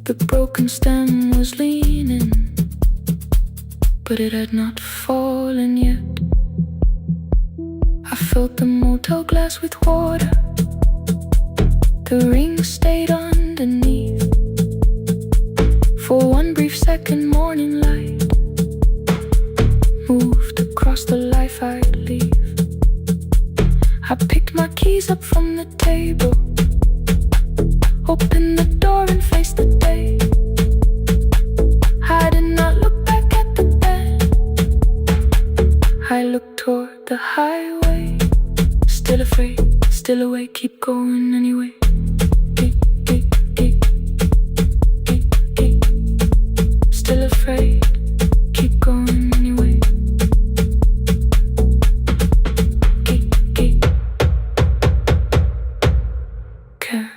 The broken stem was leaning, but it had not fallen yet. I filled the motel glass with water. The ring stayed underneath. For one brief second, morning light moved across the life I'd leave. I picked my keys up from the table, opened the door and faced the day. I did not look back at the bed. I looked toward the highway, still afraid, still awake, keep going anyway. Still afraid, keep going anyway. Care.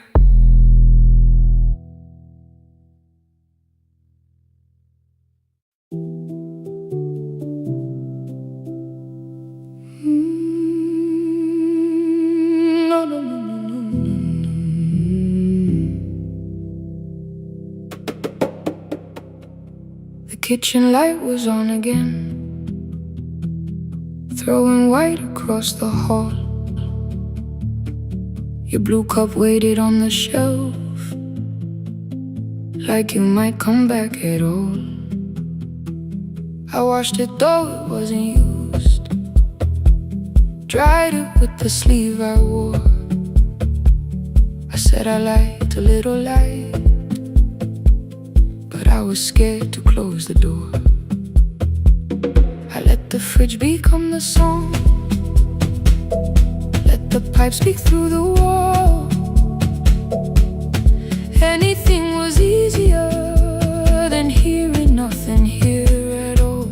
The kitchen light was on again, throwing white across the hall. Your blue cup waited on the shelf, like you might come back at all. I washed it though it wasn't used, dried it with the sleeve I wore. I said I liked a little light, but I was scared to close the door. I let the fridge become the song, let the pipe speak through the wall. Anything was easier than hearing nothing here at all.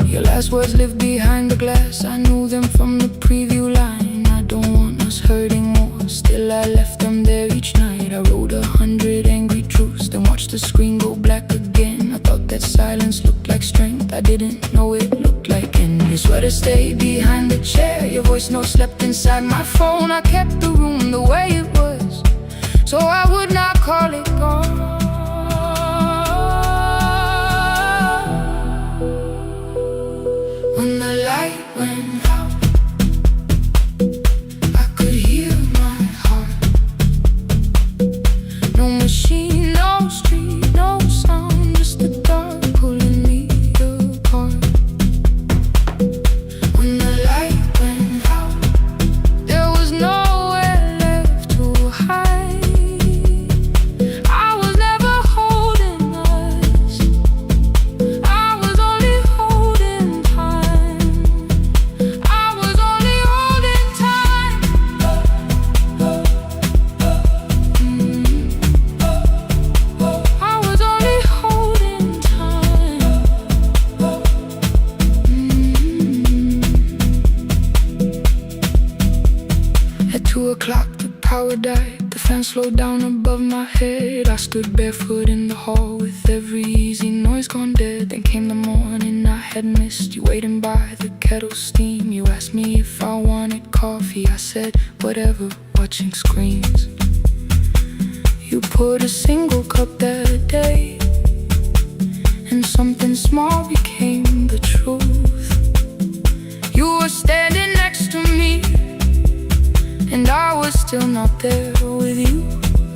Your last words lived behind the glass, I knew them from the preview line. I don't want us hurting more, still I left them there each night. I wrote 100 angry truths, then watched the screen go black again. I thought that silence looked like strength, I didn't know it looked like end. Your sweater stayed behind the chair, your voice note slept inside my phone. I kept the room the way it was, so I would not call it gone. When the light went out, I could hear my heart. No machine, no street, no sound, just the dark pulling me apart. When the light went out, there was nowhere left to hide. I was never holding us, I was only holding time. I was only holding time. I was only holding time. At 2 o'clock the power died, the fan slowed down above my head. I stood barefoot in the hall with every easy noise gone dead. Then came the morning I had missed, you waiting by the kettle steam. You asked me if I wanted coffee, I said whatever, watching screens. You poured a single cup that day, and something small became the truth. You were standing next to me, and I was still not there with you.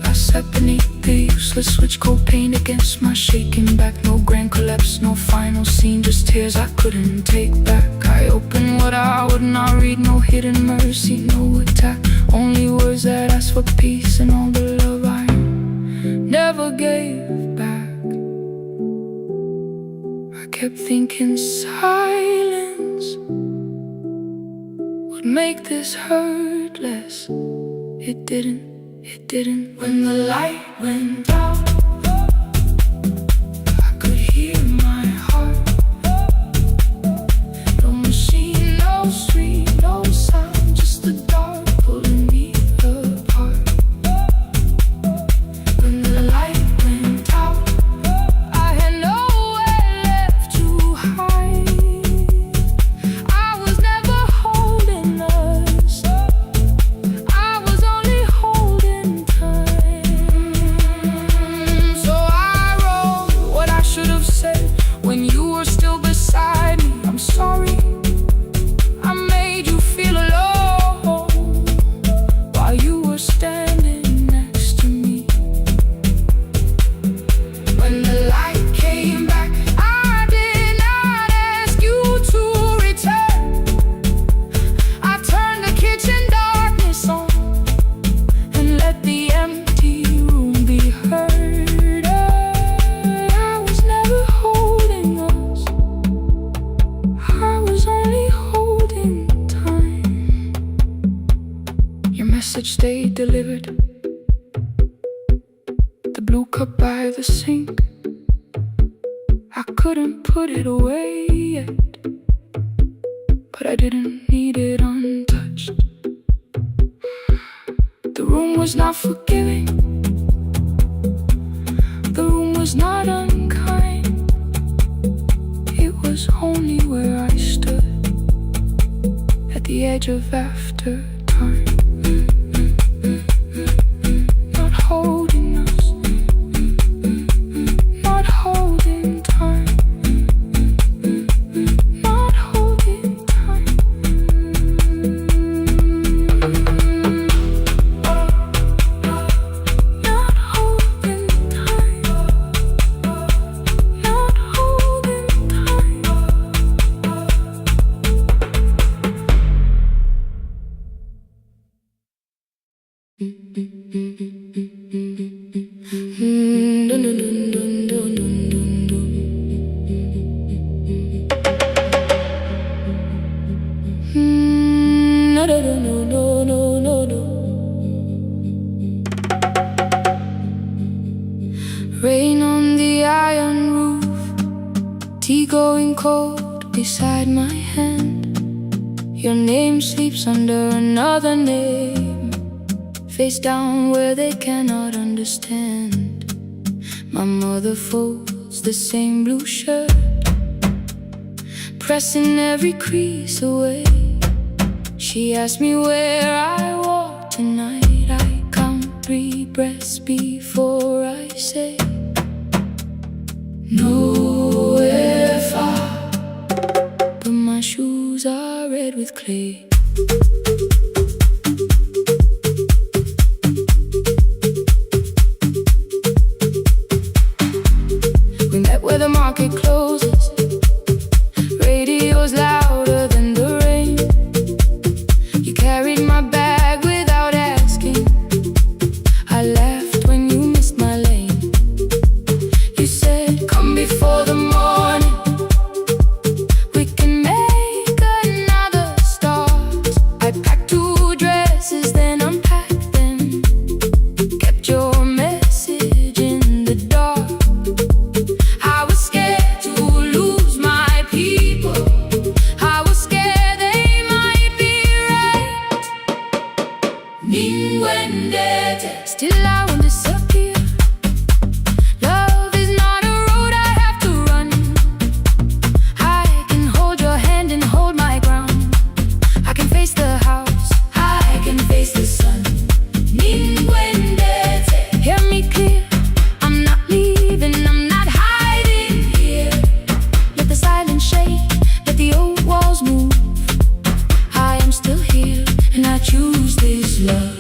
I sat beneath the useless switch, cold paint against my shaking back. No grand collapse, no final scene, just tears I couldn't take back. I opened what I would not read, no hidden mercy, no attack, only words that asked for peace and all the love I never gave back. I kept thinking silence would make this hurt less. It didn't. When the light went out, I could hear my heart. No machine, no street, no sound, just the dark pulling me apart. When the light went out, I had nowhere left to hide. I was never holding us, I was only holding time. blue cup by the sink. I couldn't put it away yet, but I didn't need it untouched. The room was not forgiving. The room was not unkind. It was only where I stood at the edge of after time. Not holding us, not holding time, not holding time. Not holding time, not holding time. Rain on the iron roof, tea going cold beside my hand. Your name sleeps under another name, face down where they cannot understand. My mother folds the same blue shirt, pressing every crease away. She asked me where I walk tonight. I count 3 breaths before I say nowhere far, but my shoes are red with clay. We met where the market closes, radio's louder than the rain. You carried my bag without asking. I laughed when you missed my lane. You said, come before the morning, we can make another start. I packed 2 dresses, then unpacked them, kept your message in the dark. I was scared to lose my people. I was scared they might be right. Ninwendete, still I won't disappear. Love is not a road I have to run. I can hold your hand and hold my ground. I can face the house, I can face the sun. Ninwendete, hear me clear. I'm not leaving, I'm not hiding here. Let the silence shake, let the old walls move. I am still here, and I choose this love.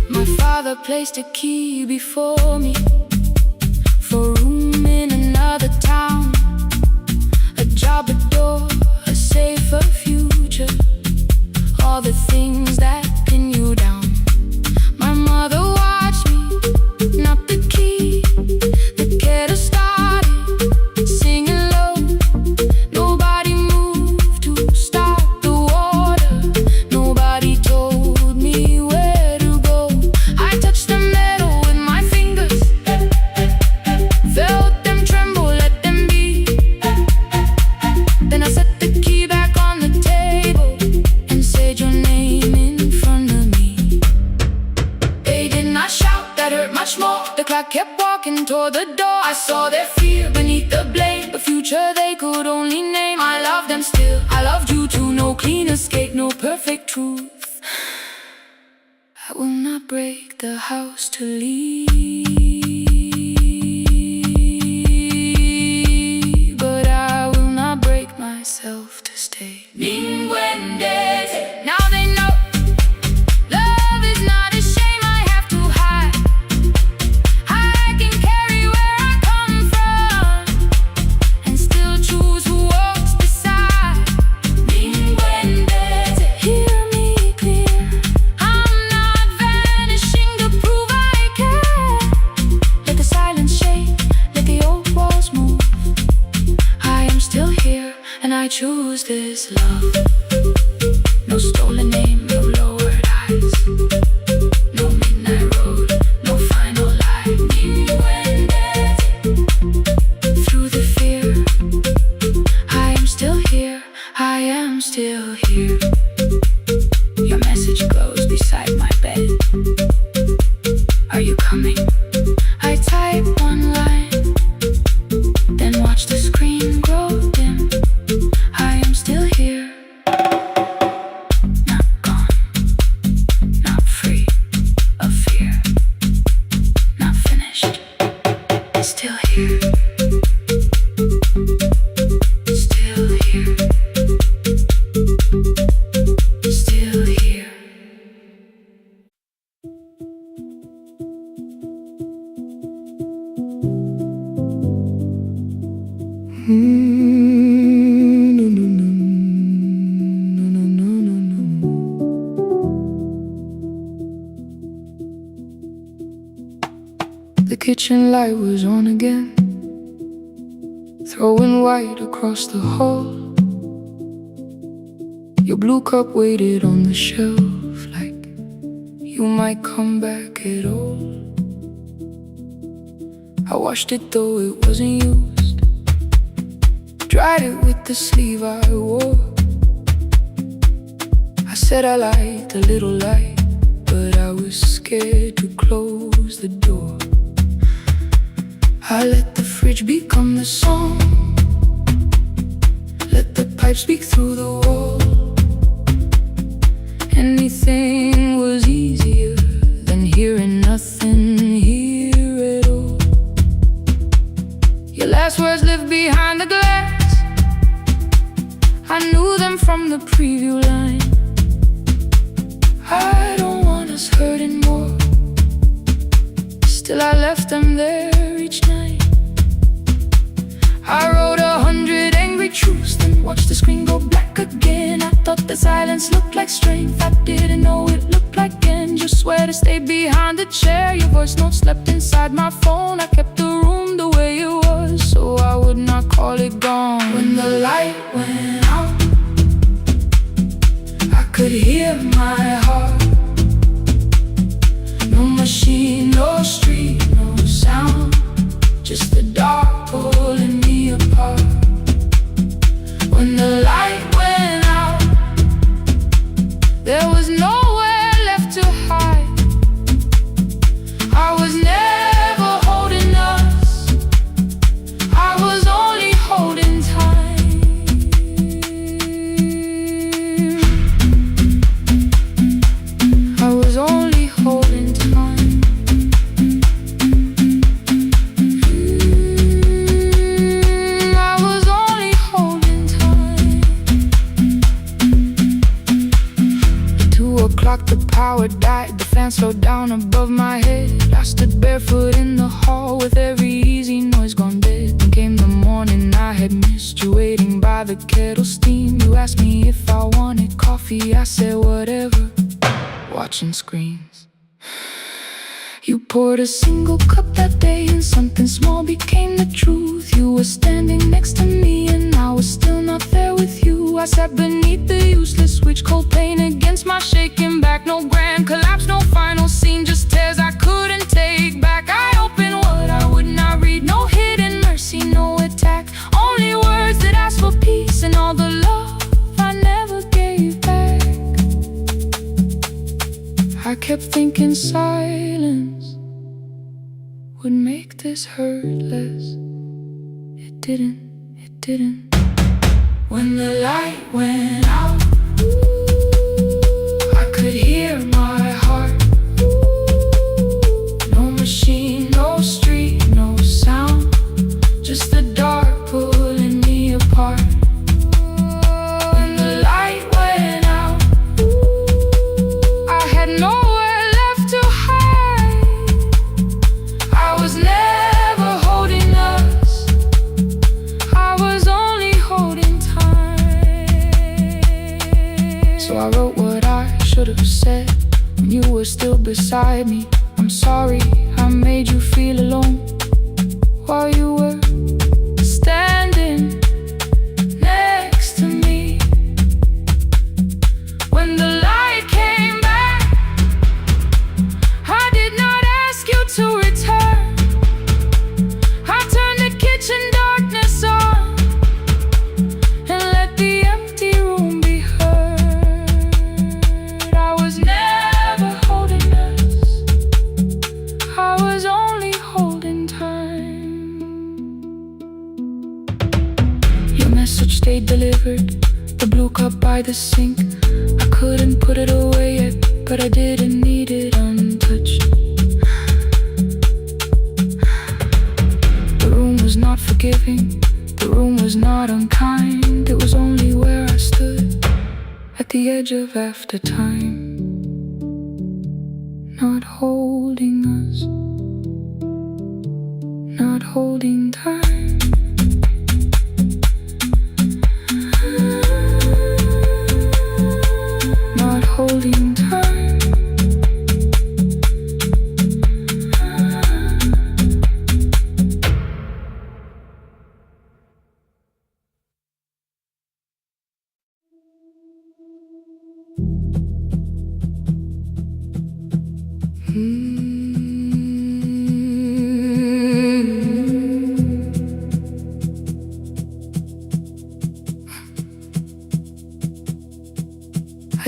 My father placed a key before me for room in another town, a job, a door, a safer future, all the things that pin you down. My mother watched me, not the key, the kettle started singing low. Nobody moved to stop the water, nobody told me where to go. I touched the metal with my fingers, felt them tremble, let them be. Then I set the key back on the table and said your name in front of me. They did not shout, that hurt much more. The clock kept walking toward the door. I saw their fear beneath the blame, a future they could only name. I loved them still, I loved you too. No clean escape, no perfect truth. I will not break the house to leave, but I will not break myself to stay. Ninwendete, now they know love is not a shame I have to hide. I can carry where I come from and still choose who walks beside. Ninwendete, hear me clear. I'm not vanishing to prove I care. No, no, no, no, no, no, no. The kitchen light was on again, throwing white across the hall. Your blue cup waited on the shelf like you might come back at all. I washed it though it wasn't used, dried it with the sleeve I wore. I said I liked a little light, but I was scared to close the door. I let the fridge become the song, let the pipe speak through the wall. Anything was easier than hearing nothing here at all. Your last words lived behind the glass, I knew them from the preview line. I don't want us hurting more, still I left them there each night. I wrote 100 angry truths, then watched the screen go black again. I thought the silence looked like strength, I didn't know it looked like end. You swear to stay behind the chair, your voice note slept inside my phone. I kept the room the way it was, so I would not call it gone. When the light went out, I could hear my heart. No machine, no street, no sound, just the dark pulling me apart. When the light went out, there was nowhere left to hide. I was never holding us, I was only holding time. I was only holding time. I was only holding time. At 2 o'clock the power died, the fan slowed down above my head. I stood barefoot in the hall with every easy noise gone dead. Then came the morning I had missed you, waiting by the kettle steam. You asked me if I wanted coffee, I said whatever, watching screens. You poured a single cup that day and something small became the truth. You were standing next to me and I was still not there with you. I sat beneath the useless switch, cold pain against my shaking back. No grand collapse, no final scene, just tears I couldn't take back. I opened what I would not read, no hidden mercy, no attack. Only words that asked for peace and all the love I never gave back. I kept thinking silence would make this hurt less. It didn't, it didn't. When the light went out, I could hear my heart. No machine, no street, no sound, just the dark pulling me apart. When the light went out, I had nowhere left to hide. I was never holding us, I was only holding time. So I wrote what I should have said when you were still beside me. I'm sorry I made you feel alone while you were standing next to me. When the light came back, I did not ask you to return. I turned the kitchen darkness on and let the empty room be heard. I was never holding us, I was only holding time. Your message stayed delivered, the blue cup by the sink. I couldn't put it away yet, but I didn't need it untouched. The room was not forgiving, the room was not unkind. It was only where I stood at the edge of after time, not holding us, not holding time. I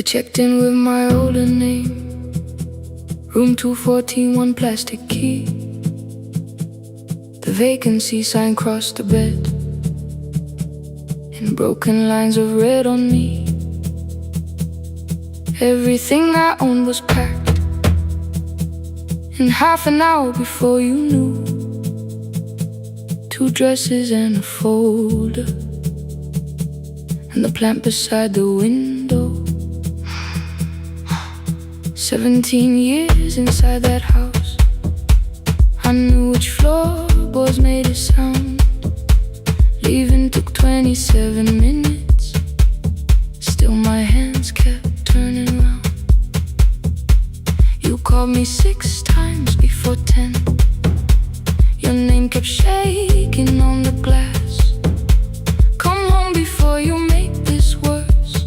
checked in with my older name, room 214, one plastic key. The vacancy sign crossed the bed in broken lines of red on me. Everything I owned was packed in half an hour before you knew. 2 dresses and a folder, and the plant beside the window. 17 years inside that house, I knew which floorboards made a sound. Leaving took 27 minutes, still my hands kept turning round. You called me 6 times before 10. Your name kept shaking on the glass. Come home before you make this worse,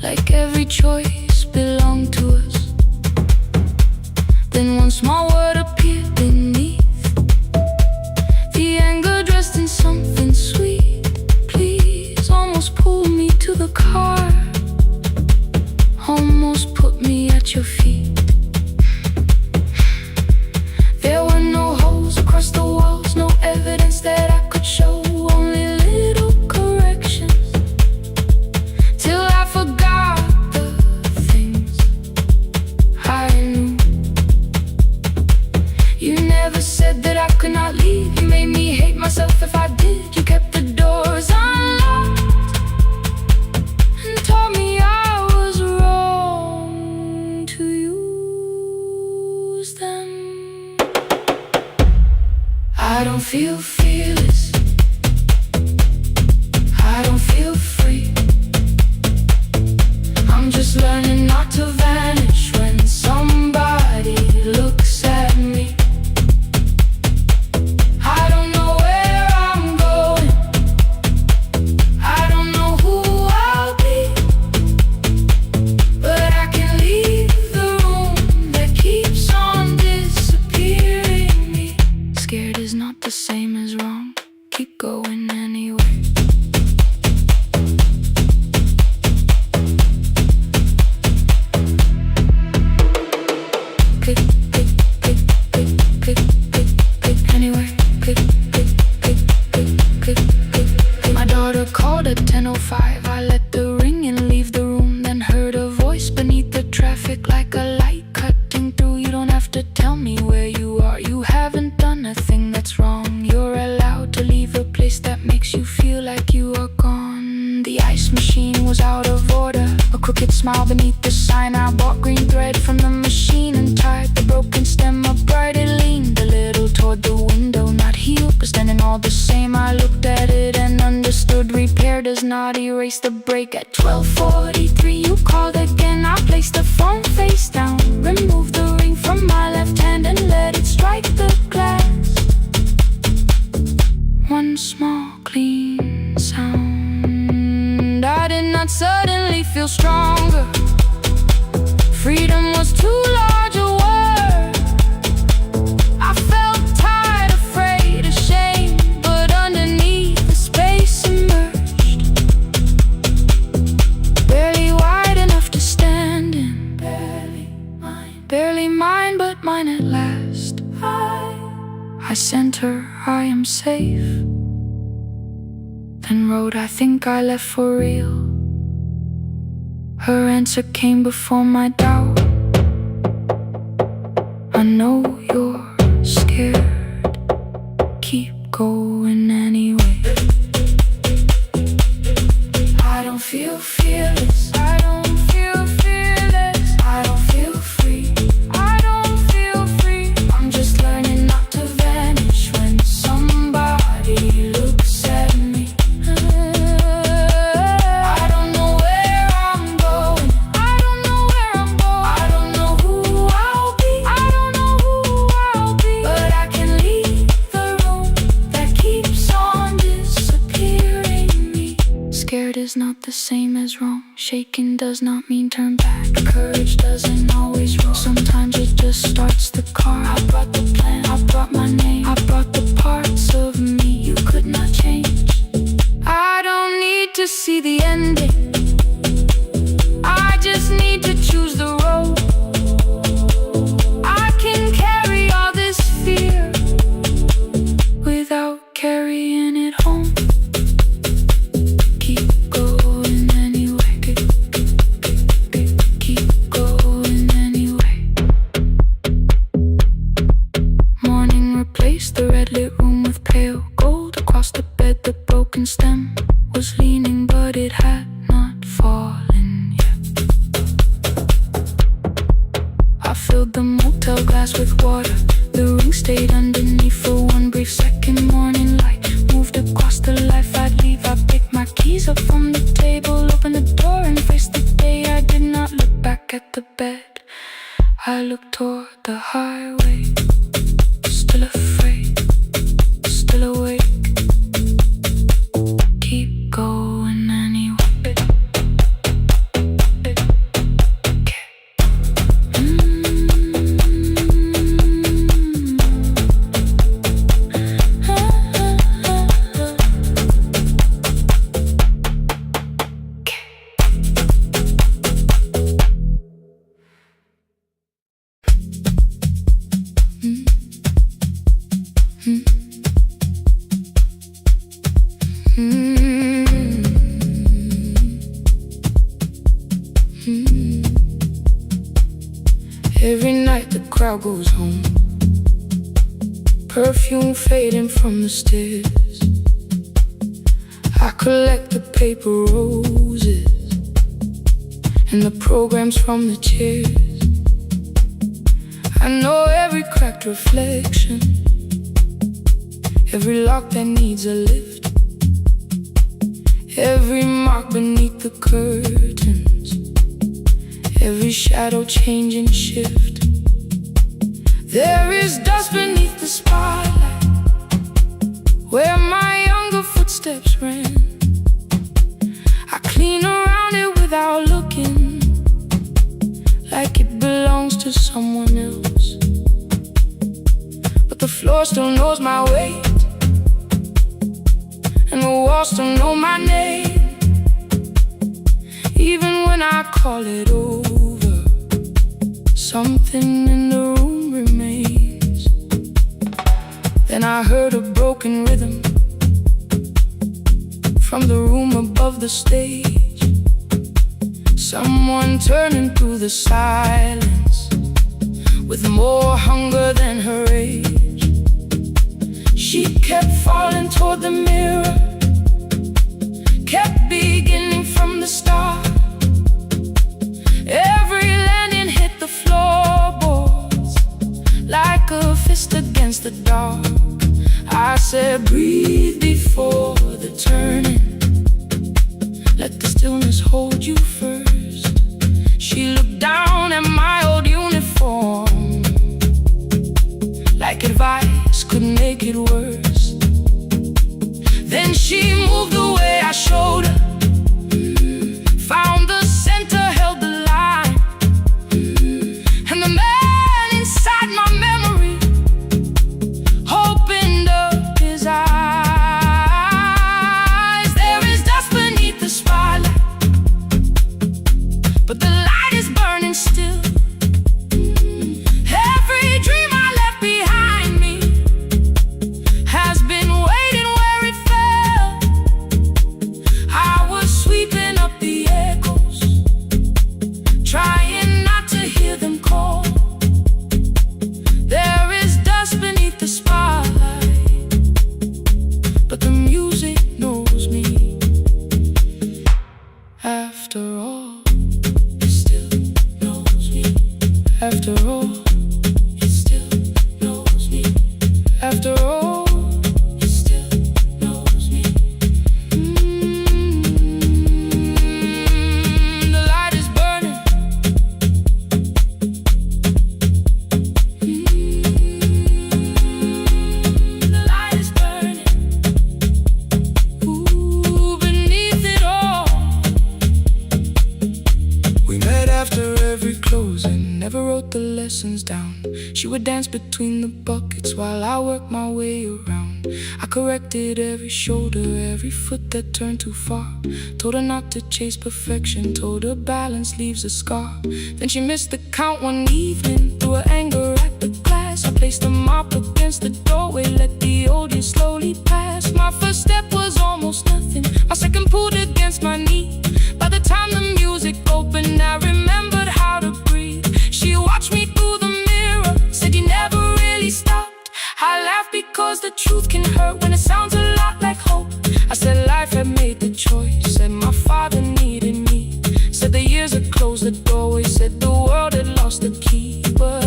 like every choice belonged to us. Then one small word appeared beneath, the anger dressed in something sweet. Please, almost pulled me to the car, almost put me at your feet. There were no holes across the walls, no evidence that I could show, only little corrections, till I forgot the things I knew. You never said that I could not leave. You made me hate myself if I did. You kept the doors unlocked and told me I was wrong to use them. I don't feel fearless, I don't feel free. I'm just learning not to vanish when somebody looks at me. I don't know where I'm going, I don't know who I'll be, but I can leave the room that keeps on disappearing me. Scared is not the same as wrong, keep going anyway. Pick, pick, pick, pick, pick, pick, pick, anyway. Pick, pick, pick, pick, pick, pick. My daughter called at 10:05. I let the ring and leave the room, then heard a voice beneath the traffic like a light cutting through. You don't have to tell me where you are, you haven't done a thing that's wrong. You're allowed to leave a place that makes you feel like you are gone. The ice machine was out of order, a crooked smile beneath the sign. I bought green thread from the machine and tied the broken stem upright. It leaned a little toward the window, not healed but standing all the same. I looked at it and understood repair does not erase the break. At 12:43 you called again. I placed the phone face down, removed the ring from my left hand and let it strike the glass. One small clean sound. I did not suddenly feel stronger. Freedom was too large a word. I felt tired, afraid, ashamed, but underneath the space emerged, barely wide enough to stand in. Barely mine, but mine at last. I sent her, I am safe, then wrote, I think I left for real. Her answer came before my doubt. I know you're scared, keep going anyway. I don't feel fearless, I don't feel fearless, I don't feel free, I don't feel free. I'm just learning not to vanish when somebody looks at me. I don't know where I'm going, I don't know where I'm going, I don't know who I'll be, I don't know who I'll be, but I can leave the room that keeps on disappearing me. Scared is not the same as wrong, shaken does not mean turn back. Courage doesn't always roll, sometimes it just starts filled the motel glass with water. The ring stayed underneath for one brief second. Morning light moved across the life I'd leave. I picked my keys up from the table, opened the door and faced the day. I did not look back at the bed. I looked toward the highway, still afraid, still awake. Keep going anyway. Every night the crowd goes home, perfume fading from the stairs. I collect the paper roses and the programs from the chairs. I know every cracked reflection, every lock that needs a lift, every mark beneath the curtains, every shadow change and shift. There is dust beneath the spotlight where my younger footsteps ran. I clean around it without looking, like it belongs to someone else. But the floor still knows my weight, and the walls still know my name. Even when I call it over, something in the room remains. Then I heard a broken rhythm from the room above the stage. Someone turning through the silence with more hunger than her age. She kept falling toward the mirror, kept beginning from the start. Every landing hit the floorboards like a fist against the dark. I said, breathe before the turning, let the stillness hold you first. She looked down at my old uniform, like advice could make it worse. Then she moved the way I showed her, found the center, held the line, and the man inside my memory opened up his eyes. There is dust beneath the spotlight, but the light is burning still. Every dream I left behind me has been waiting where it fell. I was sweeping up the echoes, trying not to hear them call. There is dust beneath the spotlight, but the music knows me. After all, it still knows me. After all, it still knows me. After all, it still knows me. The light is burning. The light is burning. Ooh, beneath it all. We met after every closing, never wrote the lessons down. She would dance between the buckets while I worked my way around. I corrected every shoulder, every foot that turned too far. Told her not to chase perfection, told her balance leaves a scar. Then she missed the count one evening, threw her anger at the glass. I placed a mop against the doorway, let the old years slowly pass. My first step was almost nothing, my second pulled against my knee. By the time the music opened, I remembered how to breathe. She watched me through the mirror, said you never really stopped. I laughed because the truth can hurt when it sounds a lot like hope. I said life had made the choice, said my father needed me, said the years had closed the doorway, said the world had lost the key. But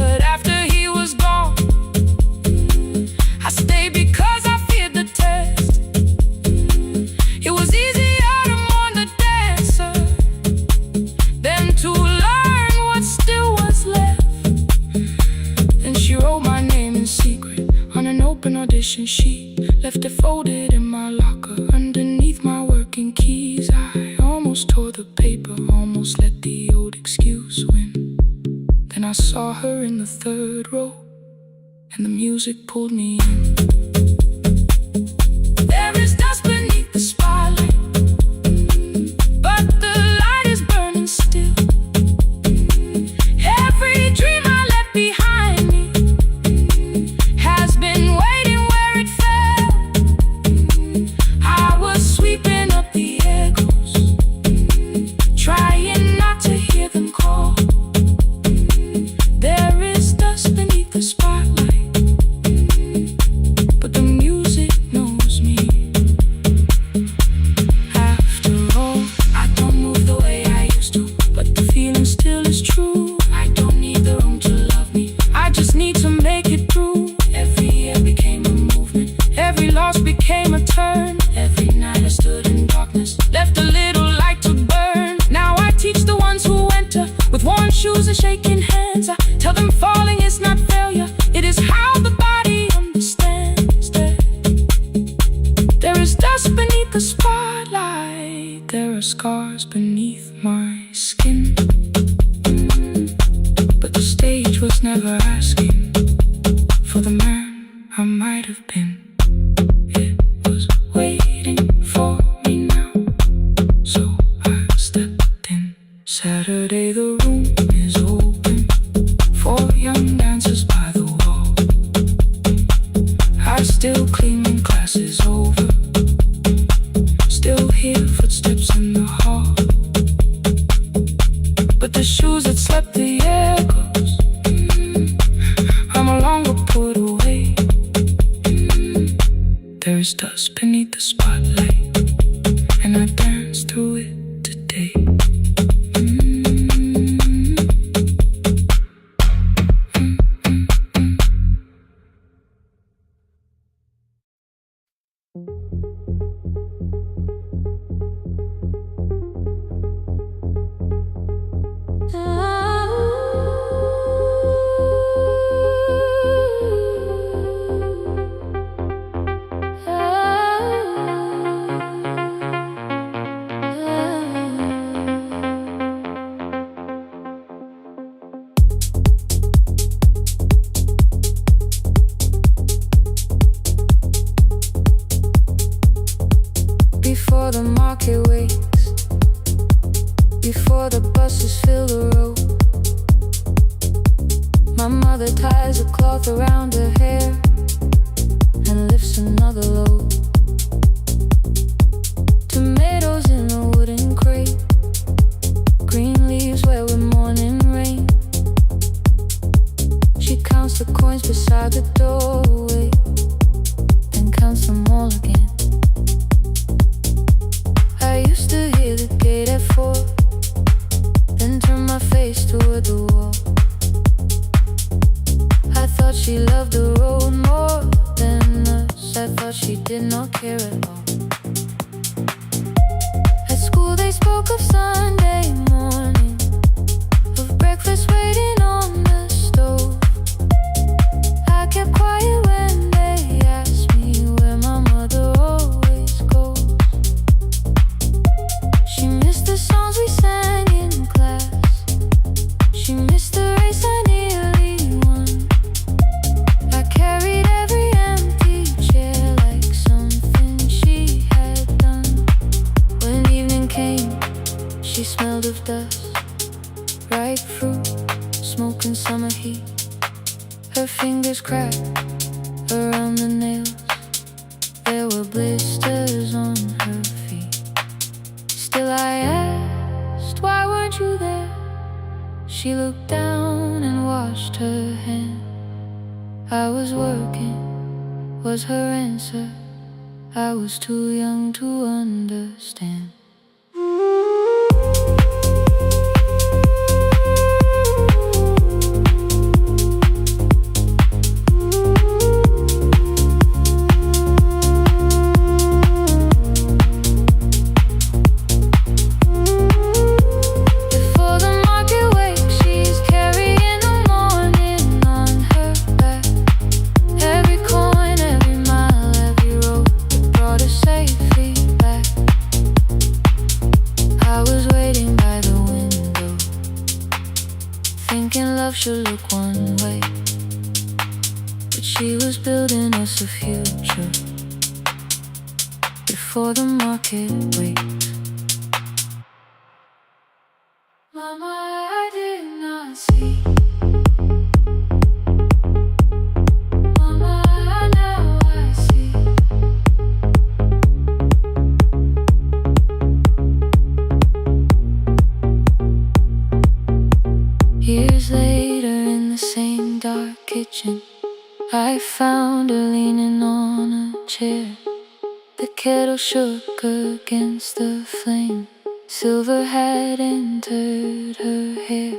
open audition sheet, left it folded in my locker underneath my working keys. I almost tore the paper, almost let the old excuse win. Then I saw her in the third row, and the music pulled me in. There is dust beneath the spotlight, but the light is burning still. Every dream I left behind me has been waiting where it fell. I was sweeping up the echoes, trying not to hear them call. There is dust beneath the spotlight, but the music knows me. After all, I don't move the way I used to, but the feeling still is true. I don't need the room to love me, I just need to make it through. Every year became a movement, every loss became a turn. Every night I stood in darkness, left a little light to burn. Now I teach the ones who enter with worn shoes and shaking hands. I tell them falling is not failure, it is how the body understands. There is dust beneath the spotlight, there are scars beneath my skin. But the stage was never asking for the man I might have been. It was waiting for me now, so I stepped in. Saturday the room is open for young dancers by the wall. I still clean when class is over, still hear footsteps in the hall. But the shoes that slept the echoes, are no longer put away. There is dust beneath the spotlight, and I dance through it today. Before the market wakes, before the buses fill the road, my mother ties a cloth around her hair and lifts another load. Tomatoes in a wooden crate, green leaves wet with morning rain. She counts the coins beside the doorway, then counts them all again. I used to hear the gate at 4, then turn my face toward the wall. I thought she loved the road more than us, I thought she did not care at all. At school they spoke of Sunday morning, of breakfast waiting on the stove. I kept quiet when they asked me where my mother always goes. She missed the songs we sang in class, she missed the race I nearly won. I carried every empty chair like something she had done. When evening came, she smelled of dust, ripe fruit, smoke and summer heat. Her fingers cracked around the nails, there were blisters on her feet. Still I asked, why weren't you there? She looked down and washed her hand. I was working, was her answer. I was too young to understand. Every coin, but she was building us a future before the market wakes. Mama, I did not see. Mama, now I see. Years later in the same dark kitchen, I found her leaning on a chair. The kettle shook against the flame. Silver had entered her hair.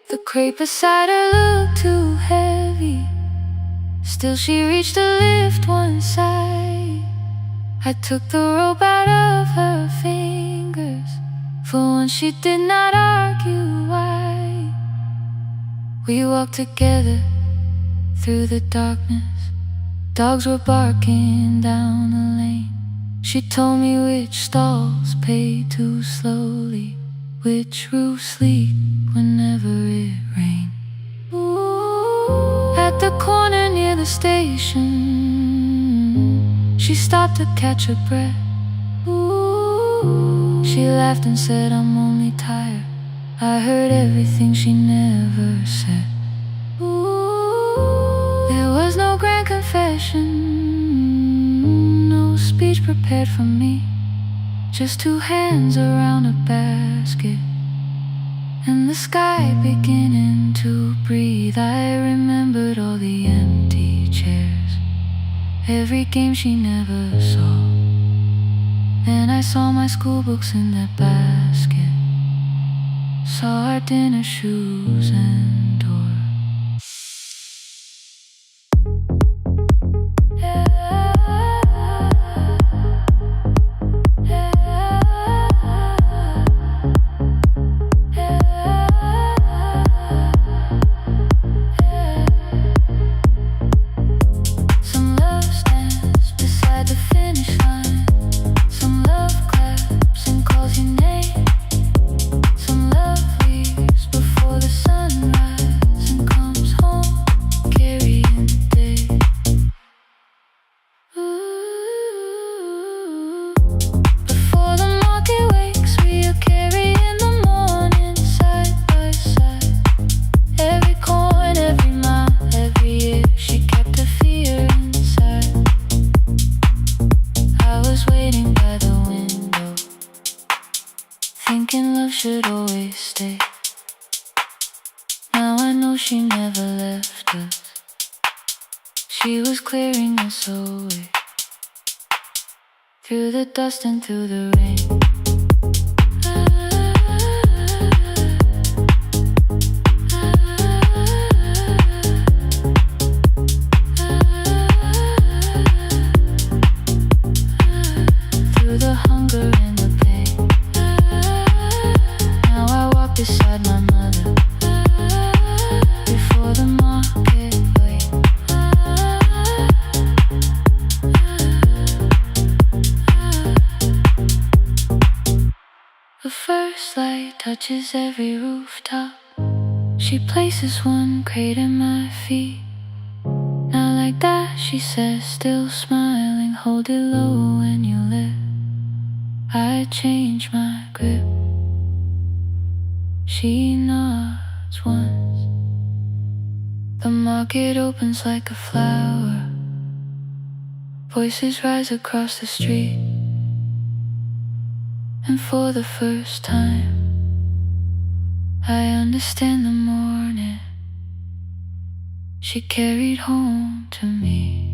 The crepe beside her looked too heavy. Still she reached to lift one side. I took the rope out of her fingers. For once she did not argue why. We walked together through the darkness. Dogs were barking down the lane. She told me which stalls pay too slowly, which roofs leak whenever it rains. At the corner near the station, she stopped to catch her breath. She laughed and said, I'm only tired. I heard everything she never said. There was no grand confession, no speech prepared for me. Just two hands around a basket and the sky beginning to breathe. I remembered all the empty chairs, every game she never saw. Then I saw my school books in that basket, saw our dinner shoes and door. Thinking love should always stay. Now I know she never left us. She was clearing us away, through the dust and through the rain. Through the hunger and the pain. Now I walk beside my mother, before the market waits. The first light touches every rooftop. She places one crate at my feet. Now like that, she says, still smiling, hold it low when you lift. I change my grip. She nods once. The market opens like a flower. Voices rise across the street. And for the first time, I understand the morning she carried home to me.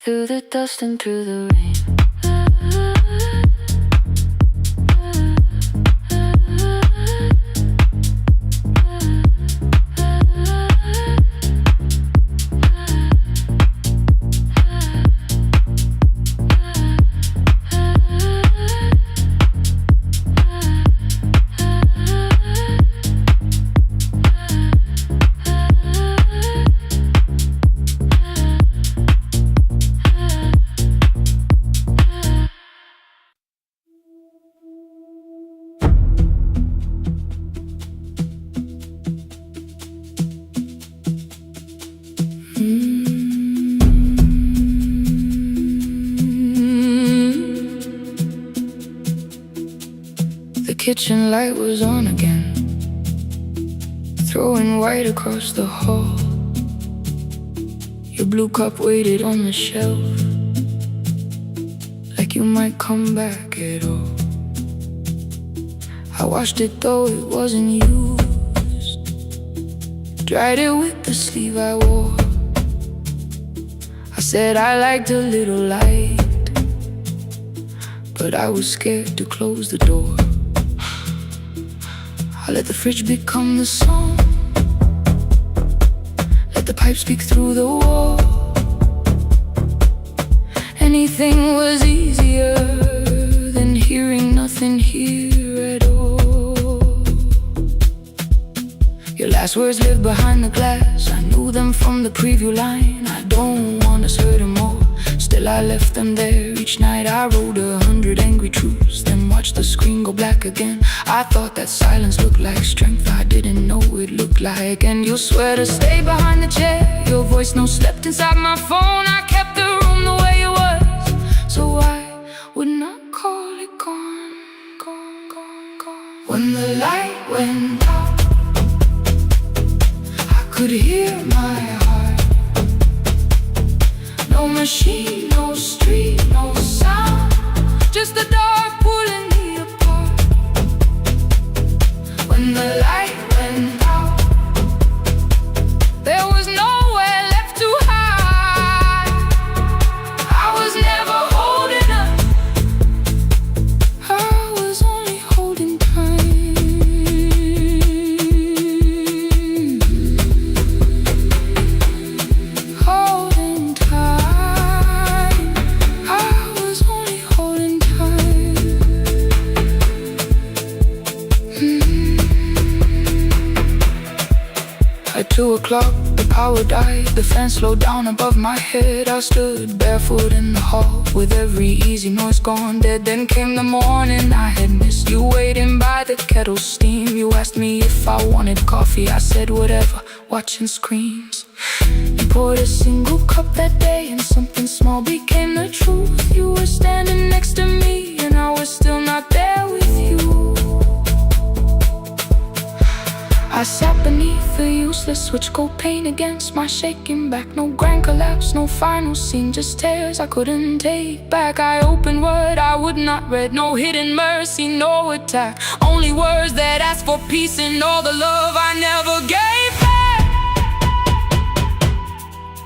Through the dust and through the rain. kitchen light was on again, throwing white across the hall. Your blue cup waited on the shelf, like you might come back at all. I washed it though it wasn't used, dried it with the sleeve I wore. I said I liked a little light, but I was scared to close the door. I let the fridge become the song, let the pipe speak through the wall. Anything was easier than hearing nothing here at all. Your last words lived behind the glass, I knew them from the preview line. I don't want us hurting more, still I left them there. Each night I wrote 100 angry truths, then watched the screen go black again. I thought that silence looked like strength, I didn't know it looked like. And you swear to stay behind the chair, your voice no slept inside my phone. I kept the room the way it was, so I would not call it gone, gone, gone, gone. When the light went out, I could hear my heart. No machine, no street, no sound, just the dark pulling me apart. When the light went out, there was nowhere left to hide. I was never holding up, I was only holding time. Holding time, I was only holding time. At 2 o'clock, the power died, the fan slowed down above my head. I stood barefoot in the hall, with every easy noise gone dead. Then came the morning, I had missed you waiting by the kettle steam. You asked me if I wanted coffee, I said whatever, watching screens. You poured a single cup that day, and something small became the truth. You were standing next to me, and I was still not there with you. I sat beneath the useless switch, cold pain against my shaking back. No grand collapse, no final scene, just tears I couldn't take back. I opened what I would not read, no hidden mercy, no attack, only words that asked for peace and all the love I never gave back.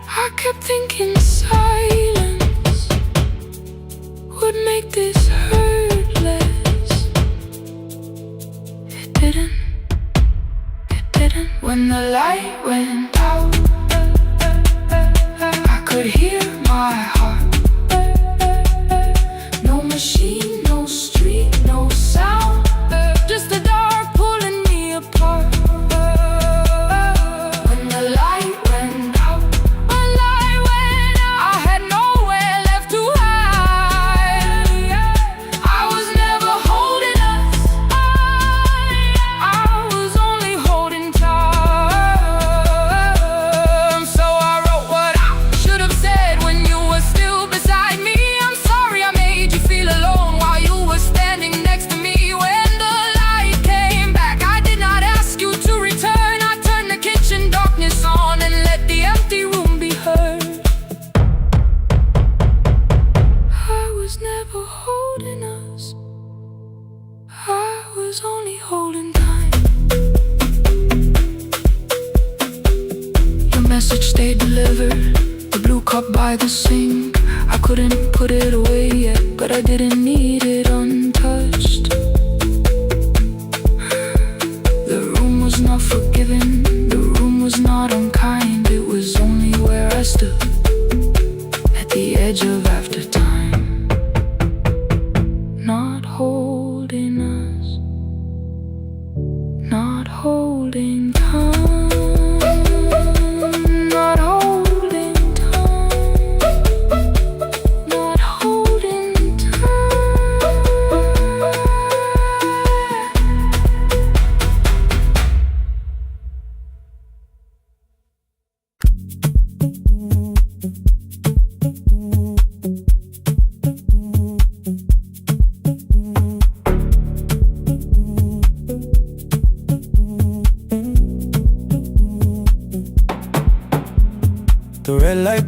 I kept thinking silence would make this hurt less. It didn't. When the light went out, I could hear my heart. No machine, no street, no sound, just the dark pulling me apart. When the light went out, I had nowhere left to hide. I was never holding us, I was only holding time. Only holding time. Your message stayed delivered, the blue cup by the sink. I couldn't put it away yet, but I didn't need it untouched. The room was not forgiving, the room was not unkind. It was only where I stood, at the edge of after time, not holding us, not holding time, not holding time, not holding time.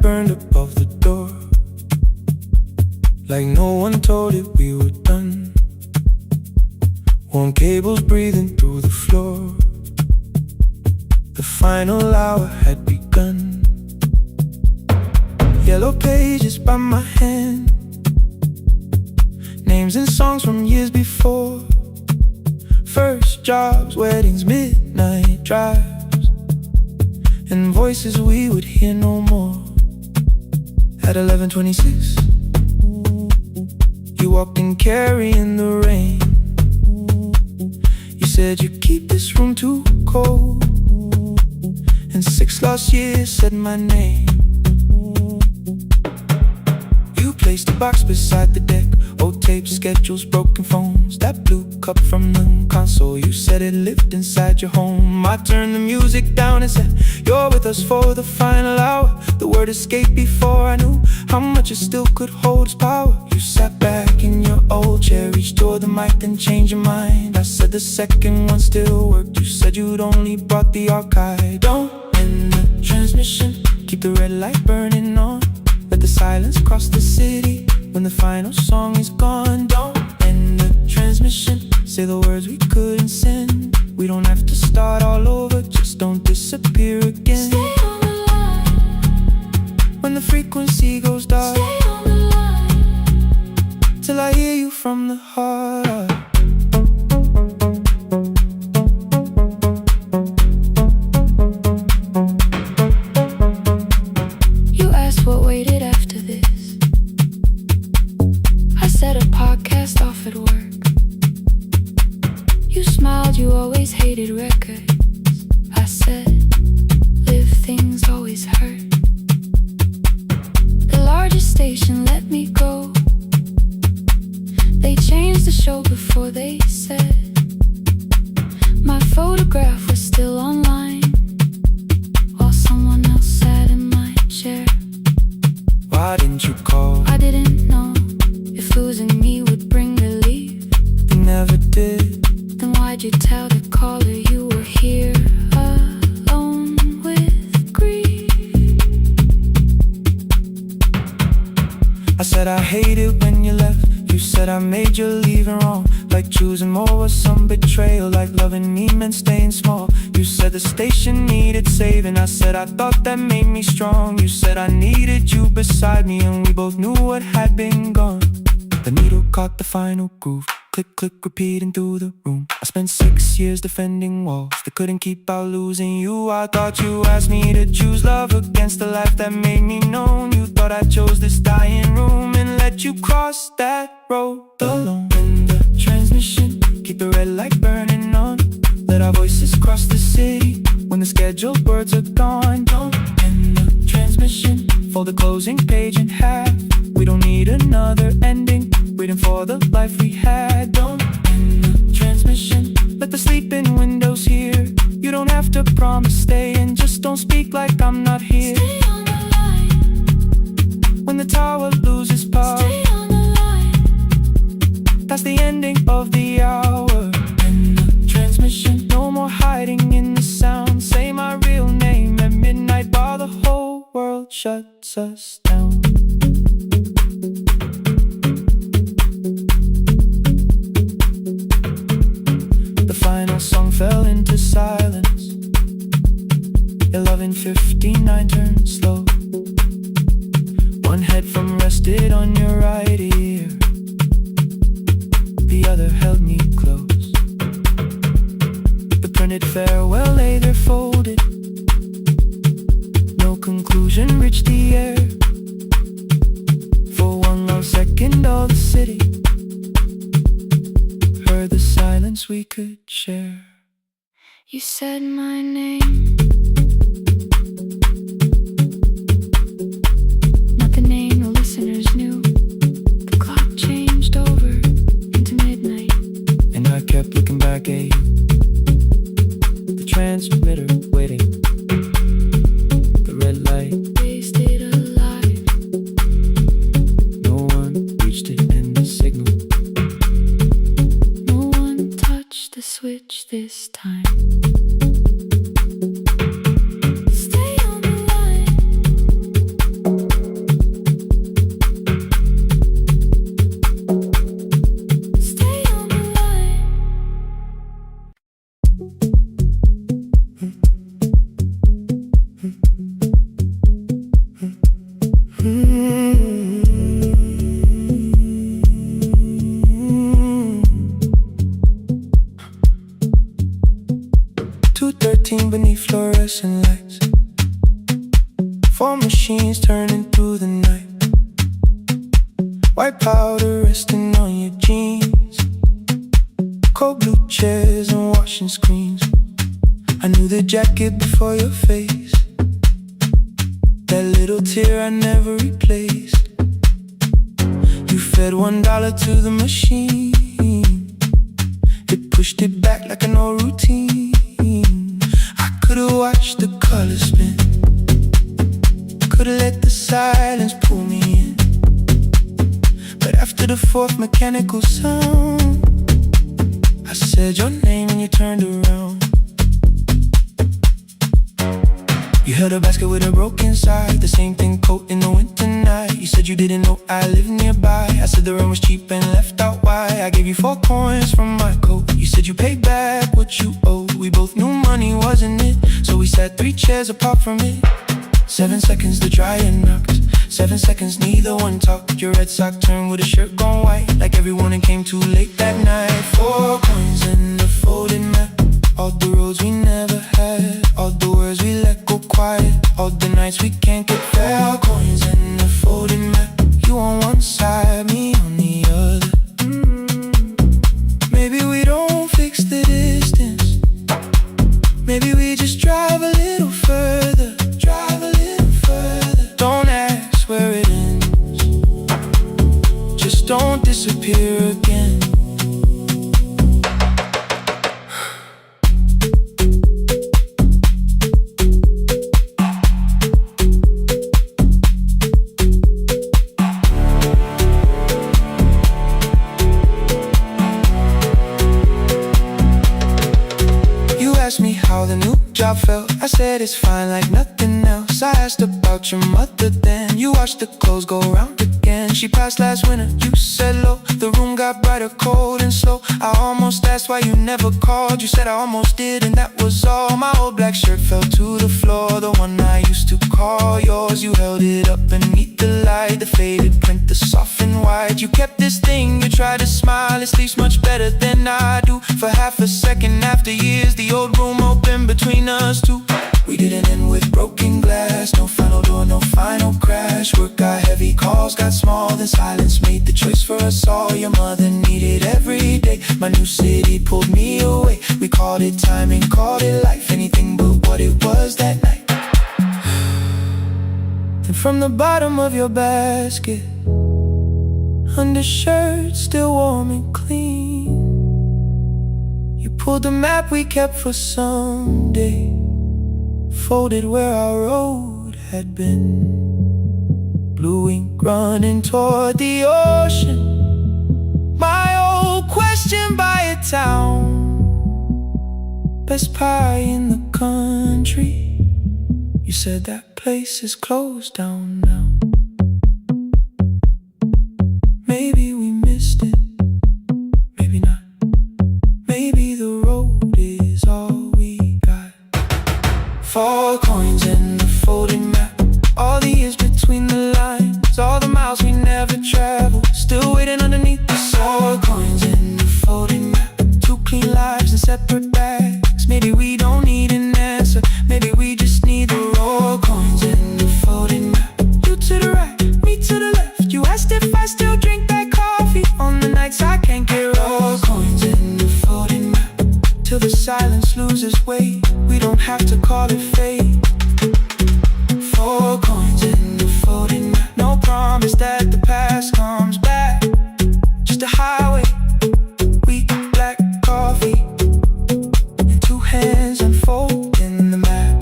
light burned above the door, like no one told it we were done. Warm cables breathing through the floor. The final hour had begun. Yellow pages by my hand, names and songs from years before. First jobs, weddings, midnight drives, and voices we would hear no more. At 11:26, you walked in carrying the rain. You said you'd keep this room too cold, and 6 lost years said my name. You placed a box beside the deck, old tapes, schedules, broken phones, that blue cup from the console. You said it lived inside your home. I turned the music down and said, you're with us for the final hour. The word escaped before I knew how much it still could hold its power. You sat back in your old chair, reached toward the mic, then changed your mind. I said the second one still worked. You said you'd only brought the archive. Don't end the transmission, keep the red light burning on. Let the silence cross the city when the final song is gone. Don't end the transmission, say the words we couldn't send. We don't have to start all over, just don't disappear again. Stay on the line when the frequency goes dark. Stay on the line till I hear you from the heart. You asked what waited after this. I said a podcast off at work. You smiled, you always hated records. I said, live things always hurt. The largest station let me go. They changed the show before they said my photograph was still online, while someone else sat in my chair. Why didn't you call? I didn't know if losing me would bring relief. You never did. Then why'd you tell the caller you were here alone with grief? I said I hate it when you left. You said I made you leaving wrong, like choosing more was some betrayal, like loving me meant staying small. You said the station needed saving. I said I thought that made me strong. You said I needed you beside me, and we both knew what had been gone. The needle caught the final groove, click, click, repeating through the room. I spent 6 years defending walls that couldn't keep out losing you. I thought you asked me to choose love against the life that made me known. You thought I chose this dying room and let you cross that road alone. In the transmission, keep the red light burning on. Let our voices cross the city when the scheduled words are gone. Don't end the transmission, fold the closing page in half. We don't need another ending, waiting for the life we had. Don't end the transmission, let the sleeping windows hear. You don't have to promise staying, just don't speak like I'm not here. Stay on the line when the tower loses power. Stay on the line That's the ending of the hour. End the transmission, no more hiding in the sound. Say my real name at midnight while the whole world shuts us down. The final song fell into silence. 11:59 turned slow. One headphone rested on your right ear, the other held me close. The printed farewell lay there folded. No conclusion reached the air. For one long second all the city heard the silence we could share. You said my name, not the name the listeners knew. The clock changed over into midnight, and I kept looking back at you. The transmitter waiting, the red light, they stayed alive. no one reached it in the signal. No one touched the switch this time. Stay on the line white powder resting on your jeans, cold blue chairs and washing screens. I knew the jacket before your face, that little tear I never replaced. You fed $1 to the machine, it pushed it back like an old routine. I could've watched the colors spin, could've let the silence pull me in. But after the fourth mechanical sound, I said your name and you turned around. You held a basket with a broken side, the same thing coat in the winter night. You said you didn't know I lived nearby. I said the rent was cheap and left out why. I gave you 4 coins from my coat. You said you paid back what you owed. We both knew money wasn't it, so we sat 3 chairs apart from it. 7 seconds the dryer knocked, 7 seconds neither one talked. Your red sock turned with a shirt gone white, like everyone that came too late that night. 4 coins and a folded map, all the roads we never had, all the words we let go quiet, all the nights we can't get fair. Coins and a folded map, you on one side, me on the other. Maybe we don't fix the distance, maybe we just drive a little further, drive a little further. Don't ask where it ends, just don't disappear again. Me how the new job felt, I said it's fine like nothing else. I asked about your mother then, you watched the clothes go round again. She passed last winter, you said low, the room got brighter, cold and slow. I almost asked why you never called, you said I almost did and that was all. My old black shirt fell to the floor, the one I used to call yours. You held it up beneath the light, the faded print, the soft and white. You kept this thing, you tried to smile, it sleeps much better than I do. For half a second after years, the old room open between us two. We didn't end with broken glass, no final door, no final crash. Work got heavy, calls got small, then silence made the choice for us all. Your mother needed every day, my new city pulled me away. We called it timing, called it life, anything but what it was that night. Then from the bottom of your basket, undershirt still warm and clean, you pulled the map we kept for someday, folded where our road had been. Blue ink running toward the ocean, my old question by a town, best pie in the country. You said that place is closed down now. Maybe we missed it, maybe not. Maybe the road is all we got. 4 coins and a folded map, all the years between the lines, all the miles we never traveled, still waiting underneath the 4 coins and a folded map. 2 clean lives in separate bags. Maybe we don't need an answer, maybe we just need the raw coins and a folded map. You to the right, me to the left. You asked if I still drink that coffee on the nights I can't get raw coins and a folded map. Till the silence loses weight, we don't have to call it fate. 4 coins and a folded map, no promise that the past comes back, just a highway, weak black coffee, and 2 hands unfolding the map.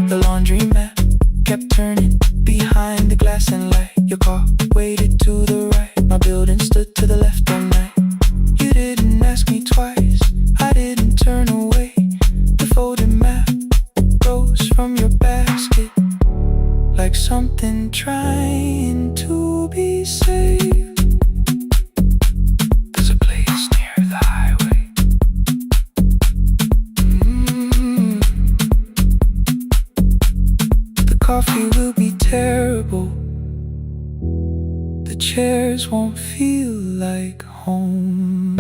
The laundry mat kept turning behind the glass and light. Your car waited to the right, my building stood to the left all night. You didn't ask me twice, I didn't turn away. The folded map rose from your basket, like something trying to be saved. There's a place near the highway. The coffee will be terrible, the chairs won't feel like home.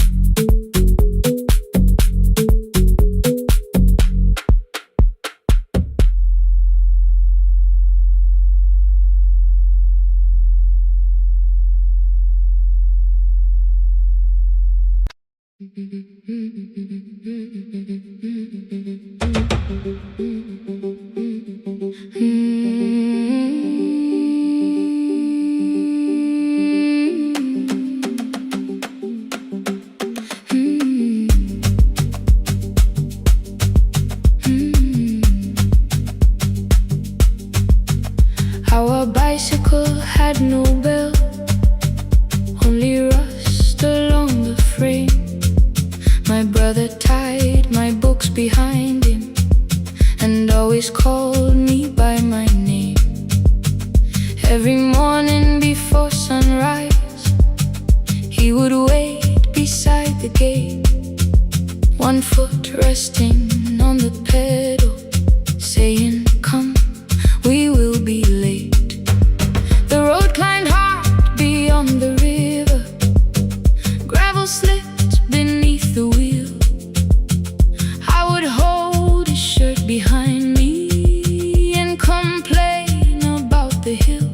Our bicycle had no bell, only rust along the frame. My brother tied my books behind him and always called me by my name. Every morning before sunrise, he would wait beside the gate, one foot resting on the pedal, saying, "Come, we will be late." The road climbed hard beyond the river, gravel slipped beneath the wheel. I would hold his shirt behind me and complain about the hill.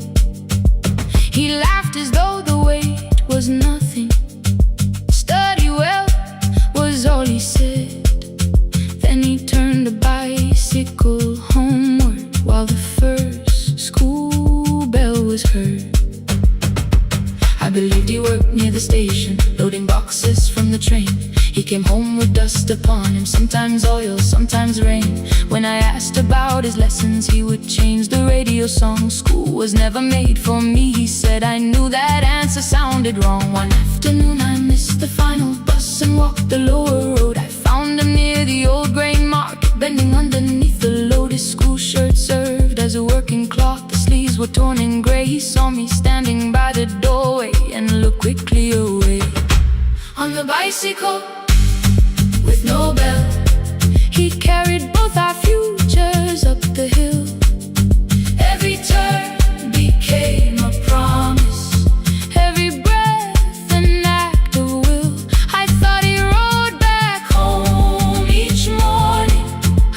He laughed as though the weight was nothing. "Study well," was all he said. Then he turned the bicycle homeward while the first school bell was heard. I believed he worked near the station, loading boxes from the train. He came home with dust upon him, sometimes oil, sometimes rain. When I asked about his lessons, he would change the radio song. "School was never made for me," he said. I knew that answer sounded wrong. One afternoon I missed the final bus and walked the lower road. I found him near the old grain market, bending underneath the load. His school shirt served as a working cloth. The sleeves were torn and gray. He saw me standing by the doorway and looked quickly away. On the bicycle with no bell, he carried both our futures up the hill. Every turn became a promise, every breath an act of will. I thought he rode back home each morning.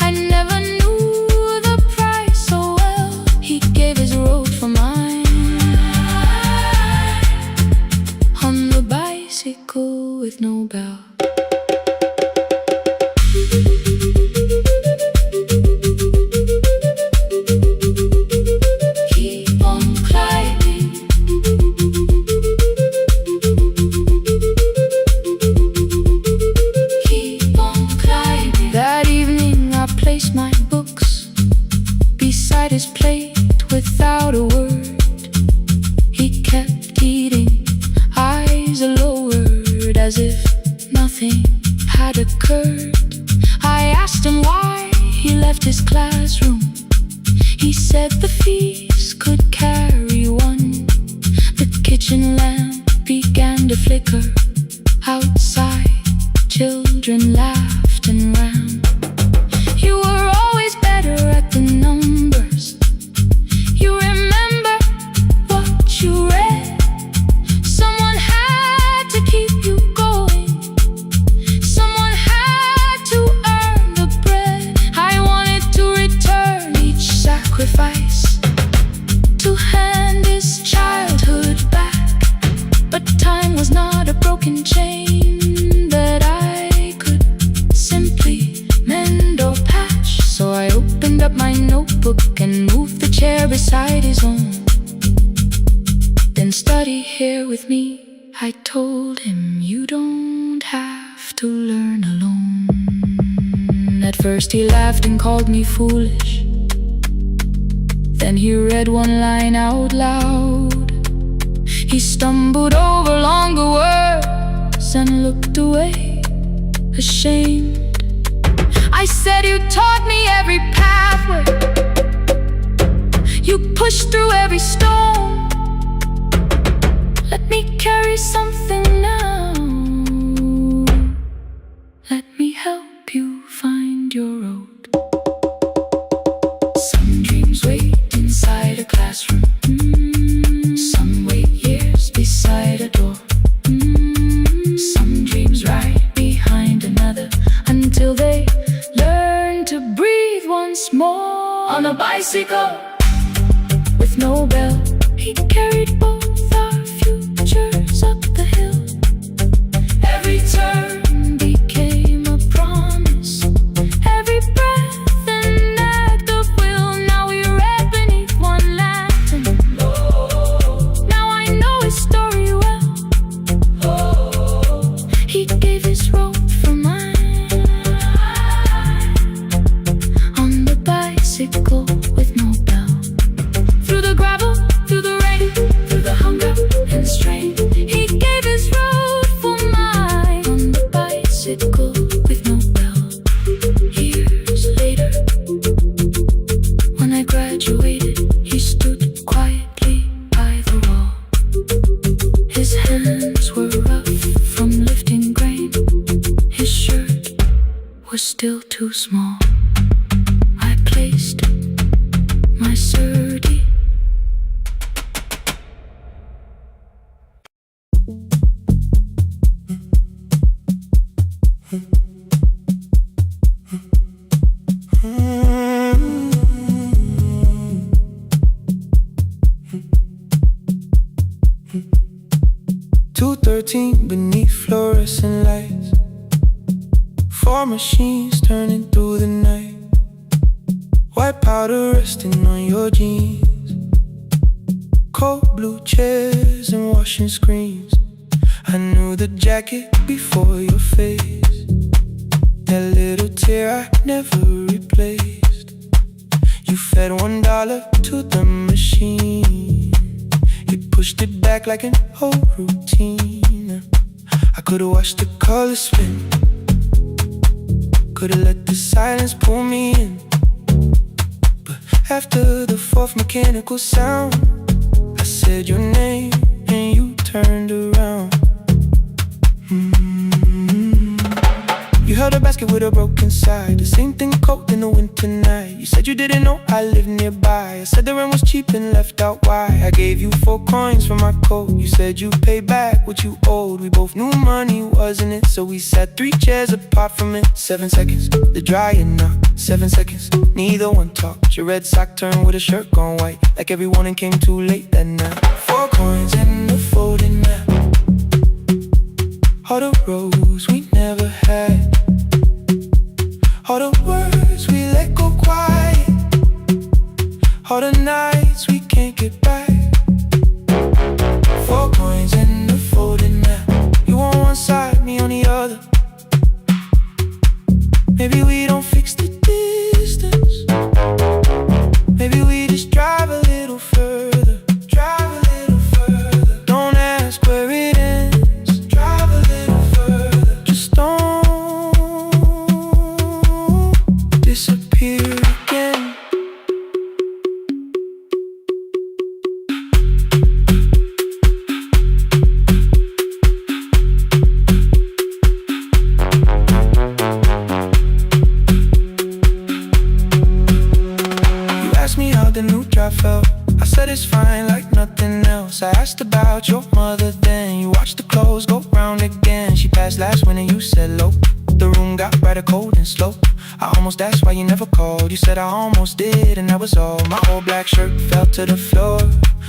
I never knew the price so well. He gave his road for mine. On the bicycle with no bell. Keep on climbing. Keep on climbing. That evening I placed my books beside his plate without a word. He kept eating, eyes lowered, as if nothing had occurred. I asked him why he left his classroom. He said the fees could carry one. The kitchen lamp began to flicker. Outside, children laughed and ran. You were always better at the numbers. You remember what you read. Someone had to keep you going. Someone had to earn the bread. I wanted to return each sacrifice, to hand his childhood back. But time was not a broken chain that I could simply mend or patch. So I opened up my notebook and moved the chair beside his own. Then study here with me, I told him. You don't have to learn alone. At first he laughed and called me foolish. Then he read one line out loud. He stumbled over longer words and looked away, ashamed. I said, "You taught me every pathway. You pushed through every stone. Let me carry something now. Let me help you find your road." Some dreams wait inside a classroom. Some wait years beside a door. Some dreams right behind another until they learn to breathe once more. On a bicycle with no bell, he carried both our futures up the hill. Every turn constraint. He gave his road for mine on the bicycle with no bell. Years later, when I graduated, he stood quietly by the wall. His hands were rough from lifting grain. His shirt was still too small. I placed my surdy. $2.13 beneath fluorescent lights, 4 machines turning through the night. White powder resting on your jeans, cold blue chairs and washing screens. I knew the jacket before your face, that little tear I never replaced. You fed $1 to the machine, you pushed it back like an old routine. I could've watched the colors spin, could've let the silence pull me in. But after the 4th mechanical sound, I said your name and you turned around. You held a basket with a broken side, the same thing cold in the winter night. You said you didn't know I lived nearby. I said the rent was cheap and left out why. I gave you 4 coins for my coat. You said you'd pay back what you owed. We both knew money wasn't it, so we sat 3 chairs apart from it. 7 seconds, the dryer knocked. 7 seconds, neither one talked. Your red sock turned with a shirt gone white, like every morning came too late that night. 4 coins and a folding map, all the roads we never had, all the words we let go quiet, all the nights we can't get back. 4 coins and a folding map, you on one side, me on the other. Maybe we don't fix the distance, maybe we just drive a little further. Drive a little further, don't ask where it ends. Drive a little further, just don't disappear again. You asked me how the new drive felt, I said it's fine like nothing else. I asked about your mother then, you watched the clothes go round again. She passed last winter, you said low. The room got brighter, cold and slow. I almost asked why you never called. You said I almost did and that was all. My old black shirt fell to the floor,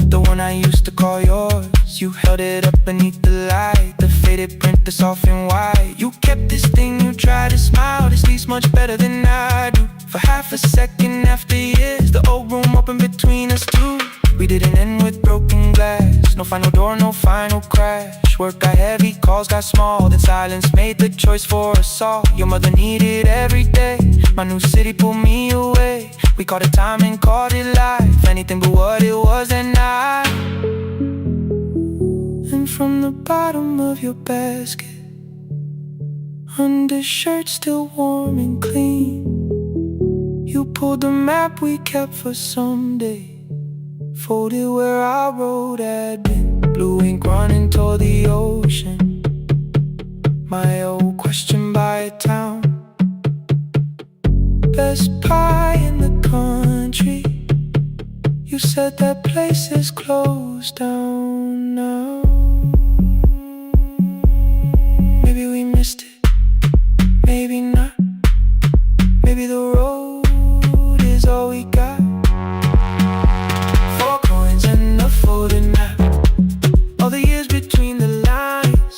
the one I used to call yours. You held it up beneath the light, the faded print, the soft and white. You kept this thing, you tried to smile, it sleeps much better than I do. For half a second after years, the old room opened between us two. We didn't end with broken glass, no final door, no final crash. Work got heavy, calls got small, then silence made the choice for us all. Your mother needed every day, my new city pulled me away. We called it time and called it life, anything but what it was that night. And from the bottom of your basket, undershirt still warm and clean, you pulled the map we kept for someday, folded where our road had been. Blue ink running toward the ocean, my old question by a town. Best pie in the country, you said that place is closed down now. Maybe we missed it, maybe not. Maybe the road is all we got. 4 coins and a folded map, all the years between the lines,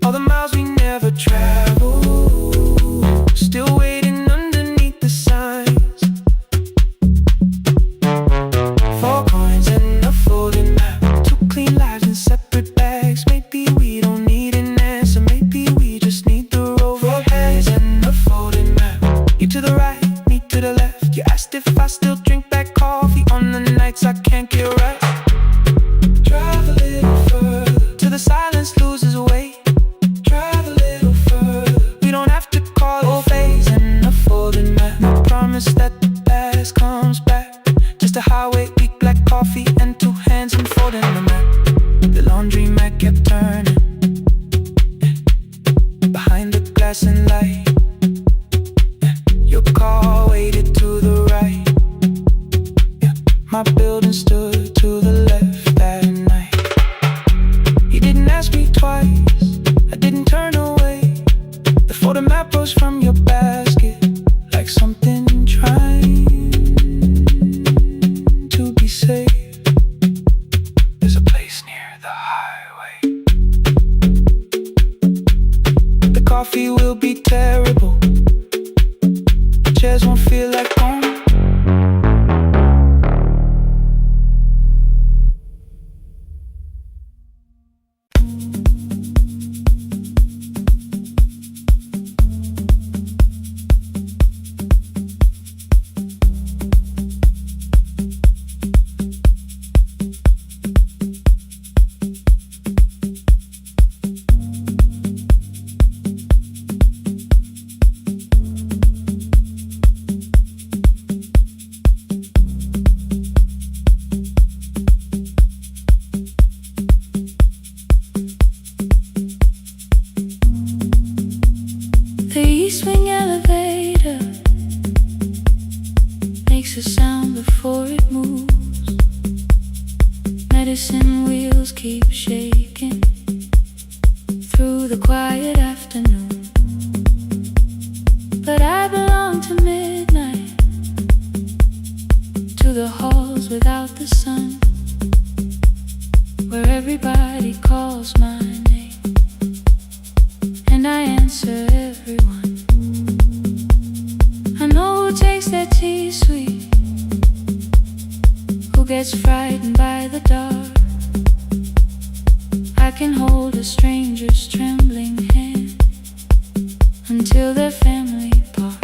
all the miles we never traveled, still waiting underneath the signs. 4 coins and a the highway, eat black coffee and two hands unfolding the map. The laundry mat kept turning behind the glass and light. Your car waited to the right. My building stood to the left that night. You didn't ask me twice, I didn't turn away before the map rose from your basket like something trying to be safe. There's a place near the highway. The coffee will be terrible, the chairs won't feel like home. The east-wing elevator makes a sound before it moves. Medicine wheels keep shaking through the quiet afternoon. But I belong to midnight, to the halls without the sun, where everybody calls my name and I answer everyone. I know who takes their tea sweet, who gets frightened by the dark. I can hold a stranger's trembling hand until their family part.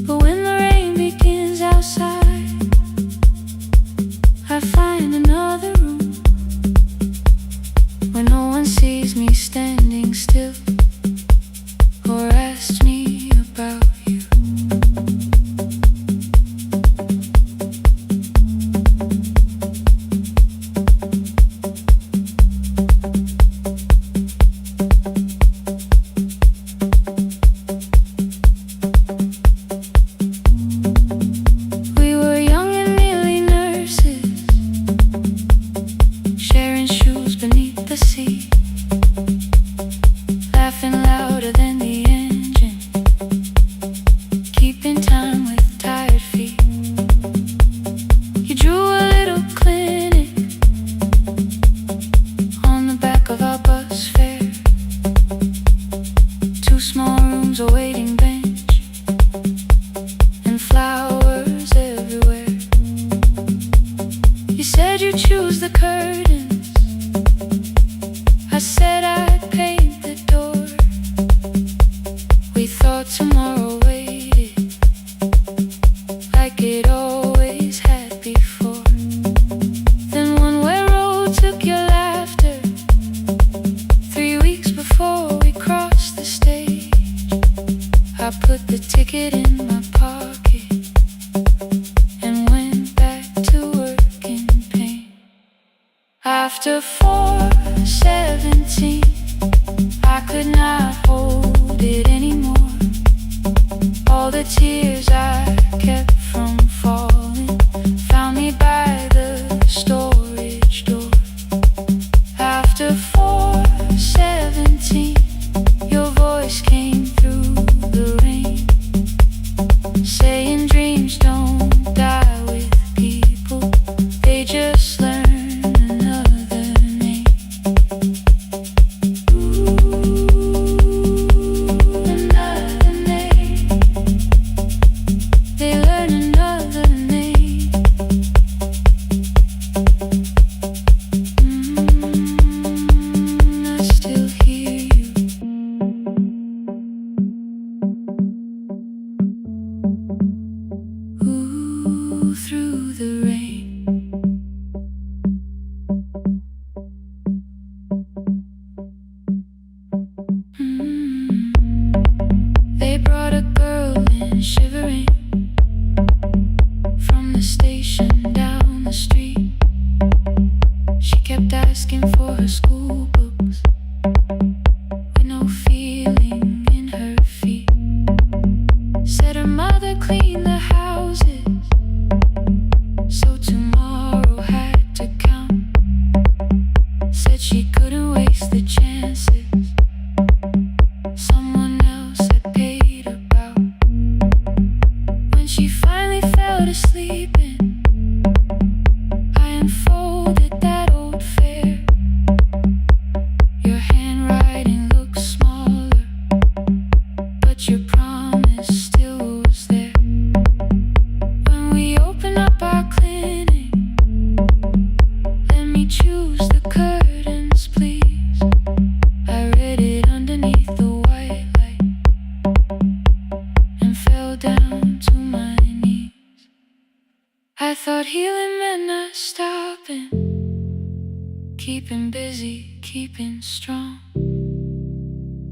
But when the rain begins outside, I find another room where no one sees me standing still or asks me about you. We were young and nearly nurses, sharing shoes beneath the sea, laughing louder than the engine, keeping time with tired feet. You drew a little clinic on the back of our bus fare, 2 small rooms, a waiting bench, and flowers everywhere. You said you'd choose the curtains, I said I'd paint the door. We thought tomorrow waited like it always had before. Then one-way road took your laughter 3 weeks before we crossed the stage. I put the ticket in my pocket and went back to work in pain. After 4:17, I could not hold it anymore. All the tears I kept from falling found me by the storage door. After 4:17, your voice came through the rain, saying dreams don't die with people, they just learn another name. clean up our clinic. Let me choose the curtains, please. I read it underneath the white light and fell down to my knees. I thought healing meant not stopping, keeping busy, keeping strong,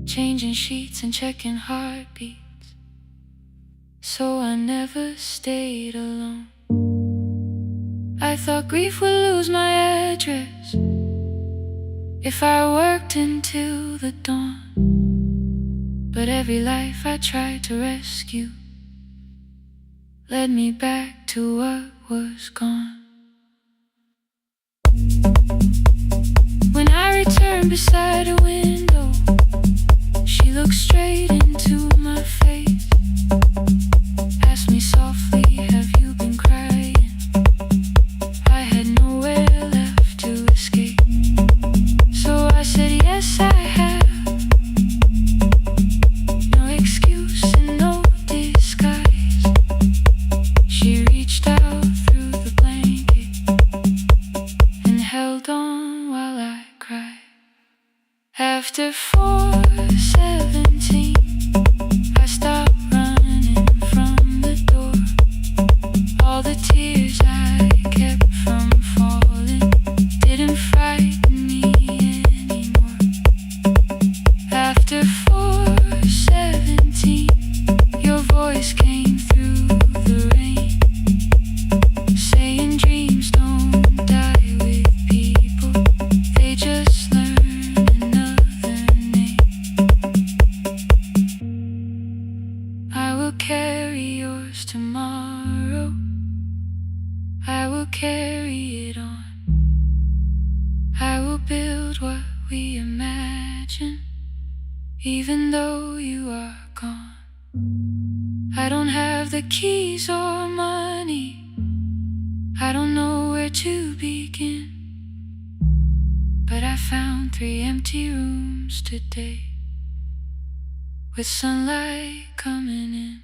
changing sheets and checking heartbeats, so I never stayed alone. I thought grief would lose my address if I worked until the dawn, but every life I tried to rescue led me back to what was gone. When I returned beside a window, she looked straight into my face, asked me softly, have you been crying? I had nowhere left to escape, so I said yes I have. No excuse and no disguise. She reached out through the blanket and held on while I cried. After 4:17, I stopped running from the door. All the tears I kept from falling didn't frighten me anymore. After 4:17, your voice came through the rain, saying dreams don't die with people, they just learn another name. I will carry yours tomorrow, I will carry it on. I will build what we imagine, even though you are gone. I don't have the keys or money, I don't know where to begin, but I found 3 empty rooms today, with sunlight coming in.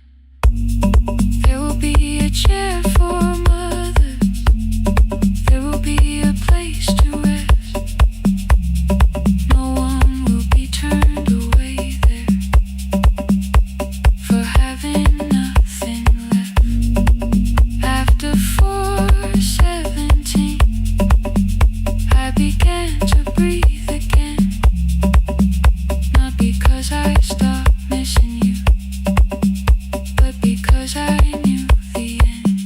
There will be a chair for mothers, there will be a place to rest. No one will be turned away there for having nothing left. After 4:17, I began to breathe again, not because I stopped missing you, but because I knew the end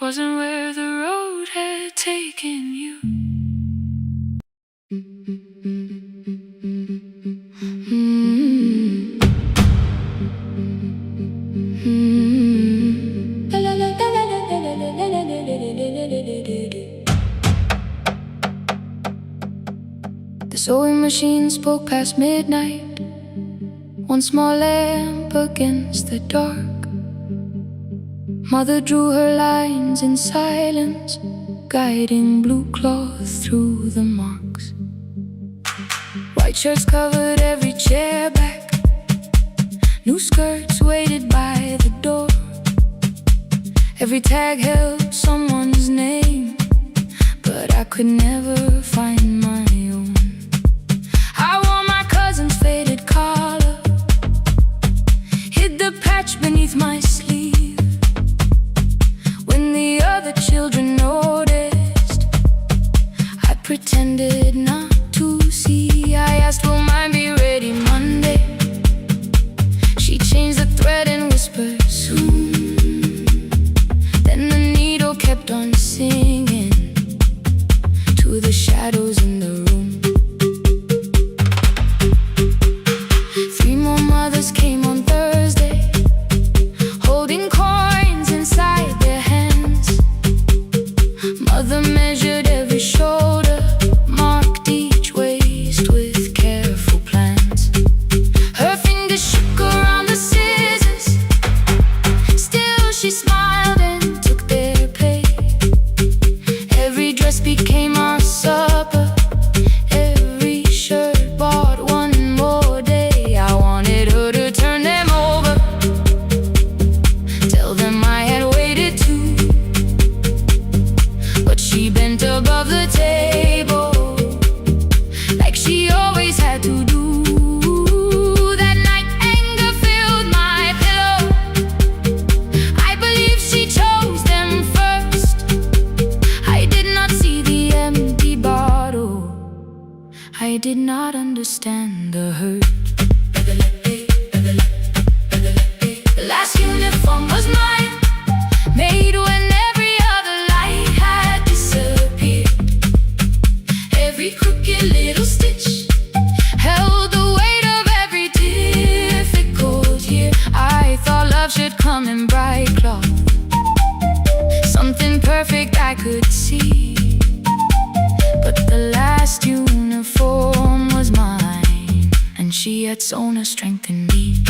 wasn't where the road had taken you. The sewing machine spoke past midnight, one small lamp against the dark. Mother drew her lines in silence, guiding blue cloth through the marks. White shirts covered every chair back, new skirts waited by the door. Every tag held someone's name, but I could never find my own. I wore my cousin's faded collar, hid the patch beneath my sleeve. When the other children noticed, I pretended not to see. I asked, will mine be ready Monday? She changed the thread and whispered, soon. Then the needle kept on singing to the shadows in the room. 3 more mothers came on Thursday, holding coins inside their hands. Mother measured every shoulder, marked each waist with careful plans. Her fingers shook around the scissors, still she smiled and took their place. did not understand the hurt. The last uniform was mine, made when every other light had disappeared. Every crooked little stitch held the weight of every difficult year. I thought love should come in bright cloth, something perfect I could see. But the last uniform was mine, and she had sewn her strength in me.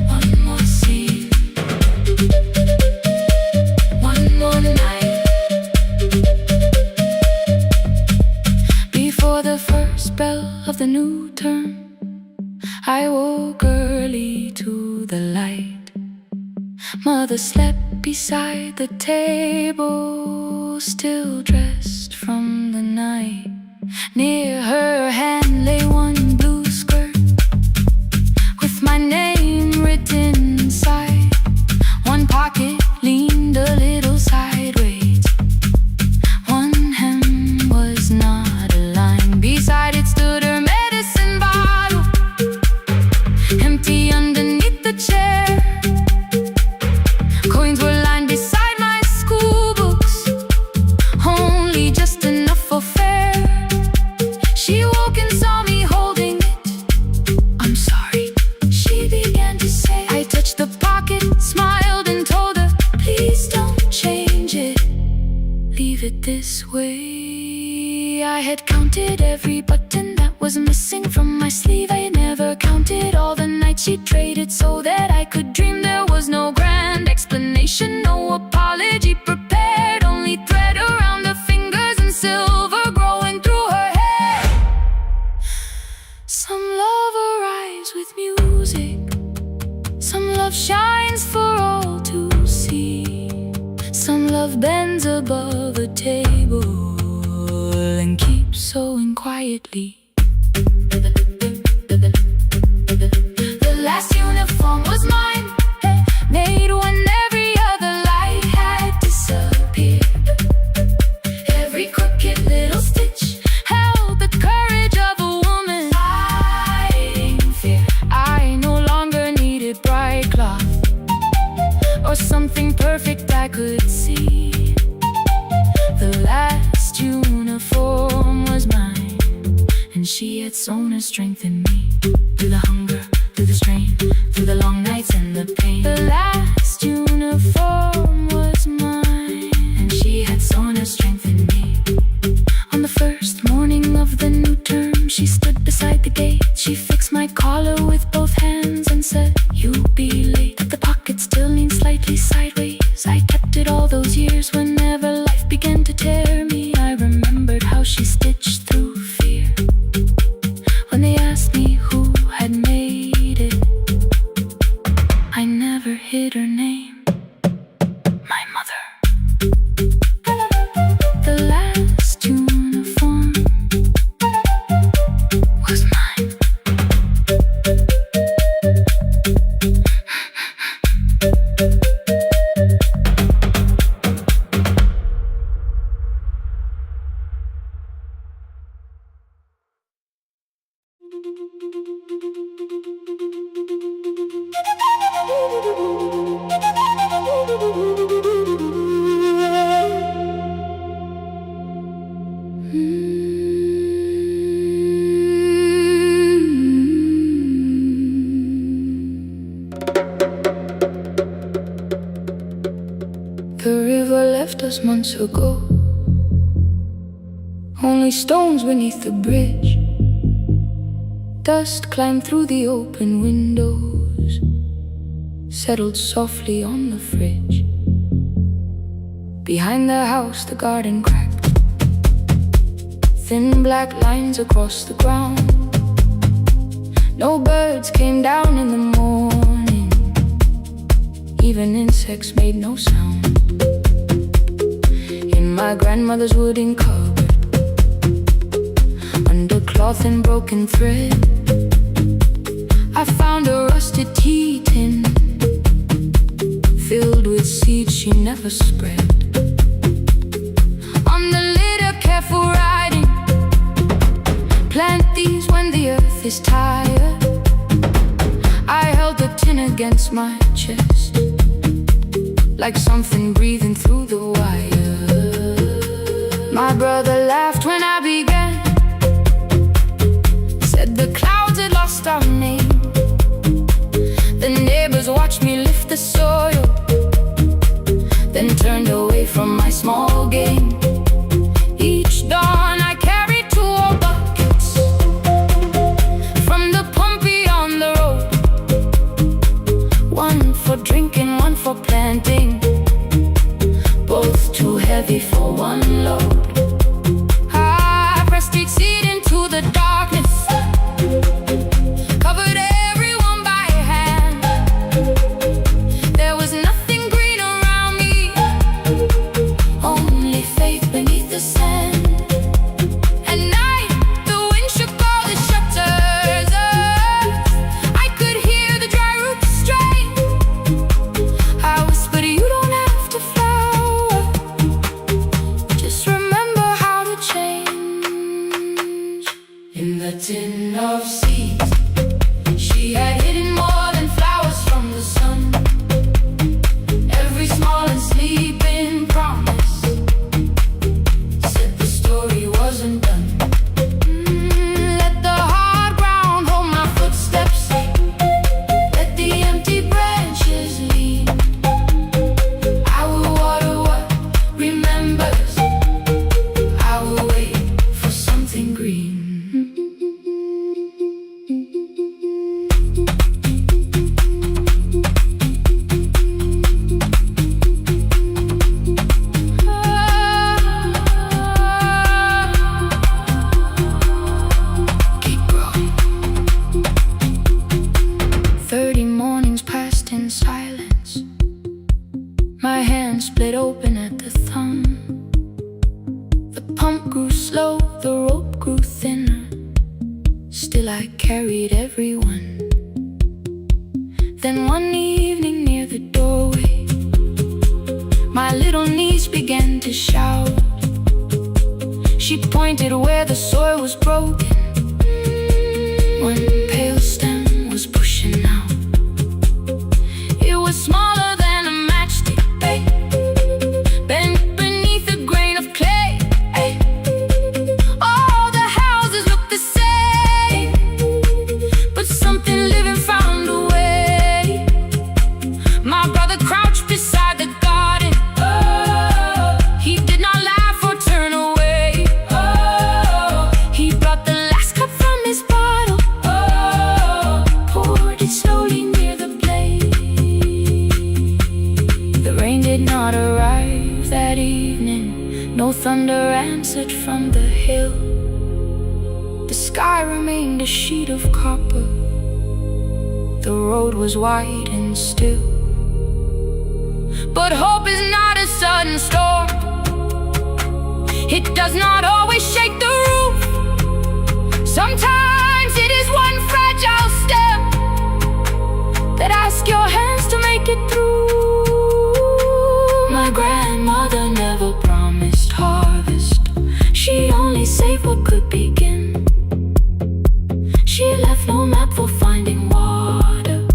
One more scene, one more night. Before the first bell of the new term, I woke early to the light. Mother slept beside the table, still dressed from the night. Near her hand lay one blue skirt with my name written inside. One pocket leaned a little sideways, one hem was not aligned. Beside it stood her medicine bottle, empty underneath the chair. Coins were lined beside my school books, only just enough for fare. She woke and saw me holding it. I'm sorry, she began to say. I touched the pocket, smiled and told her, please don't change it, leave it this way. I had counted every button that was missing from my sleeve. I never counted all the nights she traded so that I could dream. There was no grand explanation, no apology prepared, only thread around her fingers and silver growing through her hair. Some love arrives with music, some love shines for all to see. Some love bends above a table and keeps sewing quietly. The last uniform was mine, made when every other light had disappeared. Every crooked little stitch held the courage of a woman fighting fear. I no longer needed bright cloth or something perfect I could see. The last uniform was mine, and she had sewn her strength in me. Through the hunger, through the strain, through the long nights and the pain. The last uniform was mine, and she had sewn her strength in me. On the first morning of the new term, she stood beside the gate. She fixed my collar with both hands and said, you'll be late. The pocket still leaned slightly sideways. I kept it all those years. Whenever life began to tear me, I remembered how she stitched through fear. When they asked me who had made it, I never hid her name, my mother. The last uniform was mine. The river left us months ago, only stones beneath the bridge. Dust climbed through the open windows, settled softly on the fridge. Behind the house the garden cracked, thin black lines across the ground. No birds came down in the morning, even insects made no sound. In my grandmother's wooden cupboard, under cloth and broken thread, I found a rusted tea tin filled with seeds she never spread. On the lid a careful writing, plant these when the earth is tired. I held the tin against my chest, like something breathing through the wire. My brother laughed when I began, said the clouds had lost our name. The neighbors watched me lift the soil, then turned away from my small game. Each dawn I carried 2 old buckets from the pump beyond the road, one for drinking, one for planting, both too heavy for one load. I pressed each seed into the darkness, covered everyone by hand. There was nothing green around me, only faith beneath the sand. At night, the wind shook all the shutters. I could hear the dry roots strain. I whispered, you don't have to flower, just remember how to change. In the tin of seeds, she had hidden more than flowers from the sun. Every small and sleeping promise said the story wasn't done. Let the hard ground hold my footsteps, let the empty branches lean. I will water what remembers, I will wait for something green. Keep growing. 30 mornings passed in silence. My hand split open at the thumb. The pump grew slow, the rope grew thinner. Still I carried everyone. Then one evening near the doorway, my little niece began to shout. She pointed where the soil was broken. One pale stem was pushing out. It was smaller than a matchstick, bent beneath a grain of clay. All the houses looked the same, but something living found a way. My brother crouched beside the garden. He did not laugh or turn away. He brought the last cup from his bottle, poured it slowly near the blaze. The rain did not arrive that evening, no thunder answered from the hill. The sky remained a sheet of copper, the road was wide and still. But hope is not a sudden storm, it does not always shake the roof. Sometimes it is one fragile step that asks your hands to make it through. My grandmother never promised harvest, she only saved what could begin. She left no map for finding water,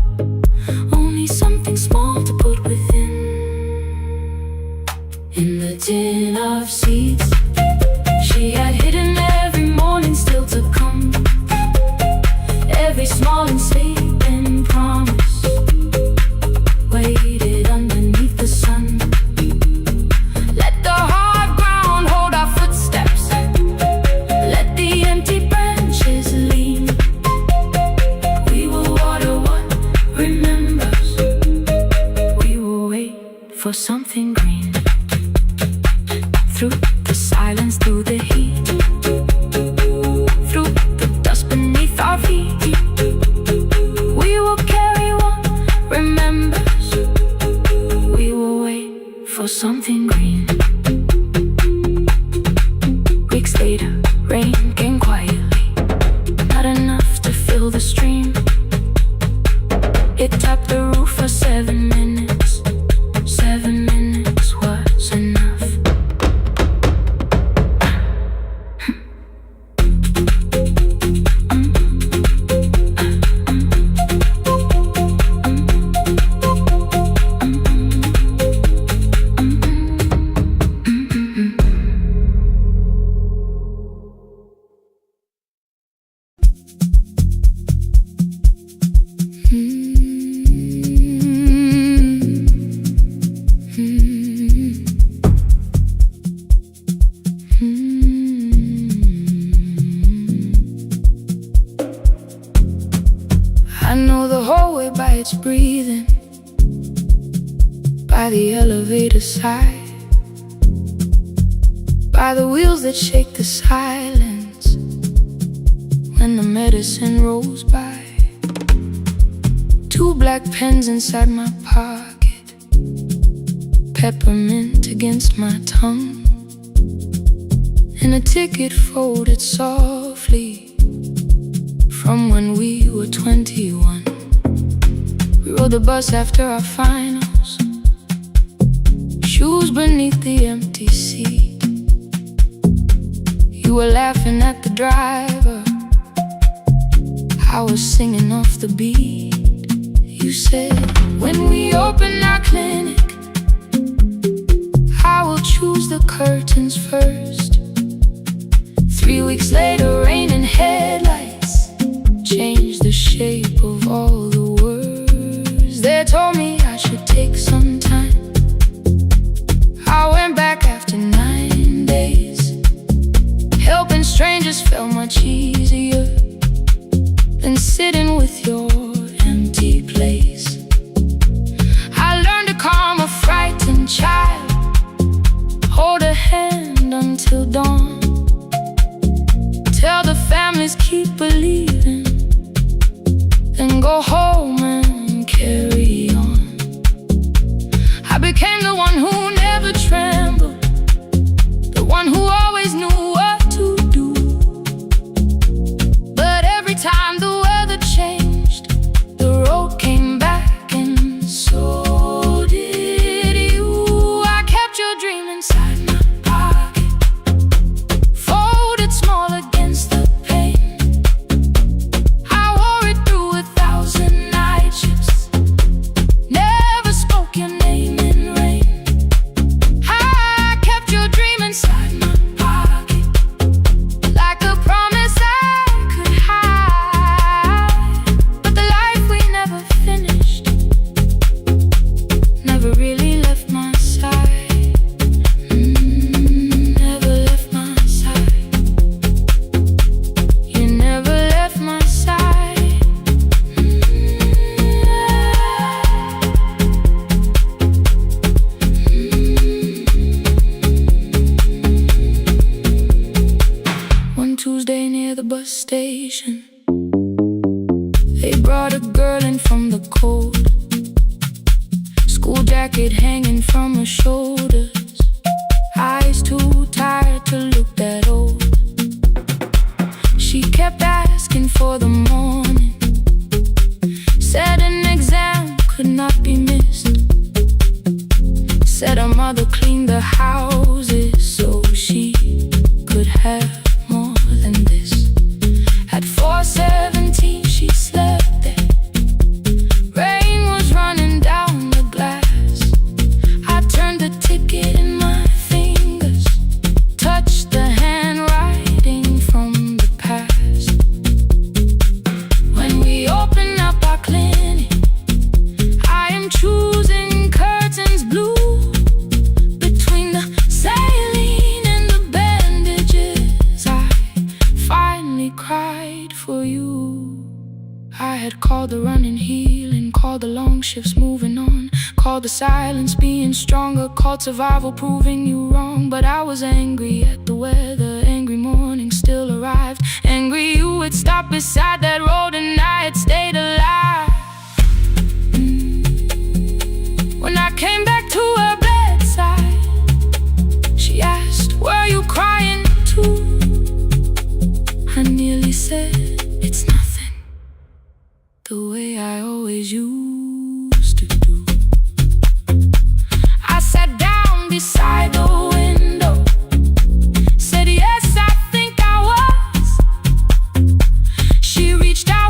only something small to put within. In the tin of seeds, she had hidden every morning still to come. Every small and sleeping promise waited underneath the sun. Let the hard ground hold our footsteps, let the empty quiets breathing by the elevator side, by the wheels that shake the silence when the medicine rolls by. 2 black pens inside my pocket, peppermint against my tongue, and a ticket folded softly from when we were 21. We rode the bus after our finals, shoes beneath the empty seat. You were laughing at the driver, I was singing off the beat. You said, when we open our clinic, I will choose the curtains first. 3 weeks later, rain and headlights changed the shape of all the words. They told me I should take some time. I went back after 9 days. Helping strangers felt much easier than sitting with your empty place. I learned to calm a frightened child, hold a hand until dawn, tell the families keep believing, then go home and carry on. I became the one who never trembled, the one who always knew what to do. But every time the weather changed, the road came back, and so did you. I kept your dream inside my pocket, folded small against the pain. I wore it through 1,000 night shifts, never spoke your name in rain. I kept your dream inside my pocket, like a promise I could hide. But the life we never finished never really left my side. Never left my side. You never left my side. One Tuesday near the bus station, they brought a girl in from the cold, school jacket hanging from her shoulders, eyes too tired to look that old. She kept asking for the morning, said an exam could not be missed, said her mother cleaned the houses so she could have more than this. At 4:17 she slept there, rain was running down the glass. I turned the ticket in my fingers, touched the handwriting from the past. When we open up our clinic, I am choosing curtains blue, between the saline and the bandages. I finally cried for you. I had called the running healing, called the long shifts moving on, called the silence being stronger, called survival proving you wrong. But I was angry at the weather, angry morning still arrived, angry you had stopped beside that road and I had stayed alive. When I came back to her bedside, she asked, were you crying too? I nearly said, it's nothing, the way I always used to do. I sat down beside the window, said yes, I think I was. She reached out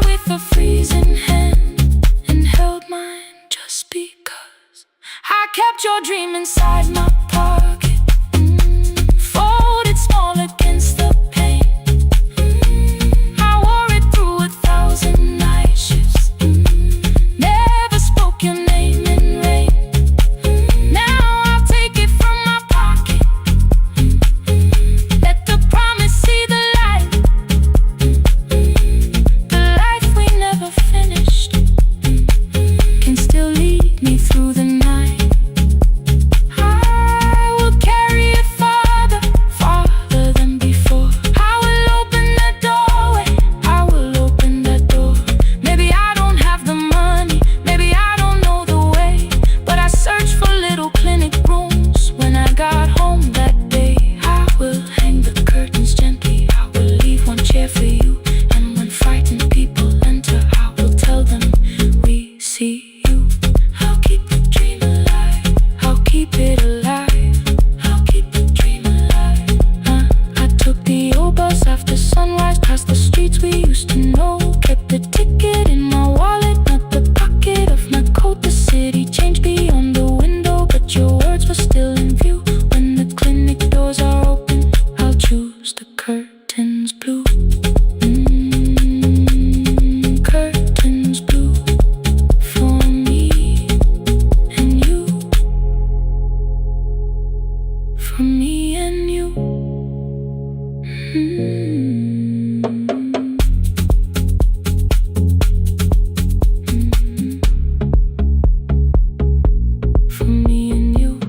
close, the curtains blue. Curtains blue for me and you. For me and you. For me and you.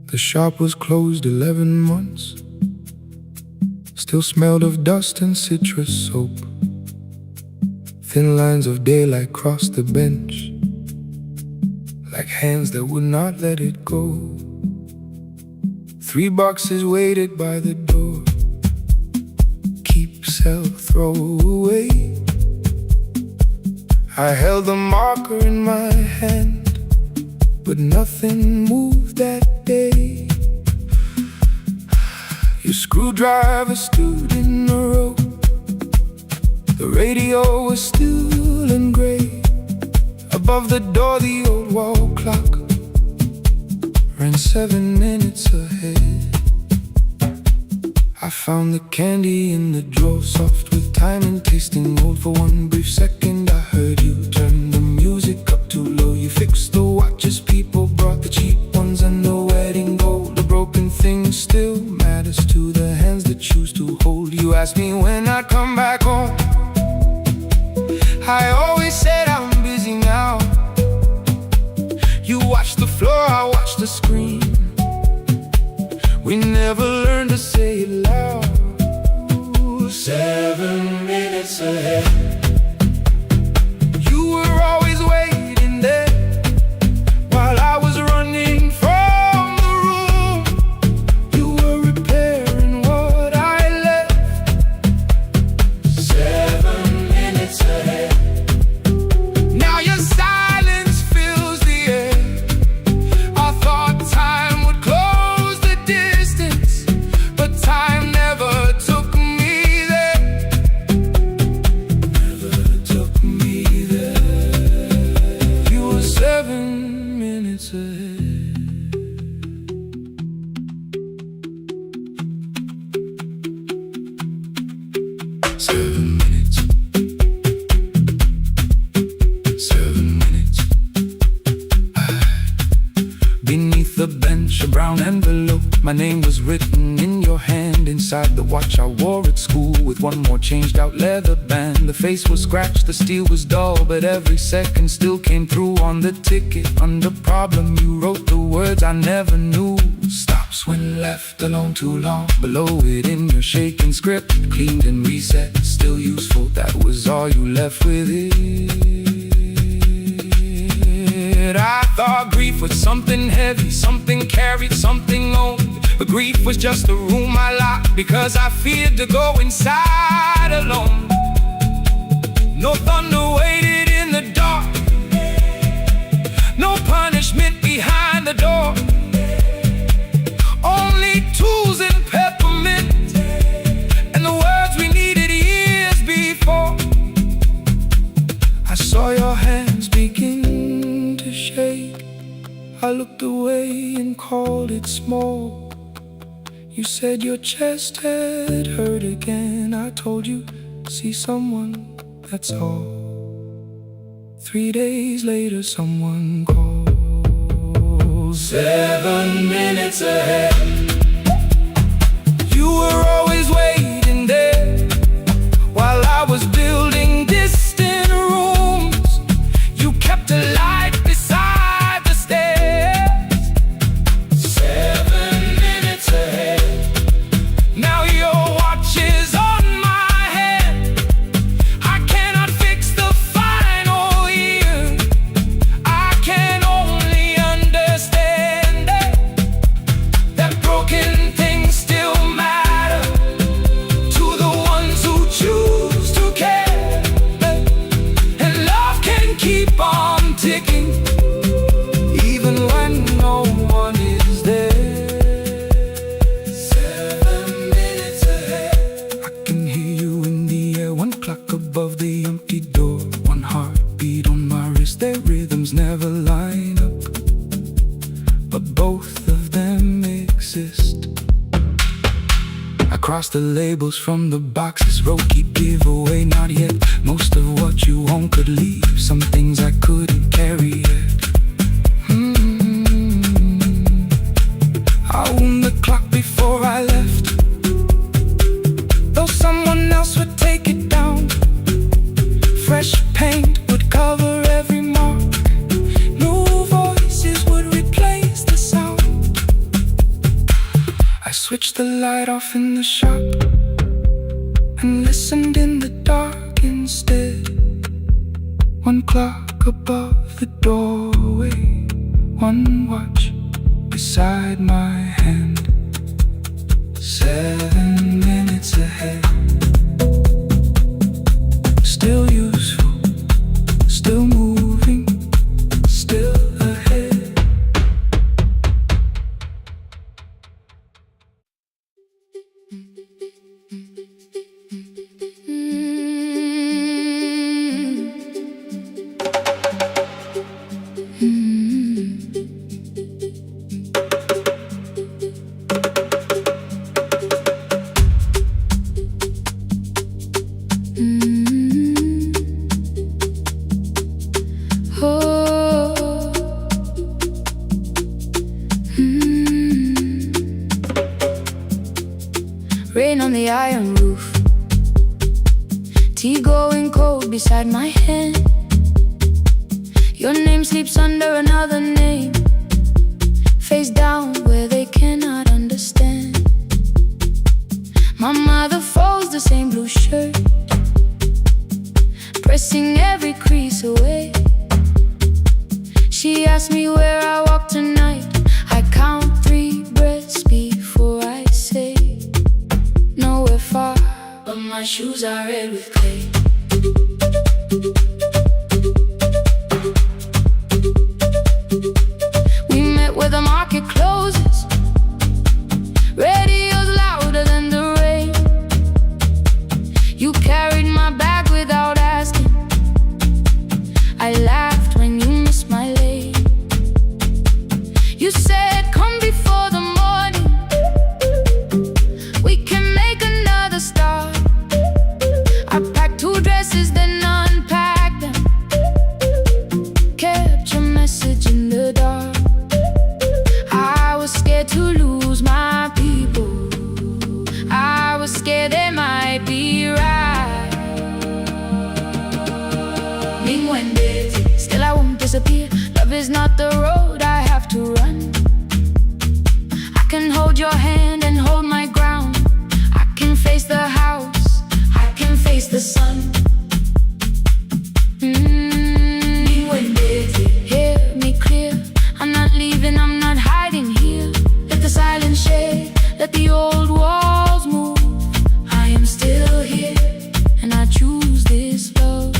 The shop was closed 11 months. Still smelled of dust and citrus soap. Thin lines of daylight crossed the bench, like hands that would not let it go. 3 boxes waited by the door. Keep, sell, throw away. I held the marker in my hand, but nothing moved that day. Your screwdriver stood in a row. The radio was still and gray. Above the door the old wall clock ran 7 minutes ahead. I found the candy in the drawer, soft with time and tasting old. For one brief second I heard you turn the music up too low. You fixed the watches, people brought the cheap ones and the wedding gold. The broken thing still matters to the hands that choose to hold. You asked me when I'd come back home. I always said I'm busy now. You watched the floor, I watched the screen. We never learned to say it loud. 7 minutes ahead. You were always waiting there while I was running from the room. You were repairing what I left. 7 minutes ahead. Now your silence fills the air. I thought time would close the distance, but time never took me there. Never took me there. You were 7 minutes ahead. Seven minutes. 7 minutes. Beneath the bench, a brown envelope. My name was written in your hand. Inside the watch I wore at school, with one more changed out leather band. The face was scratched, the steel was dull, but every second still came through on the ticket. Under problem you wrote the words I never knew. Stops when left alone too long. Below it in your shaking script, cleaned and reset, still useful. That was all you left with it. I thought grief was something heavy, something carried, something owned. But grief was just a room I locked because I feared to go inside alone. No thunder waited in the dark, no punishment behind the door. Only tools and peppermint, and the words we needed years before. I saw your hands begin to shake. I looked away and called it small. You said your chest had hurt again. I told you, see someone, that's all. 3 days later someone called. 7 minutes ahead. You were always waiting there while I was building distant rooms. You kept a light beside the stairs. 7 minutes ahead. Now your watch is on my head. I cannot fix the final year. I can only understand that lineup, but both of them exist. I cross the labels from the boxes, wrote keep giveaway not yet. Most of what you own could leave, some things I couldn't carry yet. I wound the clock before I left, though someone else would take it down. Fresh paint would cover every mark, new voices would replace the sound. I switched the light off in the shop and listened in the dark instead. One clock above the doorway, one watch beside my hand, 7 minutes ahead. Still useful, still moving, still ahead. Rain on the iron roof, tea going cold beside my hand. Your name sleeps under another name, face down where they cannot understand. My mother folds the same blue shirt, pressing every crease away. She asked me where I walk tonight. I count 3 breaths before I say nowhere far, but my shoes are red with clay. We met where the market closes, radio's louder than the rain. You carried my bag without asking, I laughed when you missed my lane. You said come before the morning, we can make another start. I packed 2 dresses then unpacked them, kept your message in the dark. I was scared to lose my people, I was scared they might be right. Still I won't disappear, love is not the road I have to run. I can hold your hand and hold my ground, I can face the house, I can face the sun. Hear me clear, I'm not leaving, I'm not hiding here. Let the silence shake, let the old walls move. I am still here, and I choose this love.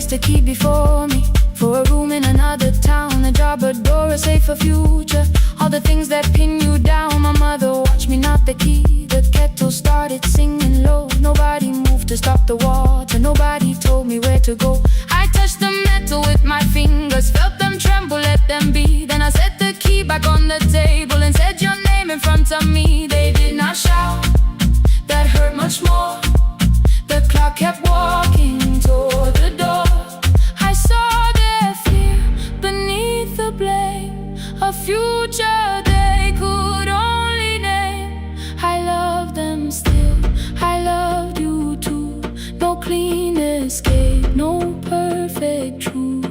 The key before me, for a room in another town, a job, a door, a safer future. All the things that pin you down. My mother watched me knock the key, the kettle started singing low. Nobody moved to stop the water, nobody told me where to go. I touched the metal with my fingers, felt them tremble, let them be. Then I set the key back on the table and said your name in front of me. They did not shout, that hurt much more. The clock kept walking toward the door. I saw their fear beneath the blame, a future they could only name. I love them still, I loved you too. No clean escape, no perfect truth.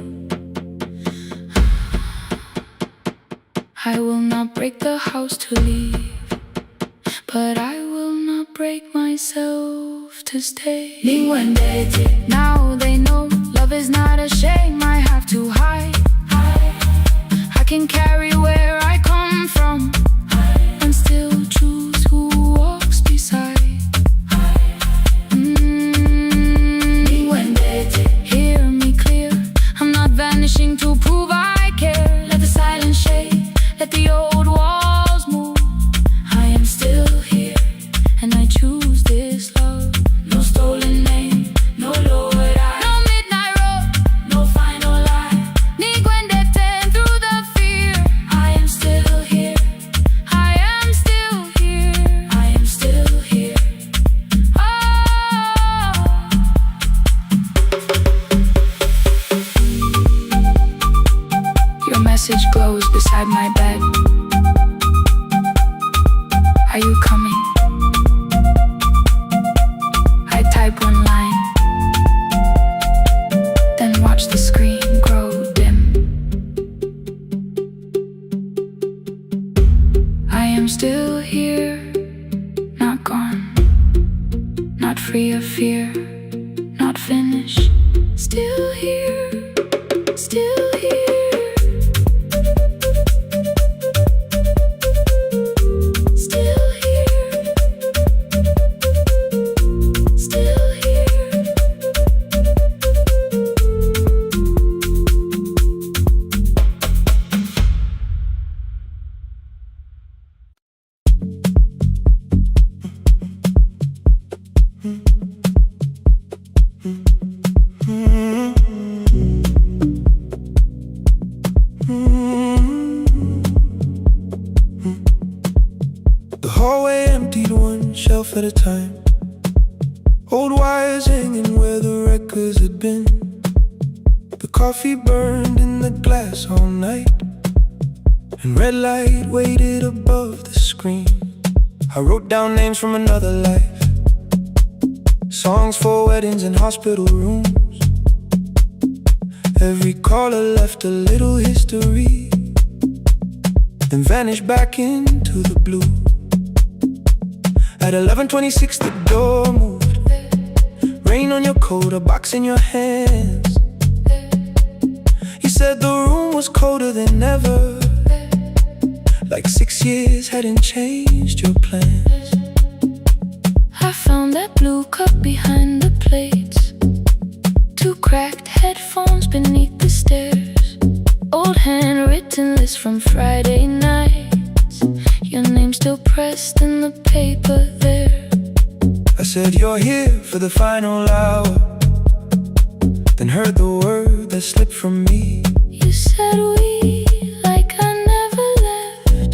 I will not break the house to leave, but I will not break myself to stay. Now they know love is not a shame I have to hide. I can carry where I come from and still choose who walks beside. message glows beside my bed. Are you coming? I type one line, then watch the screen grow dim. I am still here, not gone, not free of fear, not finished. Still here, still here. Still here, still here. The hallway emptied one shelf at a time. Old wires hanging where the records had been. The coffee burned in the glass all night, and red light waited above the screen. I wrote down names from another life, songs for weddings and hospital rooms. Every caller left a little history, then vanished back into the blue. At 11:26 the door moved. Rain on your coat, a box in your hands. You said the room was colder than ever, like 6 years hadn't changed your plans. I found that blue cup behind the plates, 2 cracked headphones beneath the stairs, old handwritten list from Friday nights, your name still pressed in the paper there. I said you're here for the final hour, then heard the word that slipped from me. You said we, like I never left,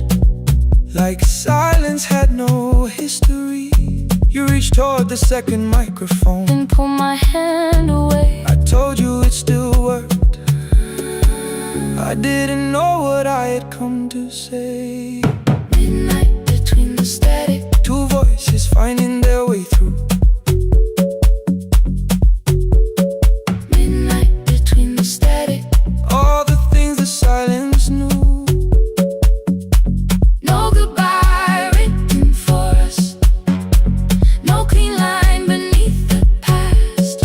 like silence had no history. You reached toward the second microphone, then pulled my hand away. I told you it still worked. I didn't know what I had come to say. Midnight between the static, 2 voices finding their way through. midnight between the static. All the things the silence knew. No goodbye written for us, no clean line beneath the past,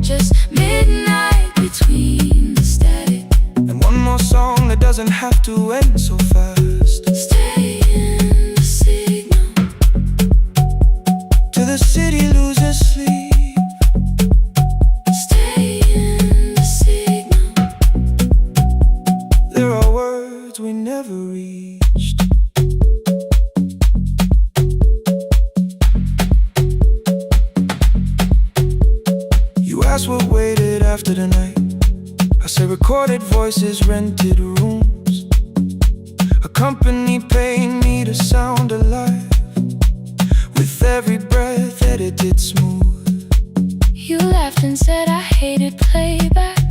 just midnight between the static. And one more song that doesn't have to end so fast. Stay in the signal, Till the city loses sleep. stay in the signal. There are words we never reached. You asked what waited after the night. I said recorded voices, rented rooms, a company paying me to sound alive, with every breath edited smooth. You laughed and said I hated playback.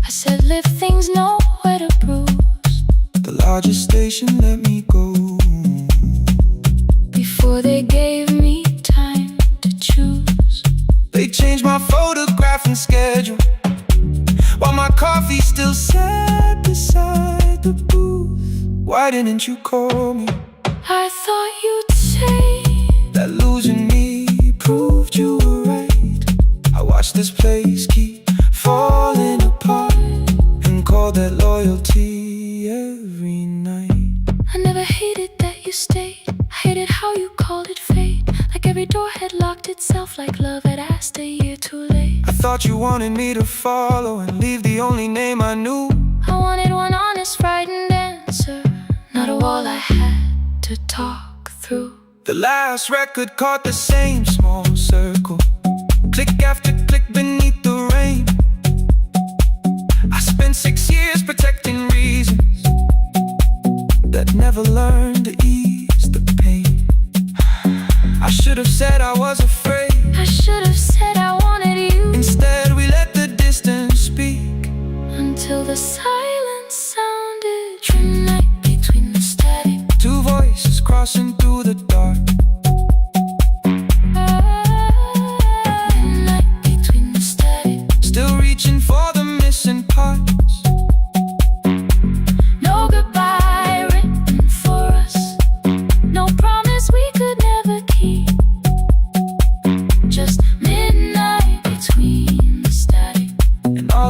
I said live things nowhere to bruise, The largest station let me go. before they gave me time to choose. They changed my photograph and schedule, while my coffee still sat beside the booth. Why didn't you call me? I thought you'd say That losing me proved you were right. I watched this place keep falling apart, and called that loyalty every night. I never hated that you stayed. I hated how you called it fate, like every door had locked itself, like love had asked a year too late. I thought you wanted me to follow and leave the only name I knew. I wanted one honest, frightened answer, not a wall I had to talk through. The last record caught the same small circle, click after click beneath the rain. I spent 6 years protecting reasons that never learned to ease the pain. I should have said I was afraid. I should have said I wanted you. Instead we let the distance speak. Until the silence sounded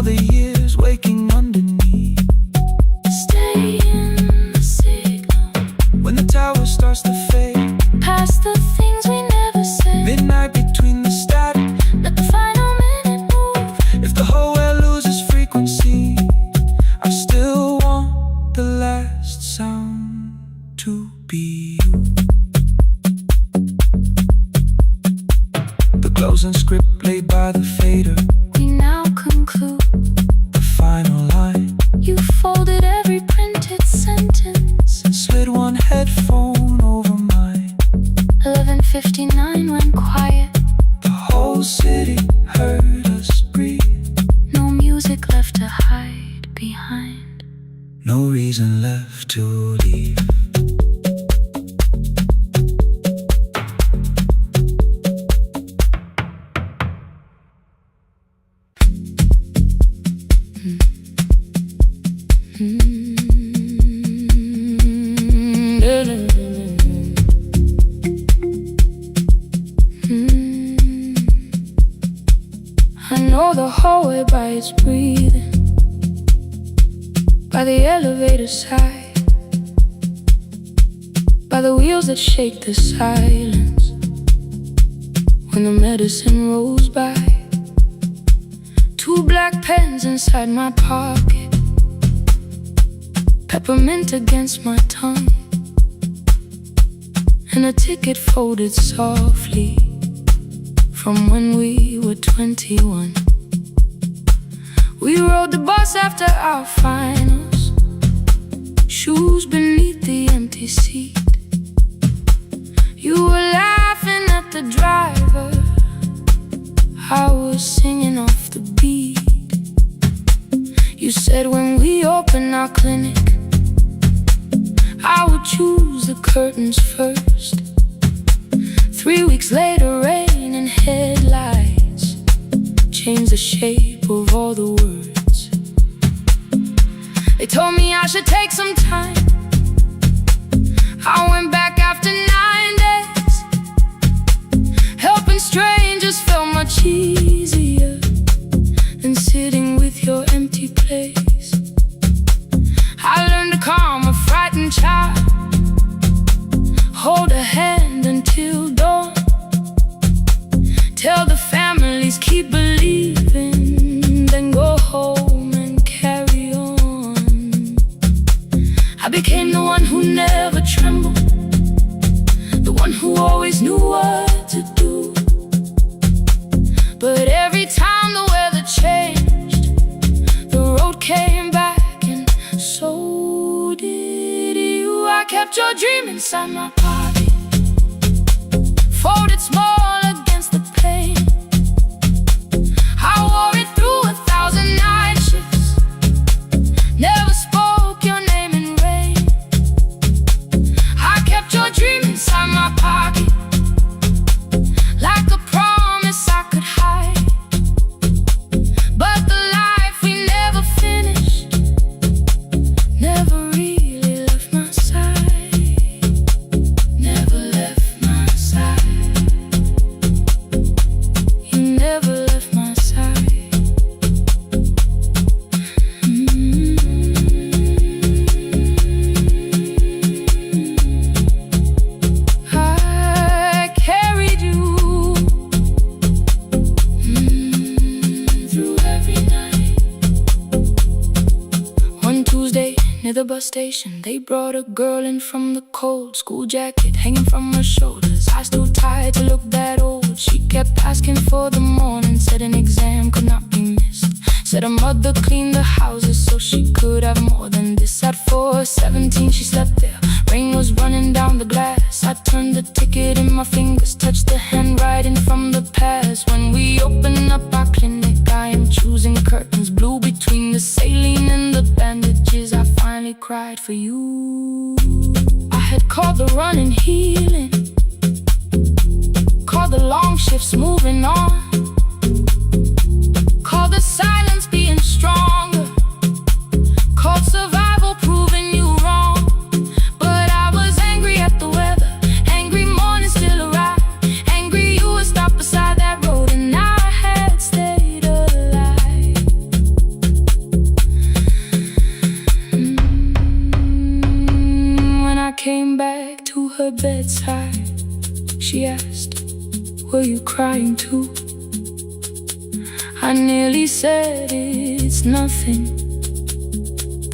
all the years waking underneath. Stay in the signal. When the tower starts to fade, Past the things we never said. midnight between the static. Let the final minute move. If the whole world loses frequency, I still want the last sound to be you. The closing script laid by the fader, We now conclude. the final line, You folded every printed sentence. and slid one headphone over mine. 11:59 went quiet. The whole city heard us breathe. No music left to hide behind. No reason left to leave. I know the hallway by its breathing, by the elevator side, by the wheels that shake the silence when the medicine rolls by. 2 black pens inside my pocket, peppermint against my tongue, and a ticket folded softly from when we were 21. We rode the bus after our finals, shoes beneath the empty seat. You were laughing at the driver, I was singing off the beat. You said when we open our clinic, I would choose the curtains first. 3 weeks later, rain and headlights changed the shape of all the words. They told me I should take some time. I went back after 9 days. Helping strangers felt much easier than sitting with your empty place. I learned to calm a frightened child, hold a hand until dawn, tell the families keep believing, then go home and carry on. I became the one who never trembled, the one who always knew what to do. But every time the weather changed, the road came back, and so did you. I kept your dream inside my pocket, folded small against the pain. I wore it through 1,000 night shifts, never spoke your name in rain. I kept your dream inside my pocket, like a promise I could hide. But the life we never finished never really left my side, never left my side. You never left my side. I carried you through every night. One Tuesday near the bus station, they brought a girl in from the cold, school jacket hanging from her shoulders, eyes too tired to look that old. She kept asking for the morning, said an exam could not be missed, said her mother cleaned the houses so she could have more than this. At 4:17 she slept there, rain was running down the glass. I turned the ticket in my fingers, touched the handwriting from the past. When we open up our clinic, I am choosing curtains blue between the saline and the bandages. I finally cried for you. I had called the running healing, called the long shifts moving on, called the silence being stronger, called survival proving you wrong. But I was angry at the weather, angry morning still arrived, angry you were stopped beside that road and I had stayed alive. crying too. I nearly said it's nothing,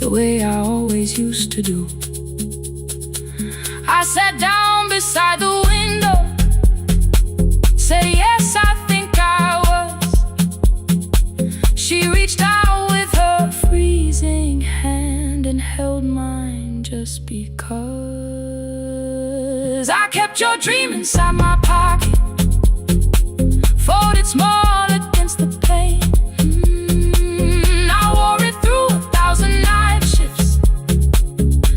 the way I always used to do. I sat down beside the window, said yes, I think I was. She reached out with her freezing hand and held mine just because. I kept your dream inside my pocket, folded small against the pain. I wore it through 1,000 night shifts,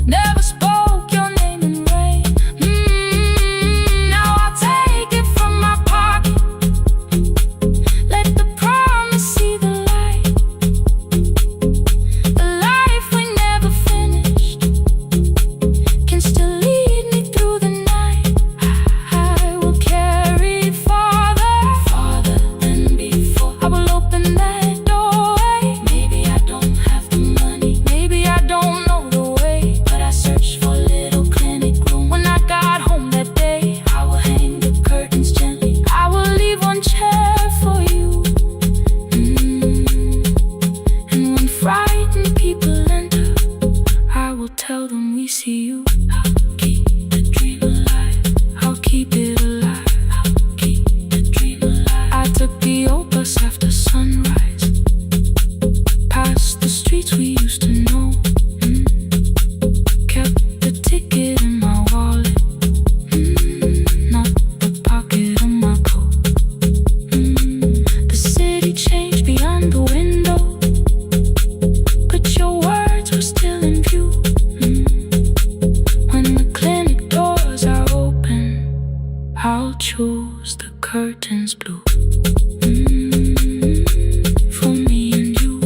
never spoke your name in rain. Now I'll take it from my pocket, let the promise see the light. The life we never finished can still lead me through the night. I will carry it farther, farther than before. I will open that doorway. Maybe I don't have the money, maybe I don't know the way, but I searched for a little clinic room. When I got home that day, I will hang the curtains gently. I will leave one chair for you. And when frightened people enter, I will tell them we see you. I'll keep the dream alive, I'll keep it alive, I'll keep the dream alive. I took the old bus after sunrise, past the streets we used to know. Kept the ticket in my wallet, not the pocket of my coat. The city changed beyond the window, but your words were still in view. When the clinic doors are open, I'll choose the curtains blue. For me and you.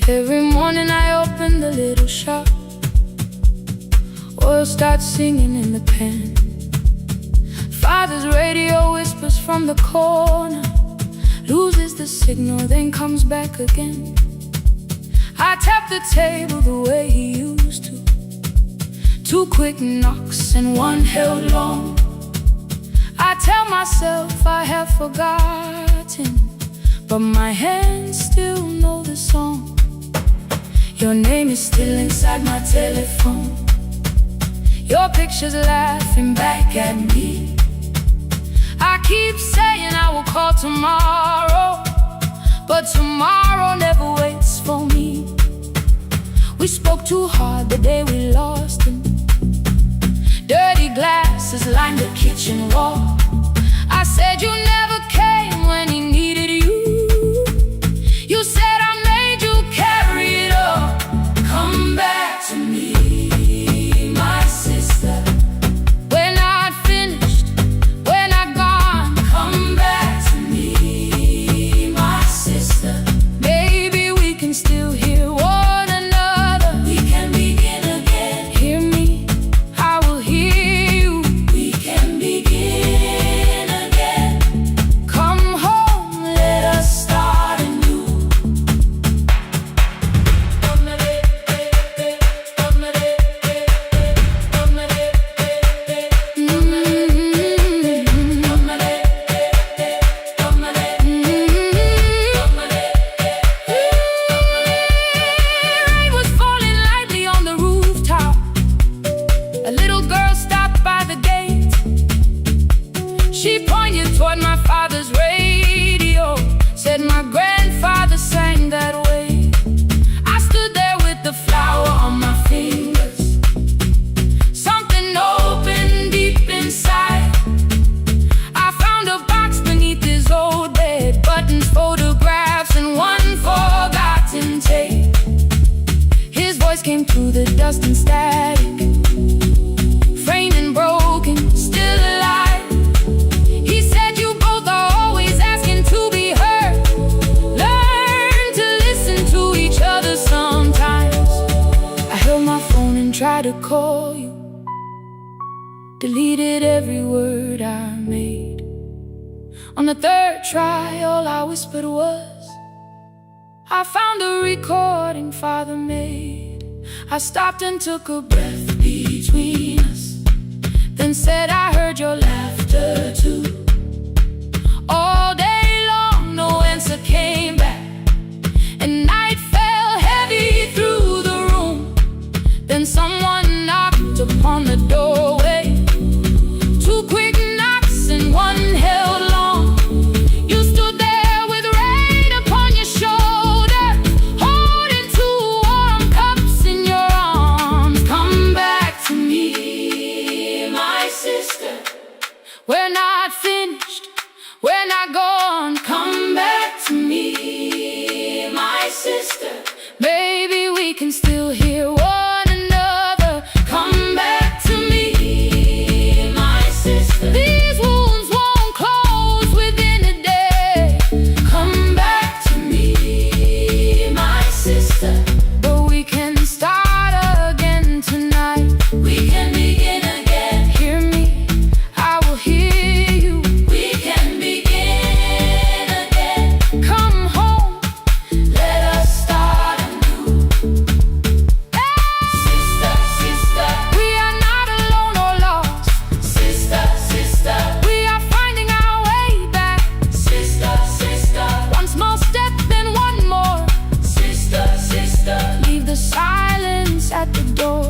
Every morning I open the little shop, oil starts singing in the pan. Father's radio whispers from the corner, loses the signal, then comes back again. I tap the table the way he used to, 2 quick knocks and 1 held long. I tell myself I have forgotten, but my hands still know the song. Your name is still inside my telephone, your picture's laughing back at me. I keep saying I will call tomorrow, but tomorrow never waits for me. We spoke too hard the day we lost him. Dirty glasses lined the kitchen wall. I said you never came when he needed you. You said I made you carry it all. Come back to me, my sister. We're not finished, we're not gone. Come back to me, my sister. Maybe we can still hear one another. We can begin again. Hear me, I will hear you. We can begin again. Come to call you. Deleted every word I made. On the third try, all I whispered was, I found a recording Father made. I stopped and took a breath between us, then said I heard your laughter too. All day long, no answer came back, and night fell heavy through the room. Then someone knocked upon the doorway. Two quick knocks and one held long. You stood there with rain upon your shoulder, holding two warm cups in your arms. Come back to me, my sister. We're not finished, we're not gone. Come back to me, my sister. Maybe we can still hear one another. Come back to me, my sister. These wounds won't close within a day. Come back to me, my sister. But we can start again tonight. We can begin again. Hear me, I will hear you. We can begin again. Come home, let us start anew. Sister, sister, we are not alone or lost. Sister, sister, we are finding our way back. Sister, sister, one small step, then one more. Sister, sister, leave the silence at the door.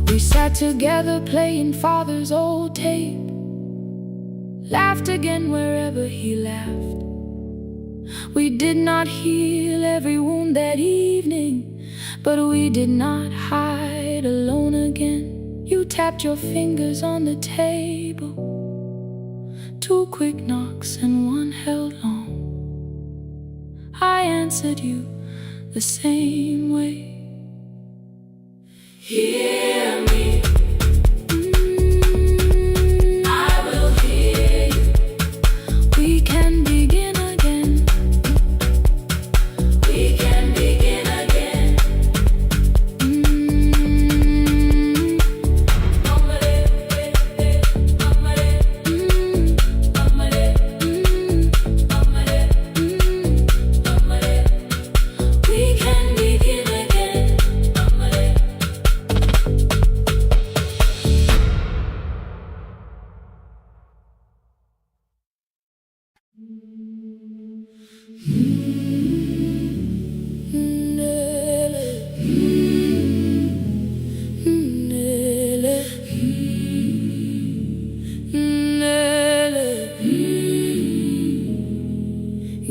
We sat together playing Father's old tape, laughed again wherever he laughed. We did not heal every wound that evening, but we did not hide alone again. You tapped your fingers on the table, two quick knocks and one held long. I answered you the same way. Hear me, I will hear you. We can begin again. We can begin again. We can begin again.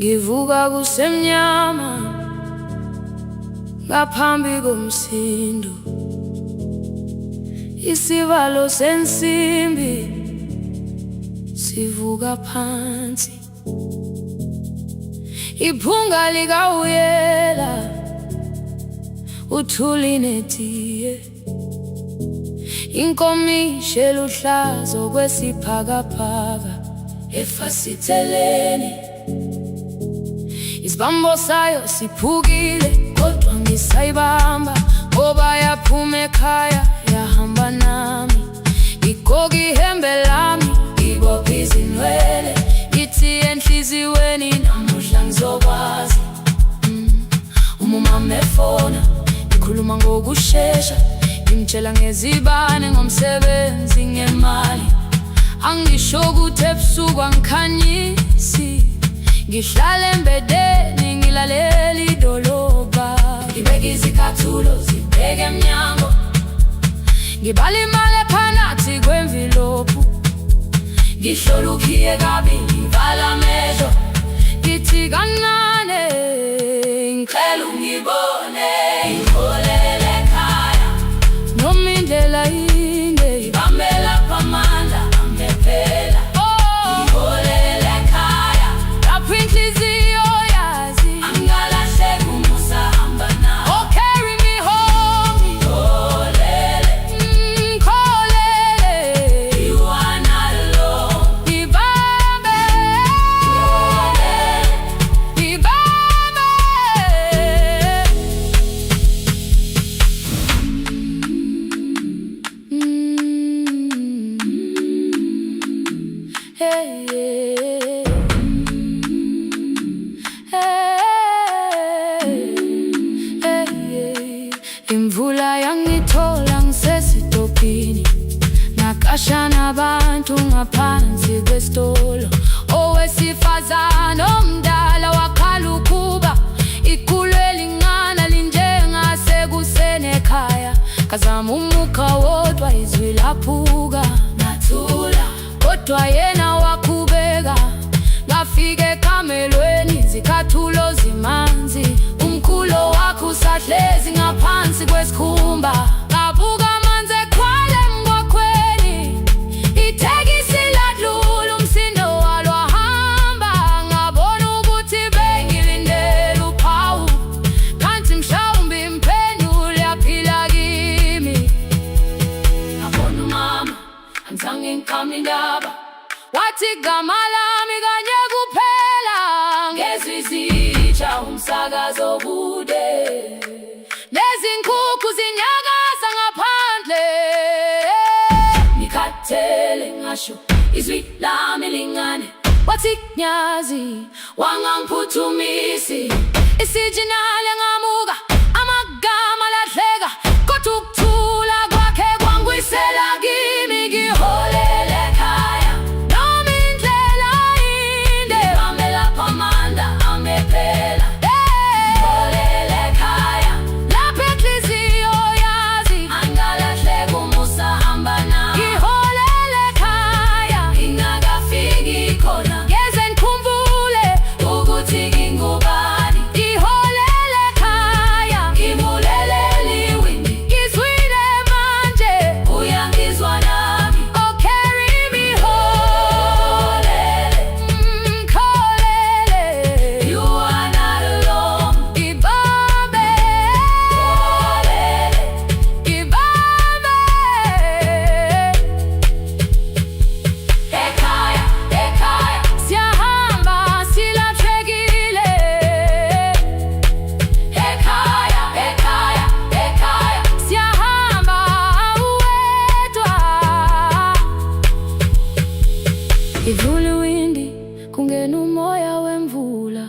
Ngivuka kusemnyama ngaphambi komsindo, isivalo sensimbi sivuka phansi. Iphunga likawuyela uthuli netiye, inkomishi eluhlaza okwesiphakapaka efasiteleni. Isibambo sayo siphukile kodwa ngisayibamba, ngoba yaphuma ekhaya yahamba nami. Igoga ihembe lami, ibopha izinwele, ithi enhliziyweni namuhla ngizokwazi. Umama efona, ngikhuluma ngokushesha, ngimtshela ngezibane, ngomsebenzi, ngemali. Angisho ukuthi ebusuku angikhanyisi, ngihlala embedeni ngilalela idolobha. Ngibeka izicathulo zibheke emnyango, ngibala imali ephakathi kwemvilophu. Ngihlola ukhiye kabili, ngivala amehlo, ngithi kancane ngicela ungibone. Ngiholele ekhaya noma indlela inde, ngibambela phamandla angephela. Ngiholele ekhaya lapho inhliziyo yazi angalahleka umusa hamba nawe. Oh, carry me home. Ngiholele, ngiholele, you are not alone. Ngibambe, ngiholele, ngibambe. Hey, hey, hey, hey. Imvula yangithola ngisesitopini, nakasha nabantu ngaphansi kwesitolo. Owesifazane omdala wakhala ukuba ikhulu elingana linjengasekuseni ekhaya. Kazama umukha wodwa izwi laphuka, ngathula kodwa yena wakhubeka. Ngafika ekamelweni zikathulo zimanzi, umkhulo wakhe usahlezi ngaphansi kwesikhumba. Ngabuka amanzi ekhwale emgwaqweni, itekisi ladlula umsindo walo wahamba. Ngabona ukuthi bengilindele uphawu, kanti mhlawumbe impendulo yaphila kimi. Ngabona umama angizange ngiqame indaba, wathi igama lami kanye kuphela. Ngezwi zitsha umsakazo kude, nezinkukhu zinyakaza ngaphandle. Ngikhathele ngasho izwi lami lingane, wathi nyazi wangangiphuthumisi. Isijinali ngamuka, amagama lahleka, kodwa ukuthula kwakhe kwangwisela kimi. Ngiholele ekhaya noma indlela inde, ngihamba lapho amandla amephela. Ngiholele ekhaya lapho inhliziyo yazi angalahleka uma usahamba nami. Ngiholele ekhaya ingakafiki khona, ngeze ngikhumbule ukuthi ngingubani. Ngiholele ekhaya ngibulelele iwindi, ngizwile manje uyangizwa nami. Oh, carry me holele, kholele, you are not alone. Ibambe holele, ibambe. Ekhaya, ekhaya siyahamba silahlekile. Ekhaya, ekhaya, ekhaya siyahamba awedwa. Ivula iwindi kungena umoya wemvula,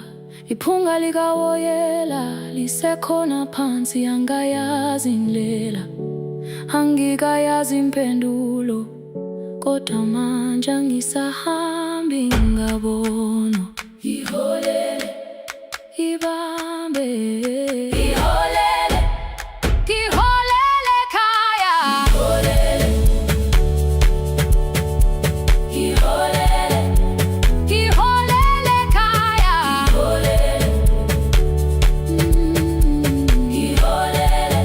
iphunga likawoyela lisekhona phansi. Angayazi indlela, angikayazi impendulo, kodwa manje angisahambi ngabona. Ngiholele, ibambe, ngiholele, ngiholele ekhaya. Ngiholele, ngiholele, ngiholele ekhaya. Ngiholele, ngiholele,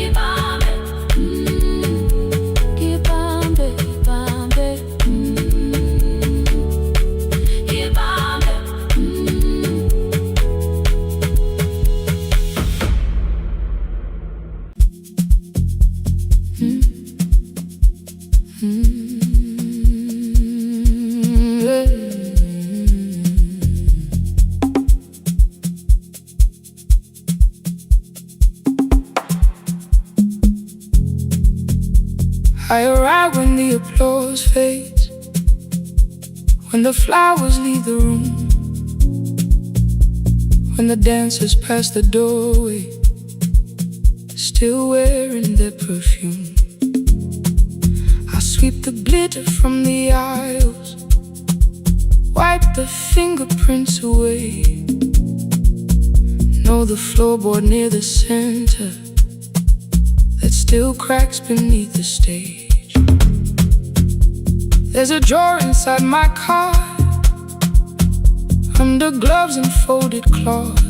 ibambe, ibambe, ibambe, ibambe. I arrive when the applause fades, when the flowers leave the room, when the dancers pass the doorway, still wearing their perfume. I sweep the glitter from the aisles, wipe the fingerprints away. Know the floorboard near the center that still cracks beneath the stage. There's a drawer inside my car, under gloves and folded cloth,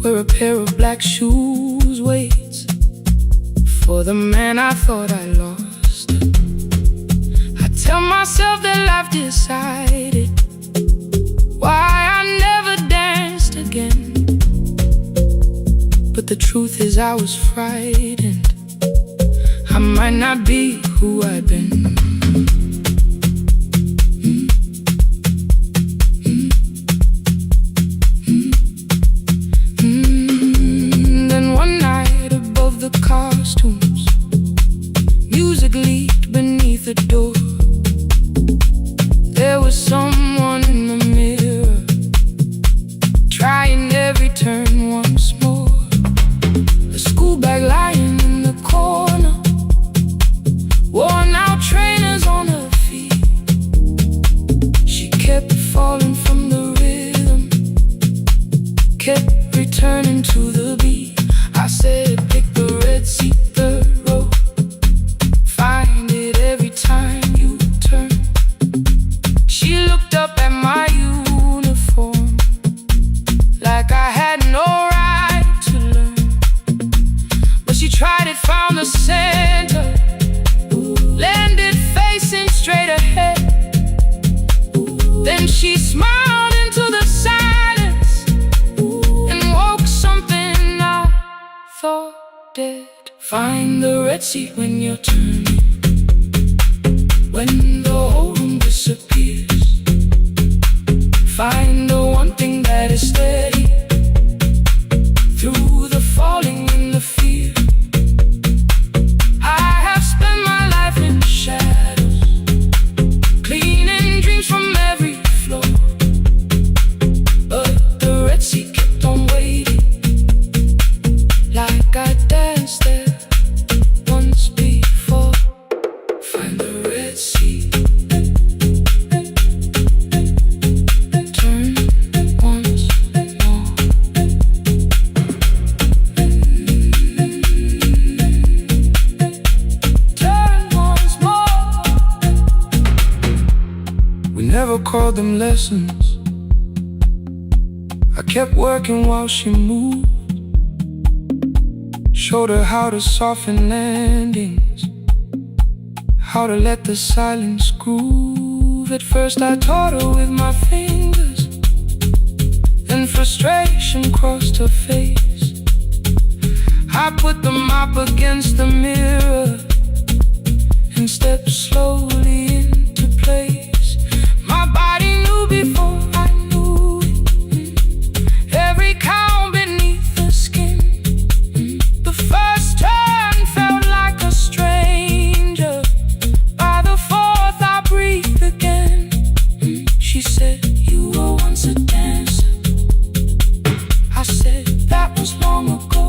where a pair of black shoes waits for the man I thought I lost. I tell myself that life decided why I never danced again, but the truth is I was frightened. I might not be who I've been. Then one night above the car, every turn once more. A school bag lying in the corner, worn out trainers on her feet. She kept falling from the rhythm, kept returning to the beat. I said, pick the red seat, third row, find it every time you turn. She looked up at my uniform like I had no right to learn. But she tried it, found the center, landed facing straight ahead. Then she smiled into the silence and woke something I thought dead. Find the red seat when you're turning, when the whole room disappears. Find the one thing that is steady through the falling and the fear. I have spent my life in shadows, cleaning dreams from every floor. But the red seat kept on waiting, like I danced there once before. Find the red seat, turn once more. Turn once more. We never called them lessons. I kept working while she moved, showed her how to soften landings, how to let the silence groove. At first I taught her with my fingers, then frustration crossed her face. I put the mop against the mirror and stepped slowly into place. My body knew before I knew it, every count beneath the skin. The first turn felt like a stranger, by the fourth I breathed again. She said, you were once a dancer. I said, that was long ago.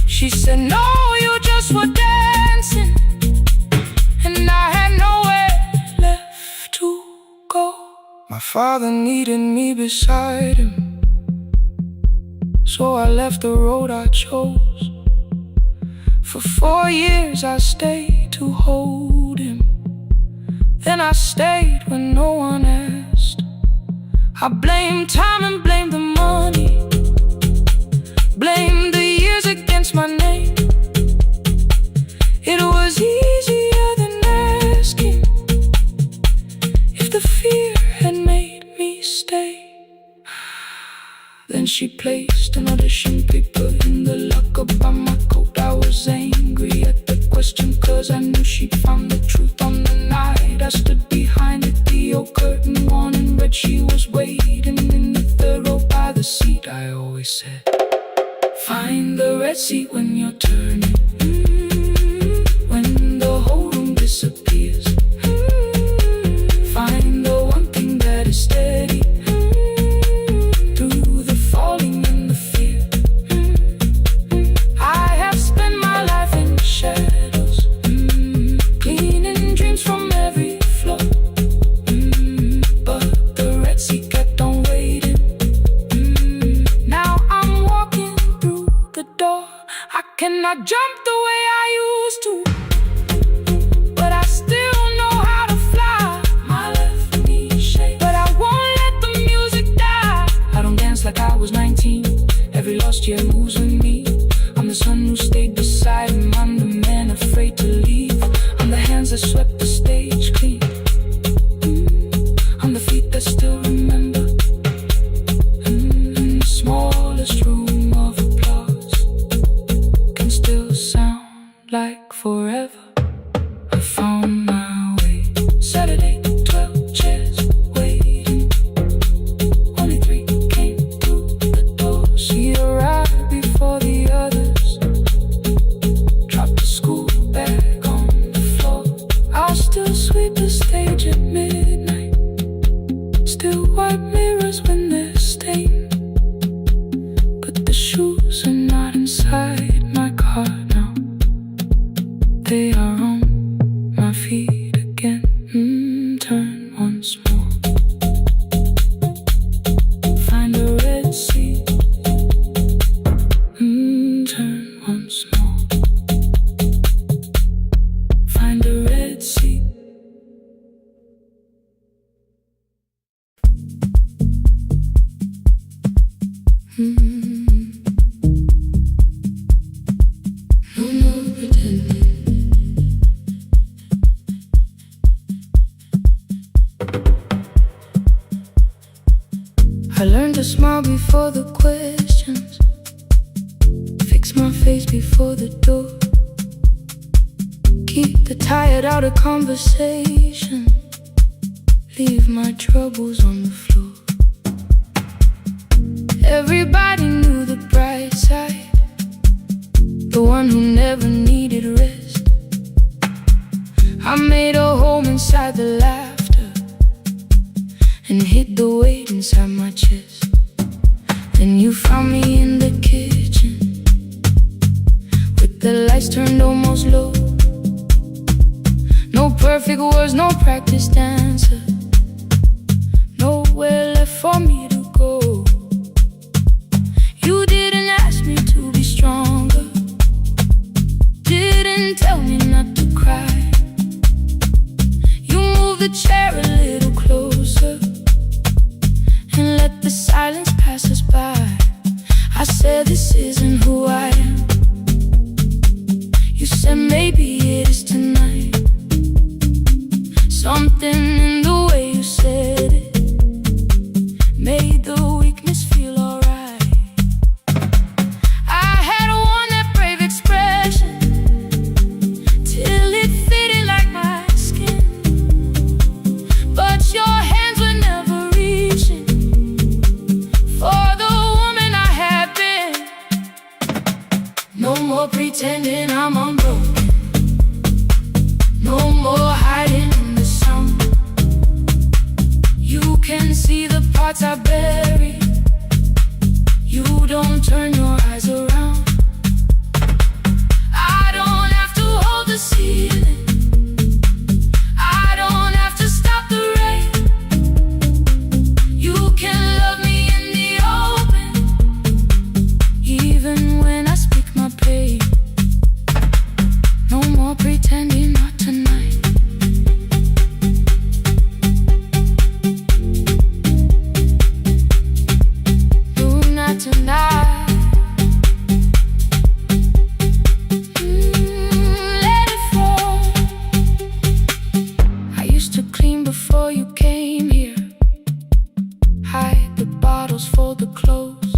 She said, no, you just were dancing, and I had nowhere left to go. My father needed me beside him, so I left the road I chose. For 4 years I stayed to hold him, then I stayed when no one asked. I blamed time and blamed the money, blamed the years against my name. It was easier than asking if the fear had made me stay. Then she placed an audition paper in the locker by my coat. I was angry at the question, cause I knew she'd found the truth on the night I stood behind it. The old curtain worn in red, she was waiting in the third row by the seat. I always said, find the red seat when you're turning, when the whole room disappears. Find the one thing that is steady through the falling and the fear. I have spent my life in shadows, cleaning dreams from every floor. But the red seat kept on waiting. Now I'm walking through the door. I cannot jump the way I used to, but I still know how to fly. My left knee shakes, but I won't let the music die. I don't dance like I was 19. Every lost year moves with me. I'm the son who stayed beside him. I'm the man afraid to leave. I'm the hands that swept the stage clean. I'm the feet that still remember. In the smallest room of applause can still sound like forever. No more pretending. I learned to smile before the questions, fix my face before the door, keep the tired out of conversation, leave my troubles on the floor. Everybody knew the bright side, the one who never needed rest. I made a home inside the laughter and hid the weight inside my chest. Then you found me in the kitchen with the lights turned almost low. No perfect words, no practice dancer, nowhere left for me to go. You didn't ask me to be stronger, didn't tell me not to cry. You moved the chair a little closer and let the silence pass us by. I said this isn't who I am. You said maybe it is tonight. Something in the way you said it made the weakness feel alright. I had worn that brave expression till it fitted like my skin, but your hands were never reaching for the woman I had been. No more pretending I'm unbroken, no more hiding in the sound. You can see the parts I bury, you don't turn your eyes around. I don't have to hold the ceiling, I don't have to stop the rain. You can love me in the open, even when I speak my pain. No more pretending, not tonight. No, not tonight. Let it fall. I used to clean before you came here, hide the bottles, fold the clothes,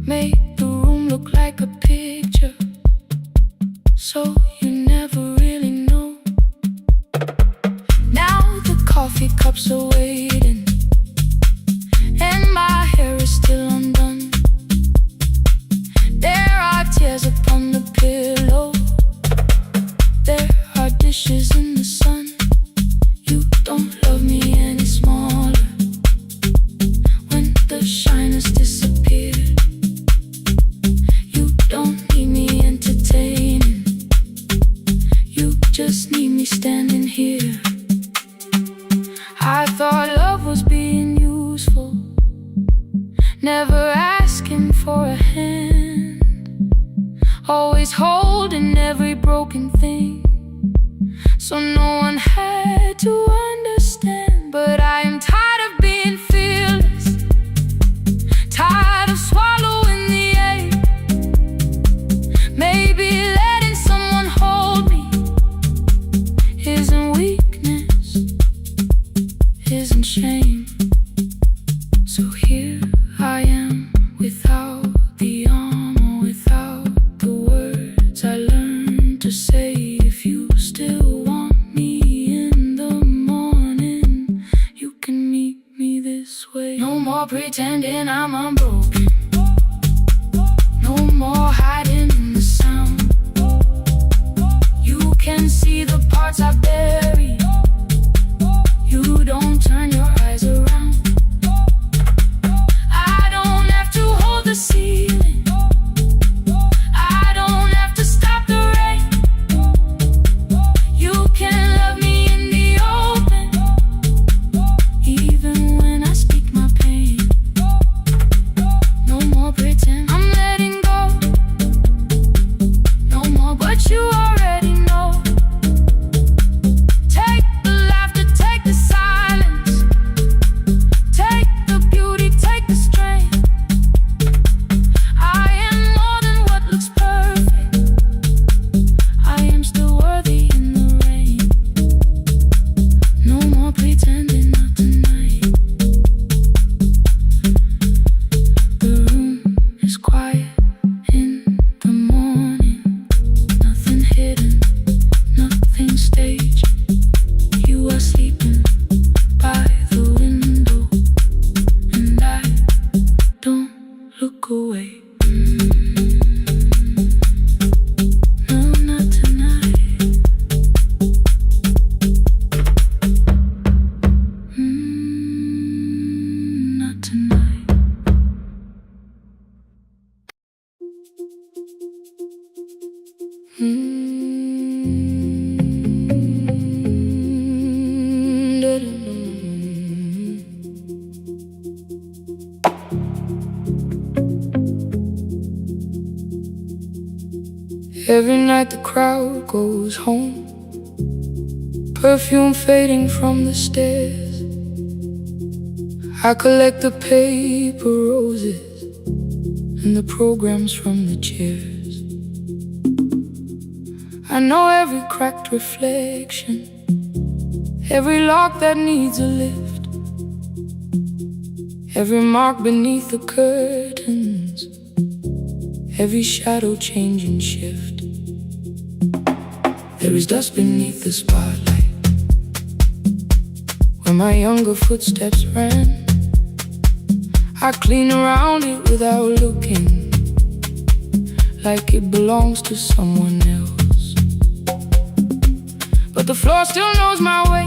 make the room look like a picture, so you never really know. Now the coffee cups are waiting and my hair is still undone. There are tears upon the pillow, there are dishes in the sun. You don't love me any smaller when the shine has disappeared. You don't need me entertaining, you just need me standing here. I thought love was being useful, never asking for a hand, always holding every broken thing, so no one had to understand. But I am tired of being fearless, tired of swallowing the ache. Maybe letting someone hold me isn't weakness, isn't shame. So here I am, without the armor, without the words I learned to say. If you still want me in the morning, you can meet me this way. No more pretending I'm unbroken, no more hiding in the sound. You can see the parts I bury, you don't turn your eyes around. I don't have to hold the ceiling, I don't have to stop the rain. You can love me in the open, even when I speak my pain. No more pretend, I'm letting go. No more, but you already know. Take the laughter, take the silence, Every night the crowd goes home, perfume fading from the stairs. I collect the paper roses and the programs from the chairs. I know every cracked reflection, every lock that needs a lift, every mark beneath the curtains, every shadow change and shift. There is dust beneath the spotlight where my younger footsteps ran. I clean around it without looking, like it belongs to someone else. But the floor still knows my way,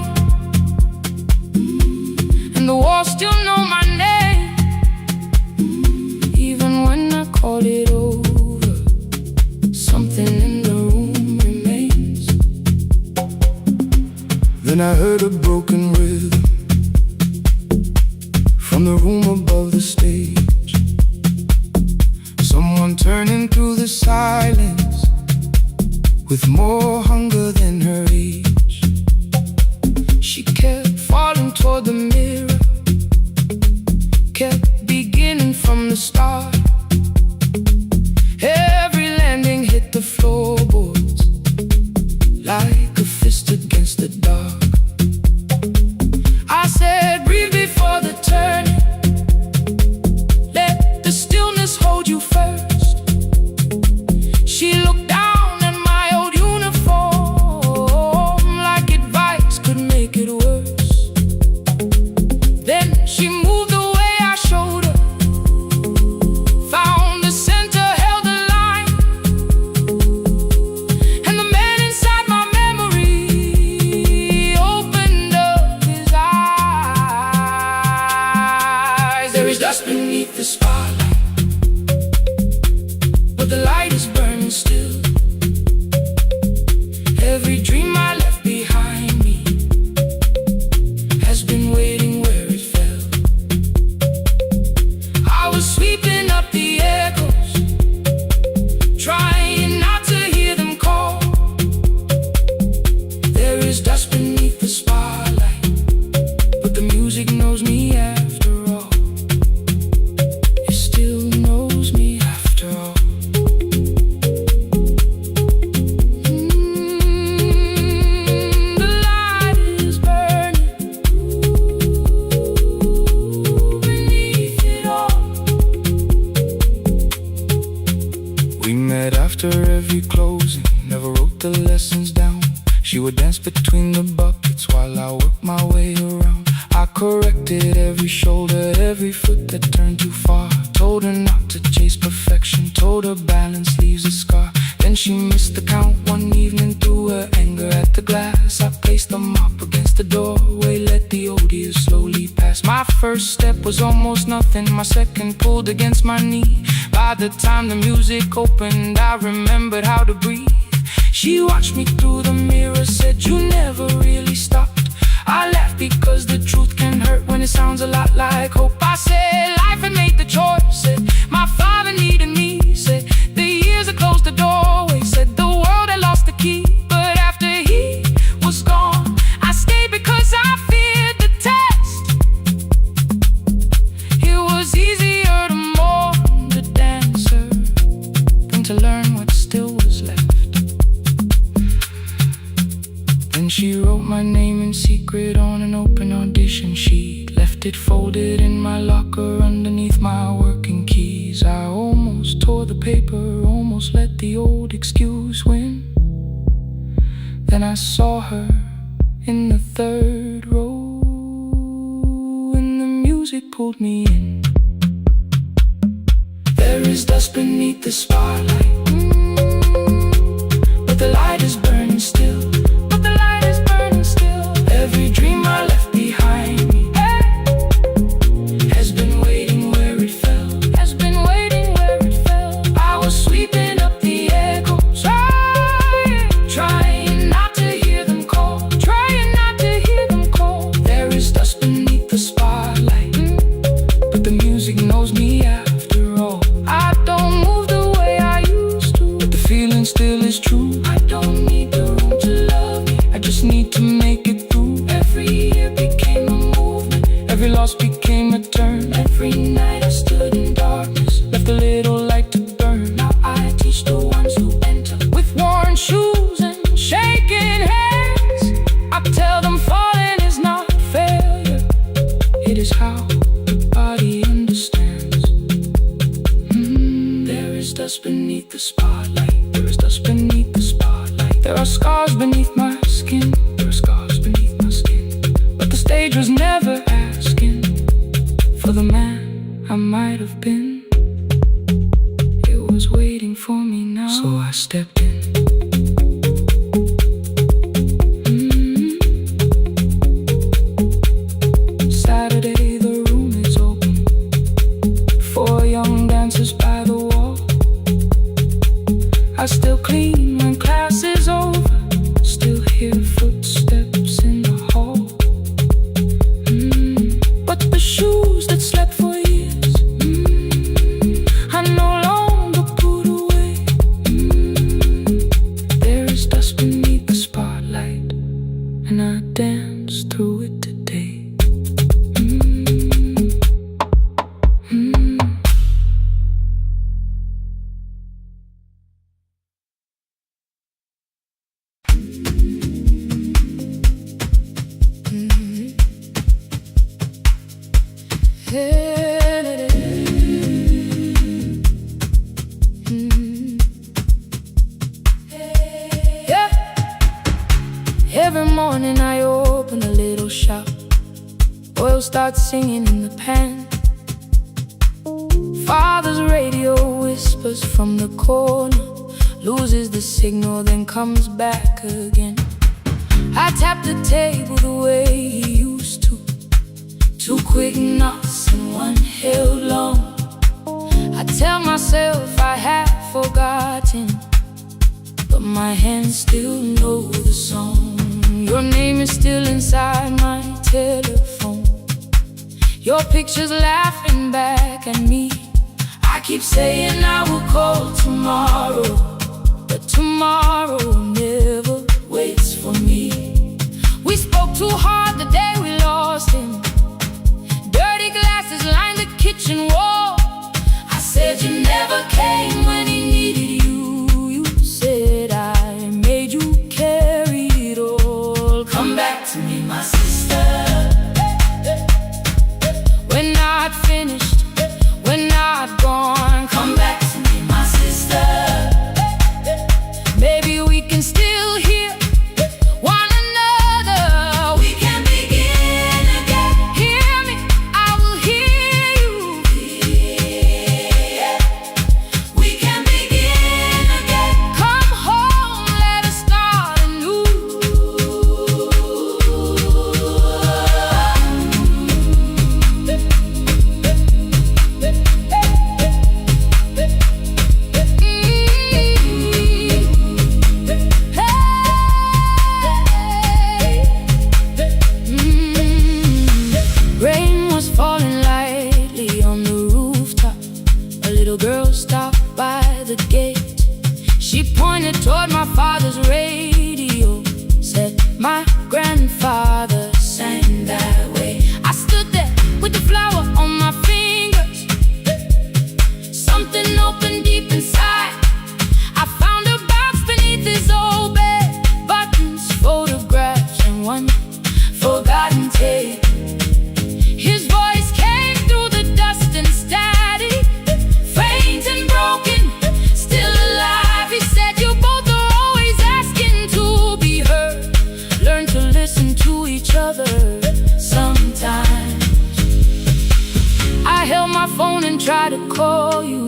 and the walls still know my name. Even when I call it over, something in the room remains. Then I heard a broken rhythm from the room above the stage. Someone turning through the silence with more hunger than her age. She kept falling toward the mirror, kept beginning from the start. Every landing hit the floorboards like a fist against the dark. I said, breathe before the turning, let the stillness hold you first. She looked down at my old uniform like advice could make it worse. Then she moved the way I showed her, found the center, held the line, and the man inside my memory opened up his eyes. There is dust beneath the spotlight, but the light is burning still. Every dream I left behind me has been waiting where it fell. I was sweeping up the echoes, trying not to hear them call. There is dust beneath the spotlight, but the music knows me after all. It still knows me after all. The light is burning beneath it all. We met after every closing, never wrote the lessons down. She would dance between the buckets while I worked my way around. I corrected every shoulder, every foot that turned too far. Told her not to chase perfection, told her balance leaves a scar. Then she missed the count one evening, threw her anger at the glass. I placed the mop against the doorway, let the odious slowly pass. My first step was almost nothing, my second pulled against my knee. By the time the music opened, I remembered how to breathe. She watched me through the mirror, said, you never really stopped. I laughed because the truth can hurt when it sounds a lot like hope. I said life had made the choice, said my father needed me, said the years had closed the doorway, said the world had lost the key. But after he was gone, I stayed because I feared the test. It was easier to mourn the dancer than to learn what still was left. Then she wrote my name in secret on an open audition sheet, left it folded in my locker underneath my working keys. I almost tore the paper, almost let the old excuse win. Then I saw her in the third row, and the music pulled me in. There is dust beneath the spotlight, but the light is burning still. Every dream I left behind me has been waiting where it fell, has been waiting where it fell. I was sweeping up the echoes, trying not to hear them call, trying not to hear them call. There is dust beneath the spotlight, but the music knows me after all. I don't move the way I used to, but the feeling still is true. I don't need the room to love me, I just need to make it through. Every year became a movement, every loss became a turn. Every night I stood in darkness, left a little light to burn. Now I teach the ones who enter with worn shoes and shaking hands. I tell them falling is not failure, it is how the body understands. There is dust beneath the spotlight, there is dust beneath the spotlight. There are scars beneath my skin, there are scars beneath my skin. But the stage was never asking for the man I might have been. It was waiting for me now, so I stepped in. Saturday, the room is open, 4 young dancers by the wall. I still clean when class is over, still hear footsteps in the hall. But the shoes that slept for years, I no longer put away. There is dust beneath the spotlight, and I dance through it today. Yeah. Every morning I open a little shop, oil starts singing in the pan. Father's radio whispers from the corner, loses the signal, then comes back again. I tap the table the way he used to, 2 quick knocks and 1 held long. I tell myself I have forgotten, but my hands still know the song. Your name is still inside my telephone, your picture's laughing back at me. I keep saying I will call tomorrow, but tomorrow never waits for me. We spoke too hard the day we lost him, dirty glasses lined the kitchen wall. I said you never came when he needed you, you said I made you carry it all. Come back to me, my sister, we're not finished, we're not gone. Come back to me, my sister, maybe we can still hear one another. We can begin again. Hear me, I will hear you. We can begin again. Come home, let us start anew. Rain was falling lightly on the rooftop. A little girl stopped by the gate. She pointed toward my father's radio, said my grandfather sang that way. I stood there with the flower on my fingers, something opened deep inside. I found a box beneath his old bed, buttons, photographs, and 1 forgotten tape. His voice came through the dust and static, faint and broken, still alive. He said you both are always asking to be heard, learn to listen to each other sometimes. I held my phone and tried to call you,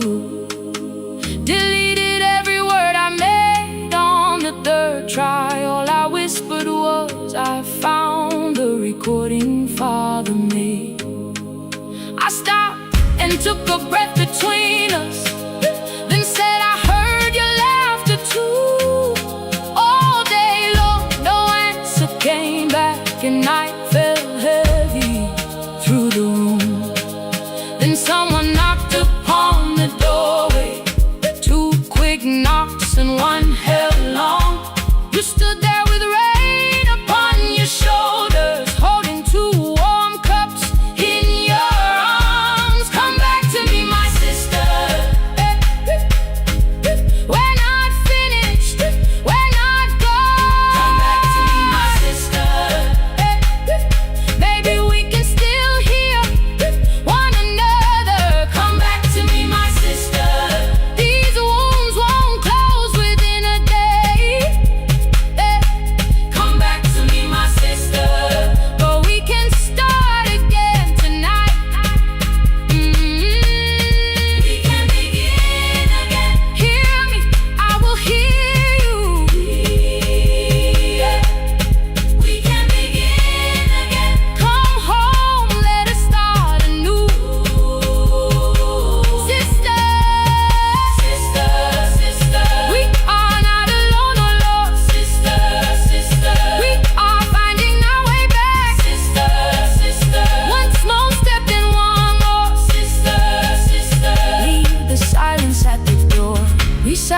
deleted every word I made on the 3rd try. All I whispered was I found the recording Father made. I stopped and took a breath between us, then said I heard your laughter too. All day long, no answer came back, and night fell heavy through the room. Then someone knocked upon the doorway, 2 quick knocks and 1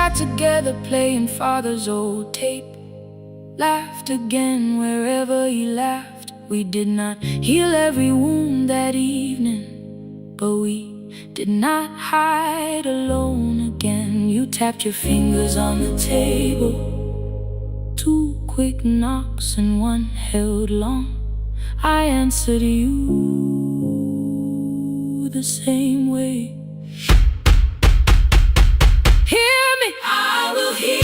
sat together playing father's old tape. Laughed again wherever he laughed. We did not heal every wound that evening, but we did not hide alone again. You tapped your fingers on the table, 2 quick knocks and 1 held long. I answered you the same way. Hear me, I will hear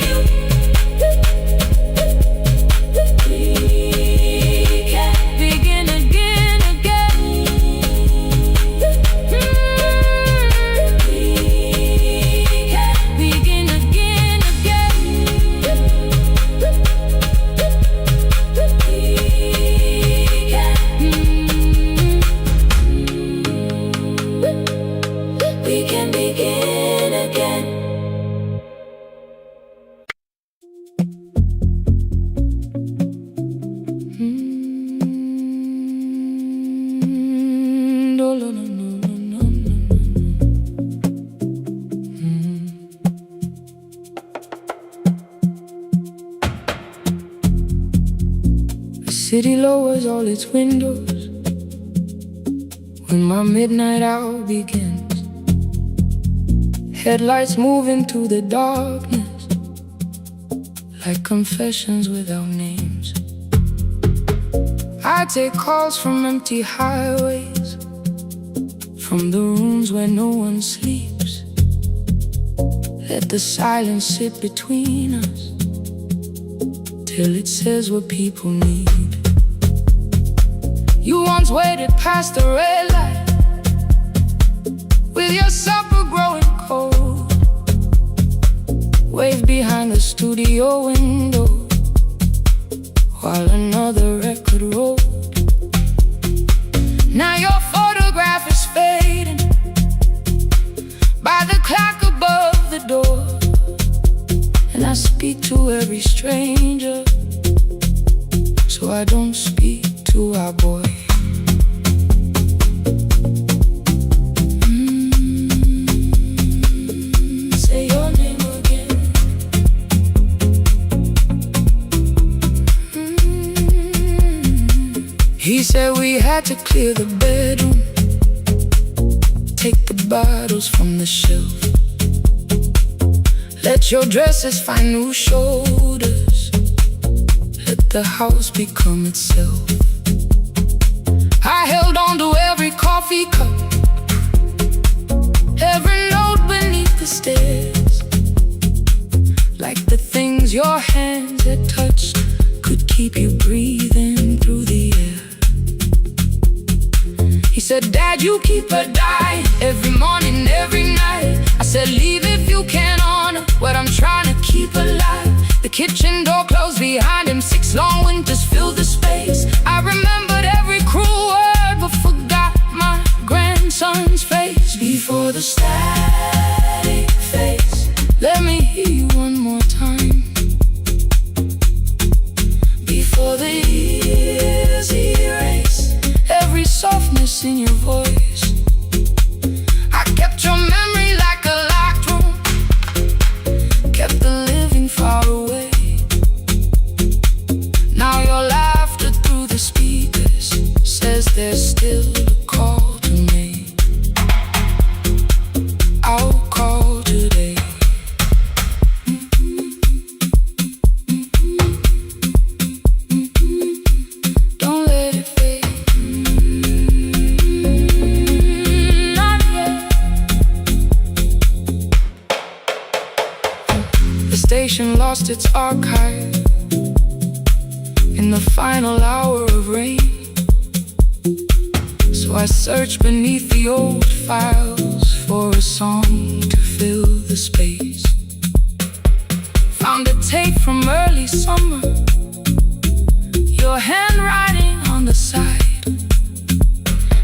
you. We can begin again, again. We can begin again, again. We can begin again. No, no, no, no, no, no, The city lowers all its windows when my midnight hour begins. Headlights move into the darkness like confessions without names. I take calls from empty highways, from the rooms where no one sleeps. Let the silence sit between us till it says what people need. You once waited past the red light with your supper growing cold, waved behind the studio window while another record rolled. Now your photograph is fading by the clock above the door, and I speak to every stranger, so I don't speak to our boy. Say your name again. He said we had to clear the bedroom, take the bottles from the shelf, let your dresses find new shoulders, let the house become itself. I held on to every coffee cup, every note beneath the stairs, like the things your hands had touched could keep you breathing through the air. He said, Dad, you keep her dying every morning, every night. I said, leave if you can honor what I'm trying to keep alive. The kitchen door closed behind him, 6 long winters filled the space. I remembered every cruel word but forgot my grandson's face. Before the static fades, let me hear you one more time. Before the years erase every softness in your voice, I kept your memory like a locked room, kept the living far away. Now your laughter through the speakers says there's still a call to make. I'll call today. Don't let it fade. Not yet. The station lost its archive in the final hour of rain, so I searched beneath the old files for a song to fill the space. Found a tape from early summer, your handwriting on the side,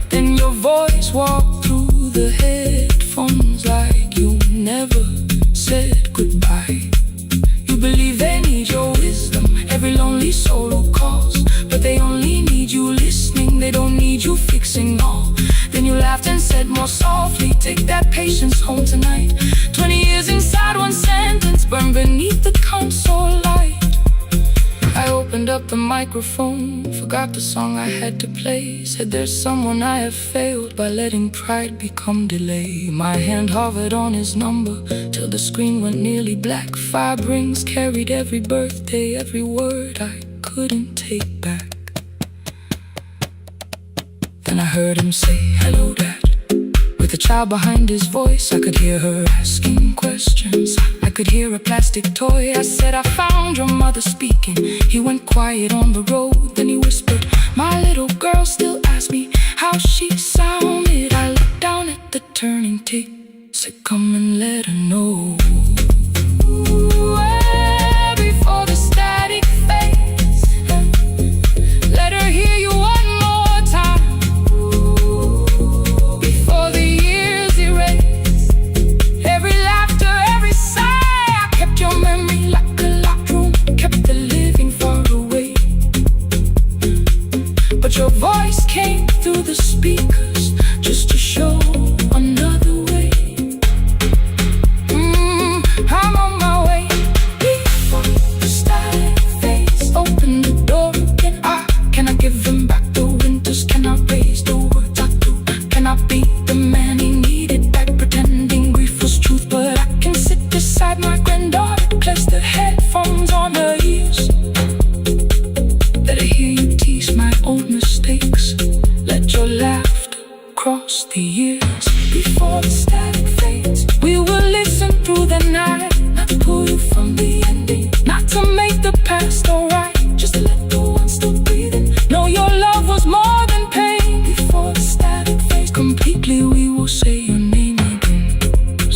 then your voice walked through the headphones like you never said goodbye. You believe they need your wisdom, every lonely soul who calls, but they only need you listening, they don't need you fixing all. Then you laughed and said more softly, take that patience home tonight. 20 years inside Not one sentence burned beneath the console light. I opened up the microphone, forgot the song I had to play. Said there's someone I have failed by letting pride become delay. My hand hovered on his number till the screen went nearly black. 5 rings carried every birthday, every word I couldn't take back. Then I heard him say, "Hello, Dad." With a child behind his voice, I could hear her asking questions. I could hear a plastic toy. I said, "I found your mother speaking." He went quiet on the road, then he whispered, "My little girl still asks me how she sounded." I looked down at the turning tick, said, "Come and let her know." Before the static fades, let her hear you one more time. Before the years erase every laughter, every sigh, I kept your memory like a locked room, kept the living far away. But your voice came through the speakers just to show another way. I'm on my way. Before the static fades, open the door again. Can I give him back the winters? Can I raise the words I do? Can I be the man he needed back, pretending grief was truth? But I can sit beside my granddaughter, place the headphones on her ears. Let her hear you tease my old mistakes. Let your laughter cross the years. Before the static fades, we will listen through the night. Not to pull you from the ending, not to make the past alright, just to let the one still breathing know your love was more than pain. Before the static fades completely, we will say your name again.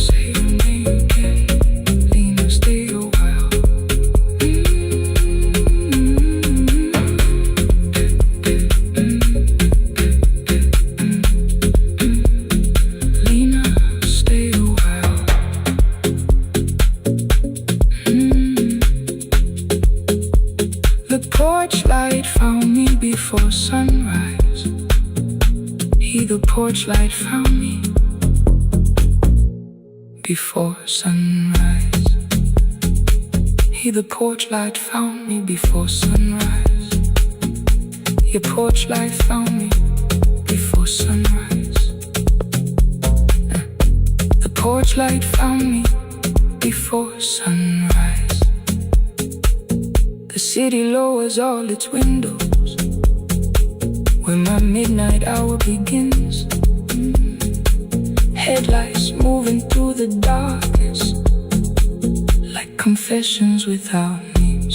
Say your name again. Lena, stay a while. Lena, stay a while. The porch light found me before sunrise. The porch light found me before sunrise. The porch light found me before sunrise. Your porch light found me before sunrise. The porch light found me before sunrise. The city lowers all its windows when my midnight hour begins. Headlights moving through the darkness like confessions without names.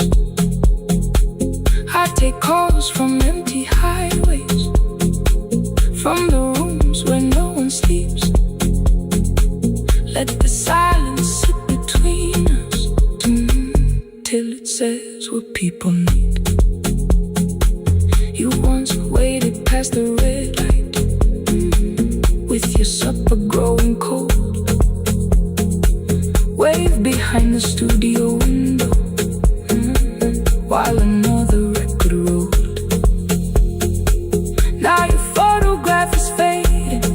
I take calls from empty highways, from the rooms where no one sleeps. Let the silence sit between us till it says what people need. You once waited past the red light with your supper growing cold. Wave behind the studio window while another record rolled. Now your photograph is fading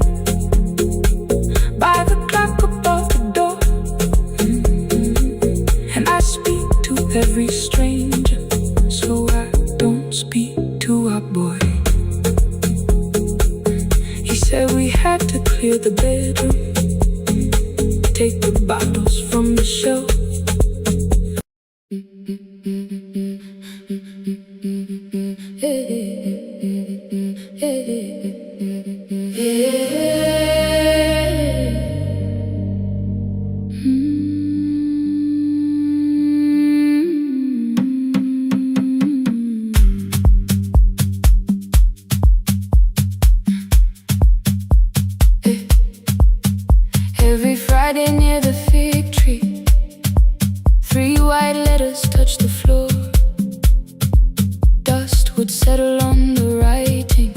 by the clock above the door. And I speak to every stranger, so I don't speak to our boy. He said we had to clear the bedroom, take the bottles from the shelf. Every Friday near the fig tree, 3 white letters touch the floor. Dust would settle on the writing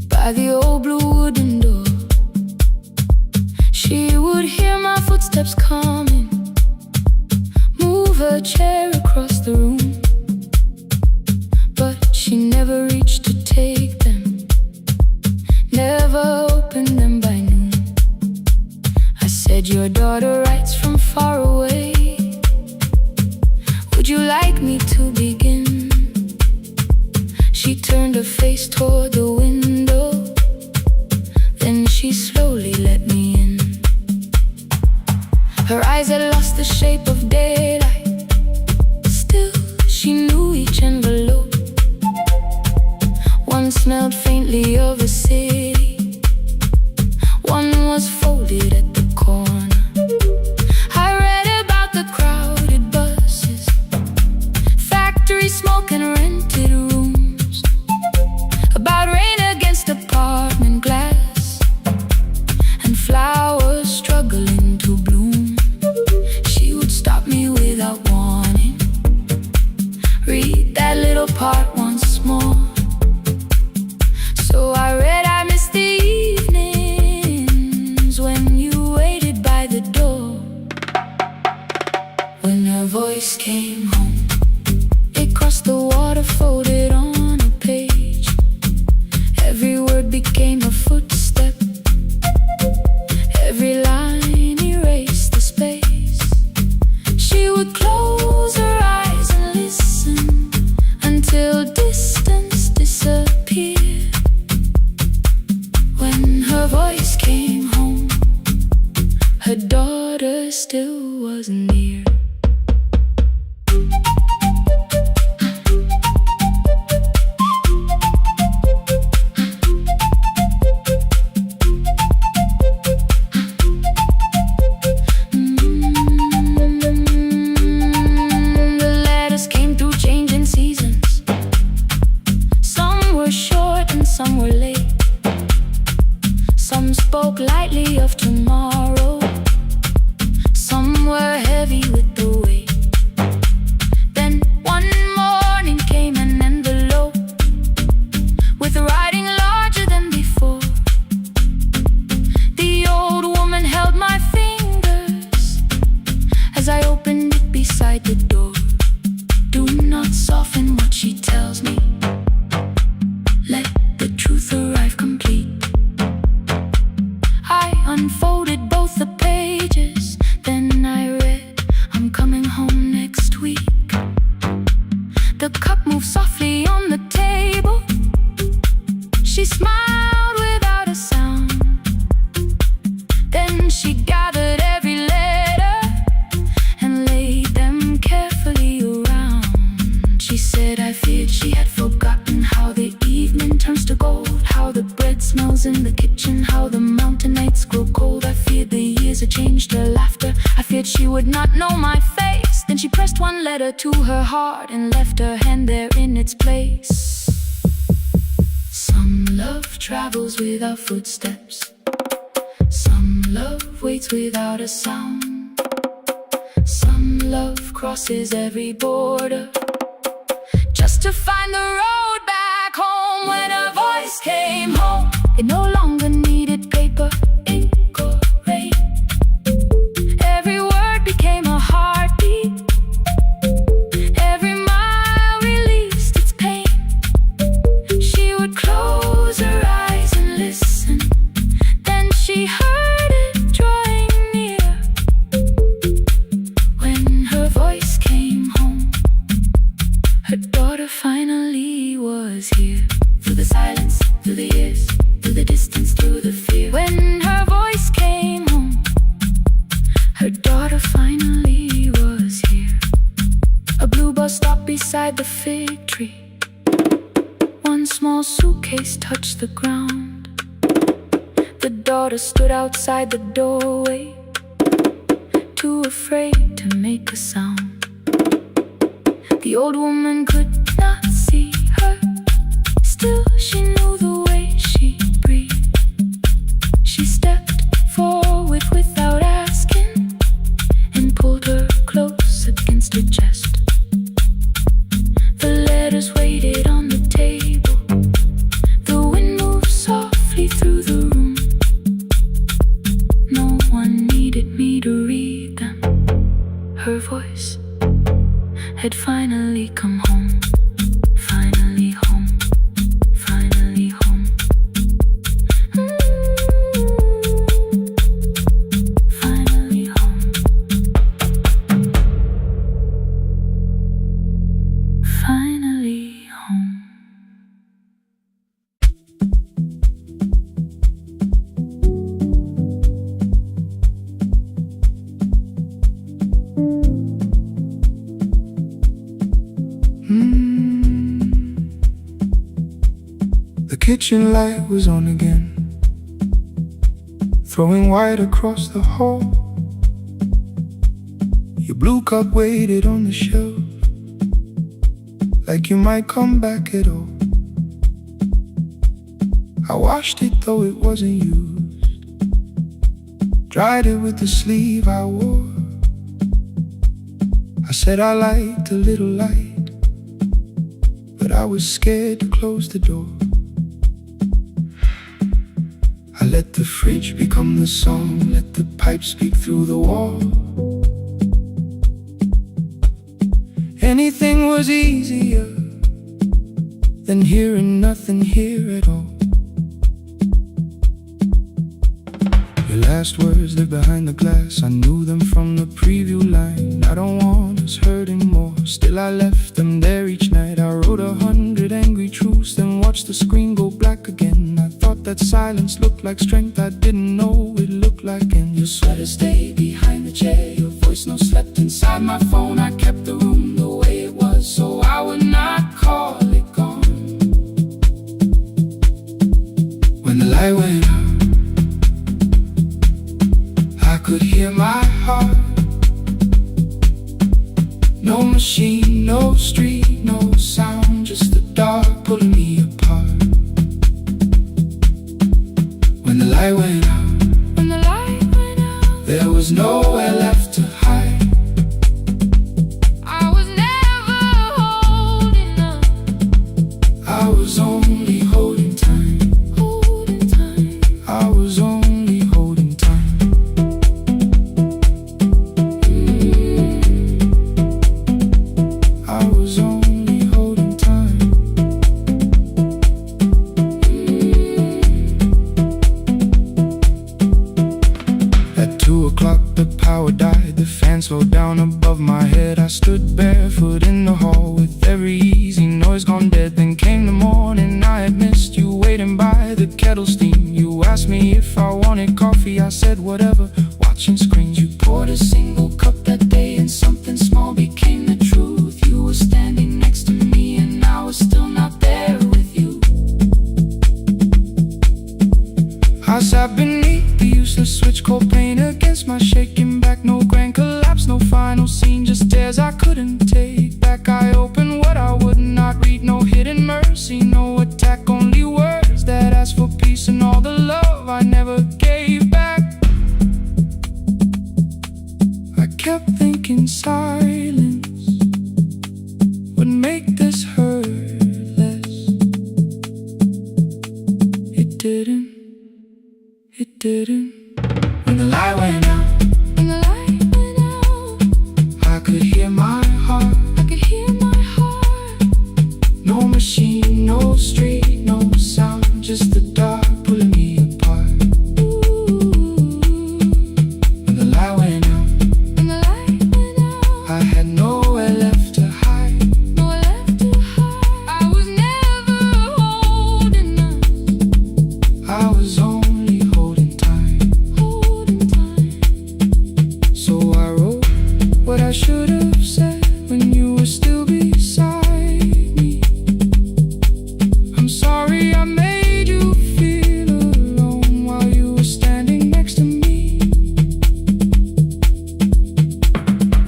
by the old blue wooden door. She would hear my footsteps coming, move her chair across the room, but she never reached to take them, never opened them by noon. I said, your daughter writes from me to begin. She turned her face toward the window, then she slowly let me in. Her eyes had lost the shape of daylight, still she knew each envelope. One smelled faintly of a city, one was folded at the corner. I read about the crowded buses, factory smoke and rented rooms, about rain against apartment glass and flowers struggling to bloom. She would stop me without warning, read that little part once more. So I read, I miss the evenings when you waited by the door. When her voice came home, it crossed the water, folded on a page. Every word became a footstep, every line erased the space. She would close her eyes and listen until distance disappeared. When her voice came home, her daughter still wasn't near. The letters came through changing seasons. Some were short and some were late. Some spoke lightly of tomorrow, some were heavy with the weight. Then one morning came an envelope with writing larger than before. The old woman held my fingers as I opened it beside the door. Do not soften what she tells me, let the truth arrive complete. I unfolded both the pages, then I read, I'm coming home next week. The cup moved softly on the table. She smiled without a sound. Then she gathered every letter and laid them carefully around. She said, I feared she had forgotten how the evening turns to gold, how the bread smells in the kitchen, how the mountain nights grow cold. I feared the years had changed her laughter. I feared she would not know my face. Then she pressed one letter to her heart and left her hand there in its place. Some love travels without footsteps, some love waits without a sound, some love crosses every border just to find the road back home. When a voice came home, it no longer needed paper, ink or rain. Every word became a heartbeat, every mile released its pain. She would close her eyes and listen, then she heard it drawing near. When her voice came home, her daughter finally was here. Through the silence, through the years, through the distance, through the fear. When her voice came home, her daughter finally was here. A blue bus stopped beside the fig tree. One small suitcase touched the ground. The daughter stood outside the doorway, too afraid to make a sound. The old woman could not see her, still she knew the way she breathed. She stepped forward without asking and pulled her close against her chest. The letters waited on the table. The wind moved softly through the room. No one needed me to read them. Her voice had finally come home. Finally home. Finally home. Finally home. kitchen light was on again, throwing white across the hall. Your blue cup waited on the shelf, like you might come back at all. I washed it though it wasn't used, dried it with the sleeve I wore. I said I liked a little light, but I was scared to close the door. I let the fridge become the song, let the pipe speak through the wall. Anything was easier than hearing nothing here at all. Your last words live behind the glass, I knew them from the preview line. I don't want us hurting more, still I left them there each night. I wrote 100 angry truths, then watched the screen go black again. I thought that silence looked like strength, I didn't know it looked like end. Your sweater stayed behind the chair, your voice no slept inside my phone. I kept the room the way it was, so I would not call it gone. When the light went out, I could hear my heart. No machine, no street, no sound, just the dark pulling me apart. When the light went out, there was nowhere left to hide. I was never holding up, I was only holding time. I was only holding time. I was only holding time. At 2 o'clock the power died, the fan slowed down above my head. I stood barefoot in the hall with every easy noise gone dead. Then came the morning, I had missed you waiting by the kettle steam. You asked me if I wanted coffee, I said whatever, watching screens. You poured a single cup that day and something small became the truth. You were standing next to me and I was still not there with you. I sat beneath the useless switch, cold pain against my shaking back. No grand collapse, no final scene, just tears I couldn't take back. I opened what I would not read, no hidden mercy, no attack, only words that asked for peace and all the love I never gave back. I kept thinking silence would make this hurt less. It didn't. It didn't. When the light went out, I could hear my heart. No machine, no street, no sound, just the dark pulling me apart. When the light went out, I had nowhere left to hide. I was never holding up, I was only holding time. So I wrote what I should have said when you were still beside me. I'm sorry I made you feel alone while you were standing next to me.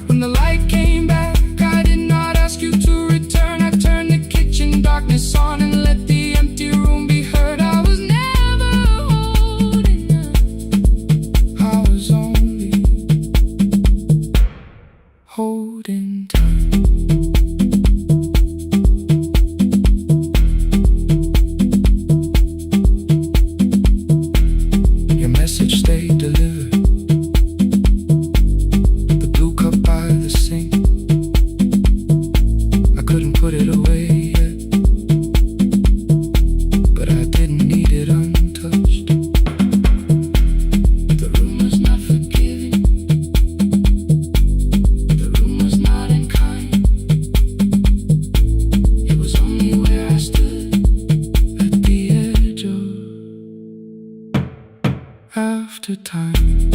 When the light came back, I did not ask you to return. I turned the kitchen darkness on and let the empty room be heard. I was never holding up, I was only holding time. Your message stayed delivered, the blue cup by the sink. I couldn't put it away yet, but I didn't need it untouched. The room was not forgiving, the room was not unkind. It was only where I stood at the edge of after time.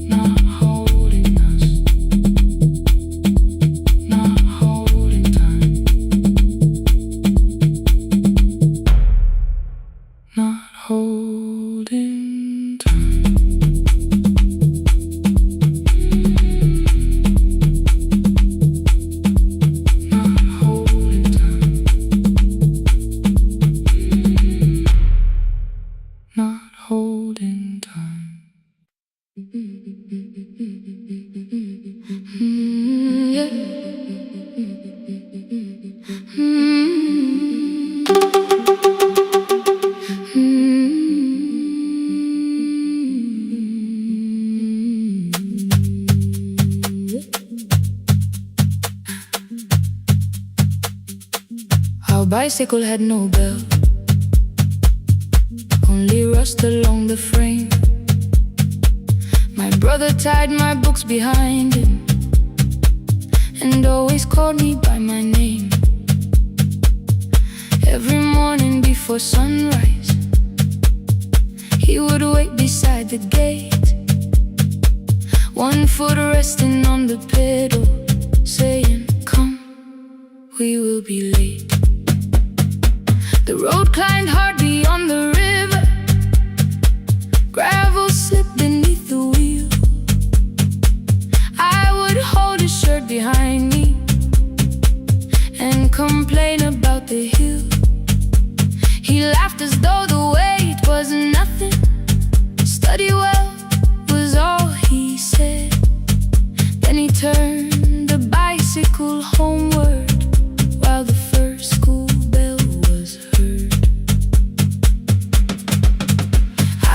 Not holding us, not holding time. bicycle had no bell, only rust along the frame. My brother tied my books behind him and always called me by my name. Every morning before sunrise, he would wait beside the gate, one foot resting on the pedal, saying, "Come, we will be late." The road climbed hard beyond the river, gravel slipped beneath the wheel. I would hold his shirt behind me and complain about the hill. He laughed as though the weight was nothing. Study well was all he said. Then he turned the bicycle homeward while the first school bell was heard.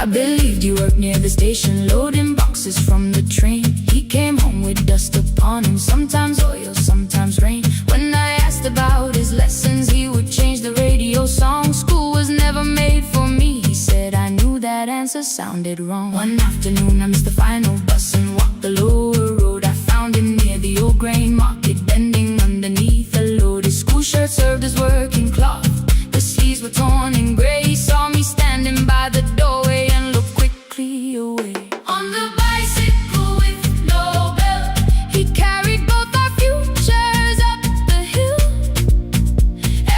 I believed you worked near the station, loading boxes from the train. He came home with dust upon him, sometimes oil, sometimes rain. When I asked about his lessons, he would change the radio song. School was never made for me, he said. I knew that answer sounded wrong. One afternoon I missed the final bus and walked the lower road. I found him near the old grain market, bending underneath a load. His school shirt served as working cloth, the sleeves were torn and gray. He saw me standing by the doorway and looked quickly away. On the bicycle with no bell, he carried both our futures up the hill.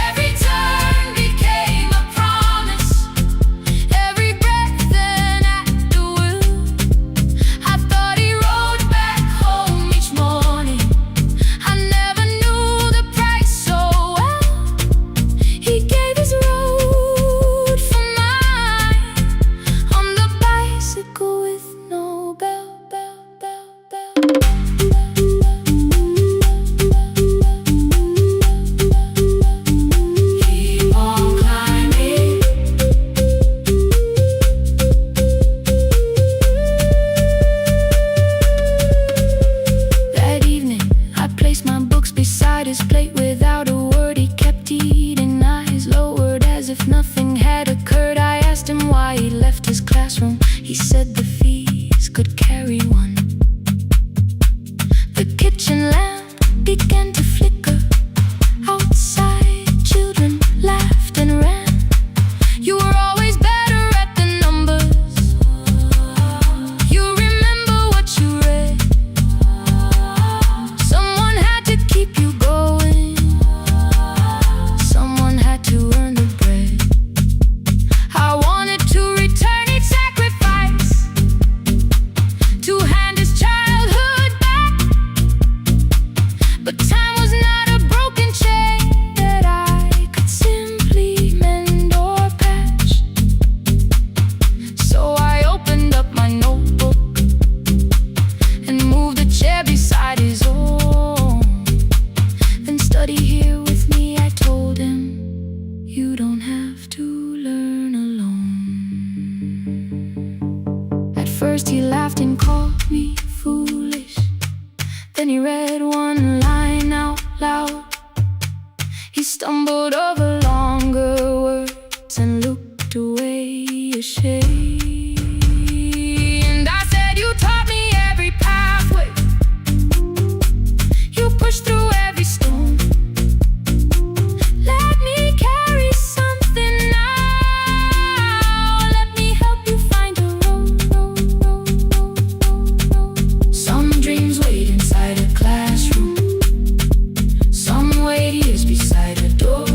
Every turn became a promise, every breath an act of will. I thought he rode back home each morning, I never knew the price so well. He gave his road for mine, on the bicycle with no bell, bell, bell, bell. Keep on climbing. That evening, I placed my books beside his plate without a word. He kept eating, eyes lowered as if nothing had occurred. I asked him why he left his classroom. He said the fees could carry one. The kitchen lamp began to flicker. Outside, children laughed and ran. You were always better at the numbers. You remember what you read. Someone had to keep you going, someone had to earn the bread. I wanted to return each sacrifice, to hand his childhood back. But time was not a broken chain that I could simply mend or patch. So I opened up my notebook and moved the chair beside his own. Then study here with me, I told him. You don't have to learn alone. At first he laughed and called me foolish. Then he read one line out loud. He stumbled over longer words and looked away ashamed. And I said, you taught me every pathway, you pushed through every stone. Let me carry something now, let me help you find a road. Some dreams wait inside a classroom, some wait years beside a door.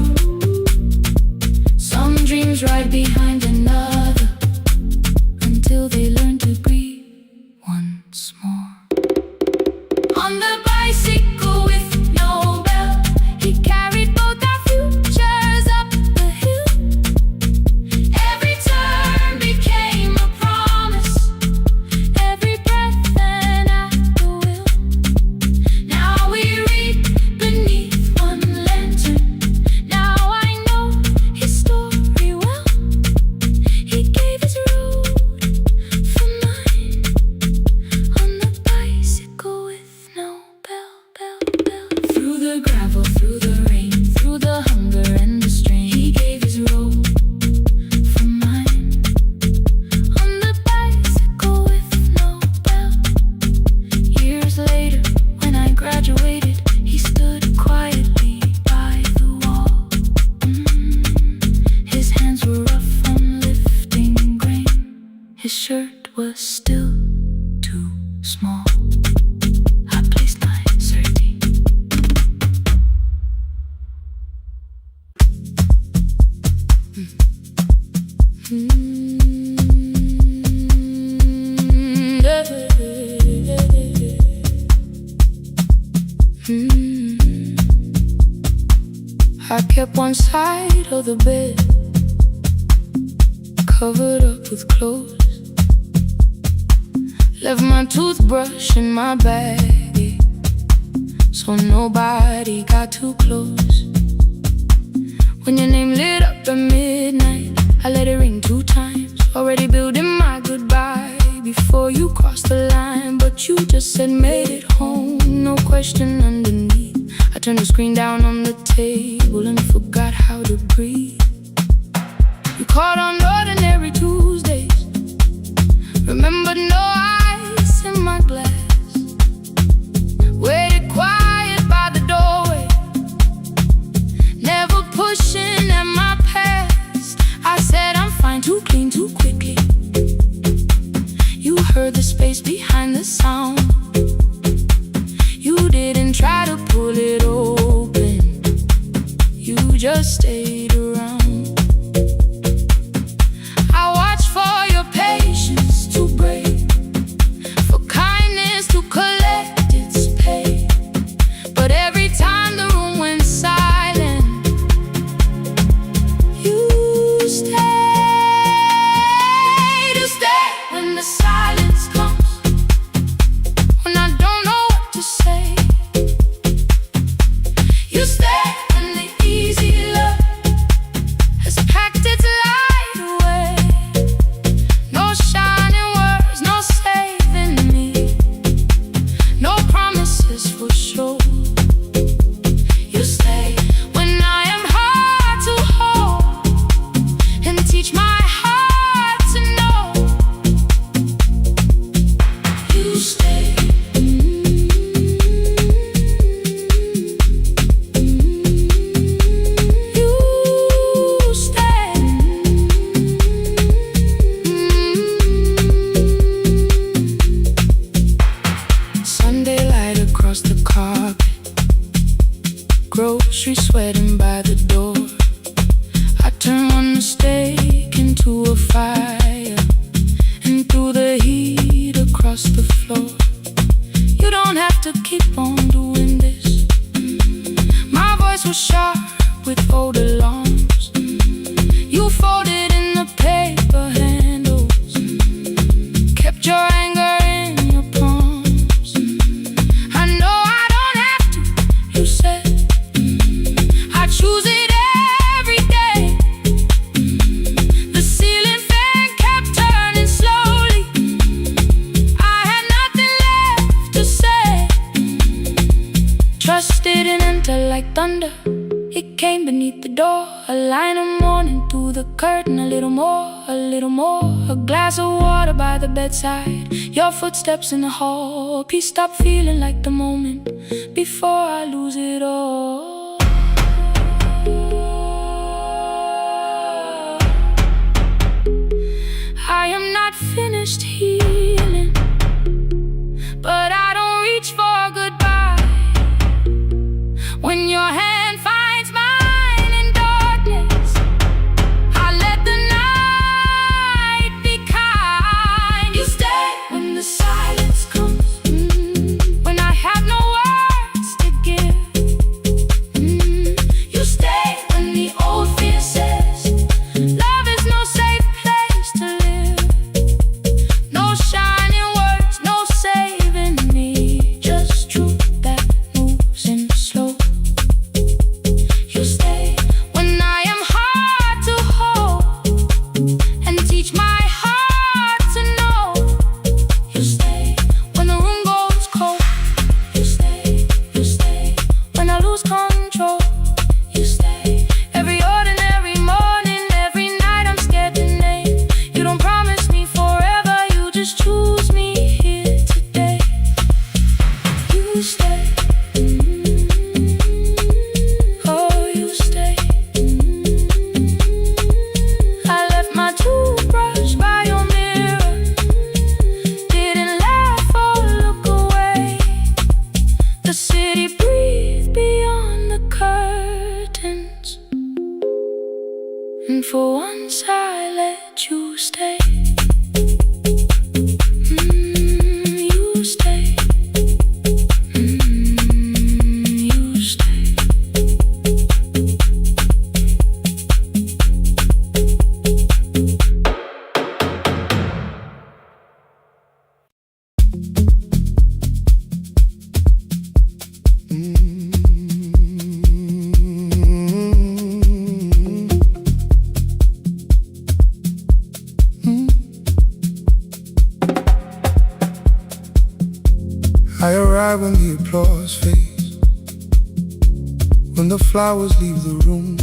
His shirt was still too small. I placed my sardine. I kept one side of the bed covered up with clothes. Left my toothbrush in my bag, so nobody got too close. When your name lit up at midnight, I let it ring 2 times. Already building my goodbye before you crossed the line, but you just said made it home, no question underneath. I turned the screen down on the table and forgot how to breathe. You called on ordinary Tuesdays, remembered no ice in my glass. Waited quiet by the doorway, never pushing at my past. I said I'm fine, too clean, too quickly. You heard the space behind the sound. You didn't try to pull it open, you just stayed around. I watched for your patience to break, for kindness to collect its pay. But every time the room went silent, you stayed. You stay when the silence comes, when I don't know what to say. You stay when the easy love has packed its light away. No shining words, no saving me, no promises for sure. You stay when I am hard to hold and teach my heart to know. You stay. You stay. Sunday light across the carpet, grocery sweating by the door. I turn one mistake into a fire, and through the heat across the floor. You don't have to keep on doing this. My voice was sharp with old alarms. You folded in the paper handles, kept your anger in your palms. I know I don't have to, you said. I choose it every day. The ceiling fan kept turning slowly. I had nothing left to say. Trust didn't enter like thunder, it came beneath the door. A line of morning through the curtain, a little more, a little more. A glass of water by the bedside, your footsteps in the hall. Peace stopped feeling like the moment before I lose it all. I am not finished healing, but I don't reach for a goodbye. When your hand finds mine in darkness, I let the night be kind. You stay when the silence comes, when I have no words to give. You stay when the old fear says love is no safe place to live. No shining words, no saving me, just truth that moves in slow. You stay when I am hard to hold and teach my heart to know. You stay when the room goes cold. You stay when I lose control. You stay every ordinary morning, every night I'm scared to name. You don't promise me forever, you just choose me here today. You stay. Oh, you stay. I left my toothbrush by your mirror, I arrive when the applause fades, when the flowers leave the room,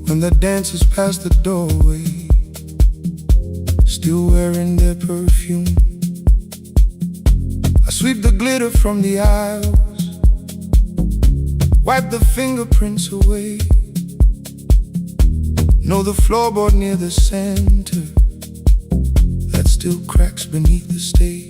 when the dancers pass the doorway, still wearing their perfume. I sweep the glitter from the aisles, wipe the fingerprints away. Know the floorboard near the center that still cracks beneath the stage.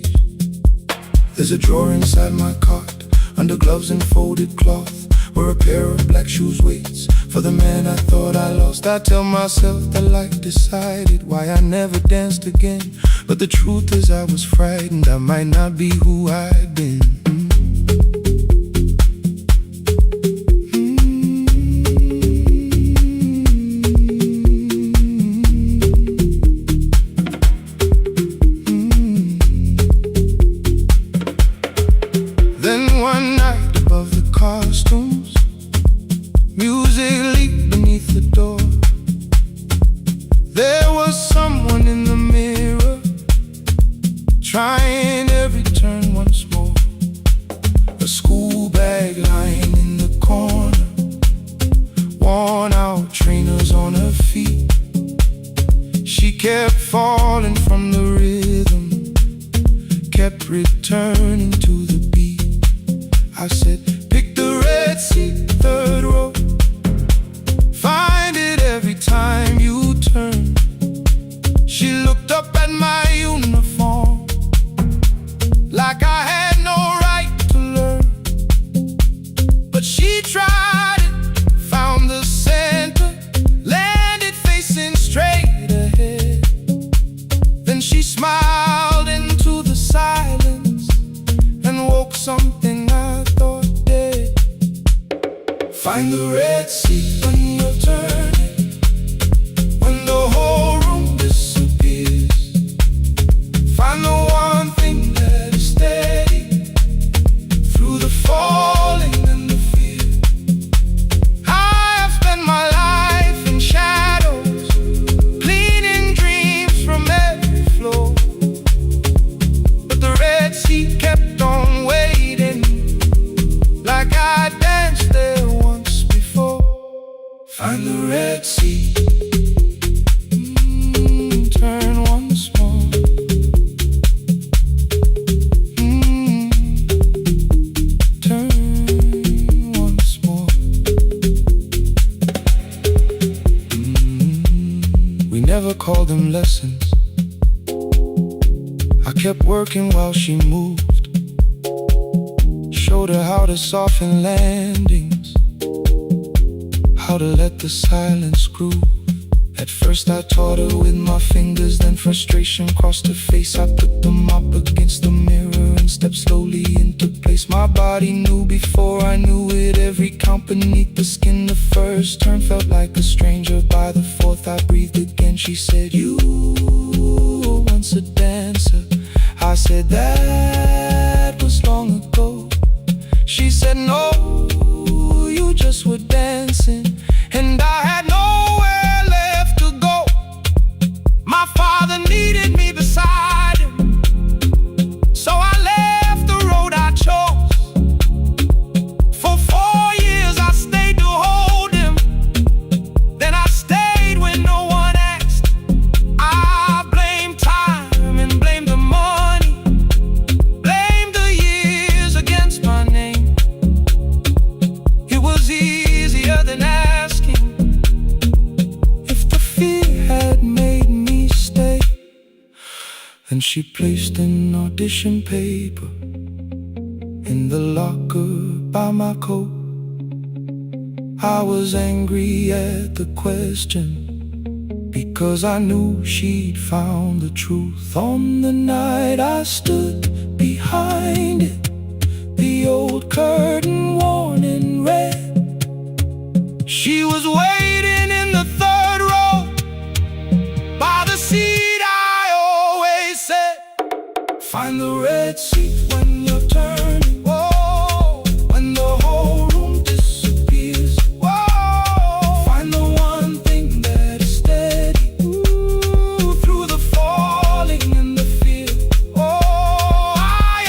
There's a drawer inside my cart, under gloves and folded cloth, where a pair of black shoes waits for the man I thought I lost. I tell myself that life decided why I never danced again, but the truth is I was frightened I might not be who I'd been. Then one night above the costumes, music leaked beneath the door. There was someone in the mirror, trying every turn once more. A school bag lying in the corner, worn out trainers on her feet. She kept falling from the rhythm, kept returning to the beat. I said, pick the red seat, third row. Find it every time you turn. She looked up at my uniform like I had no right to learn. But she tried it, found the center, landed facing straight ahead. Then she smiled into the silence and woke something I thought dead. Find the red seat when you're turning, when the whole room disappears. Find the one thing that is steady through the falling and the fear. I have spent my life in shadows, cleaning dreams from every floor, but the red seat kept on waiting, like I danced there once before. Find the red seat, turn once more. Turn once more. We never called them lessons. I kept working while she moved, showed her how to soften landings, how to let the silence groove. At first I taught her with my fingers, then frustration crossed her face. I put them up against the mirror and stepped slowly into place. My body knew before I knew it, every count beneath the skin. The first turn felt like a stranger, by the fourth I breathed again. She said, you were once a dancer. I said, that was long ago. She said, no, you just were dancing, and I had nowhere left to go. My father needed me beside him, so I left the road I chose. For 4 years I stayed to hold him, then I stayed when no one asked. I blamed time and blamed the money, blamed the years against my name. It was easier than asking if the fear had made me stay. Then she placed an audition paper in the locker by my coat. I was angry at the question, because I knew she'd found the truth. On the night I stood behind it, the old curtain worn in red. She was waiting in the third row, by the seat I always said. Find the red seat when you're turning, whoa, when the whole room disappears. Whoa, find the one thing that is steady, ooh, through the falling and the fear. Oh, I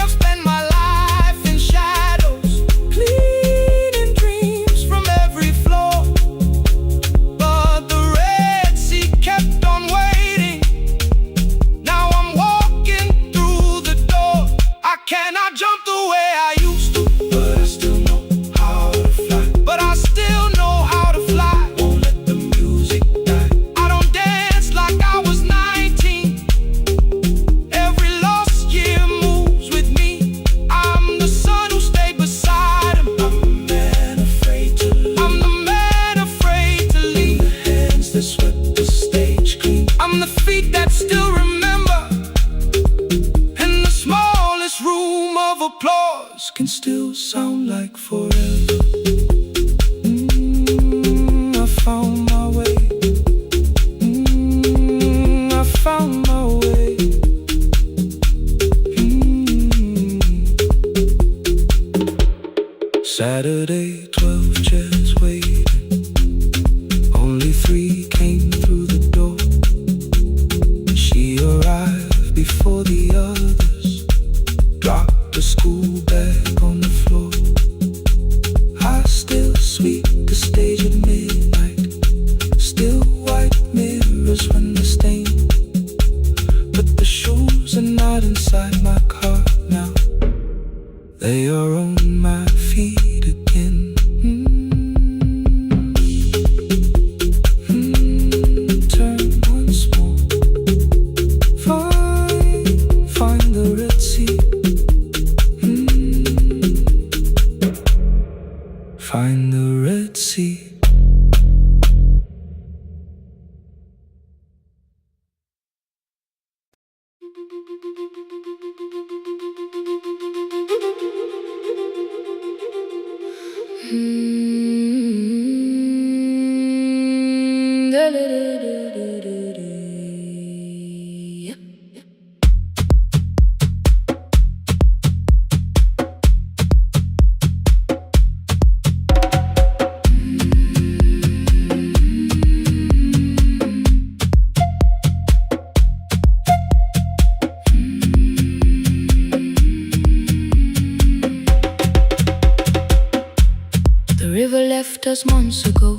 The river left us months ago,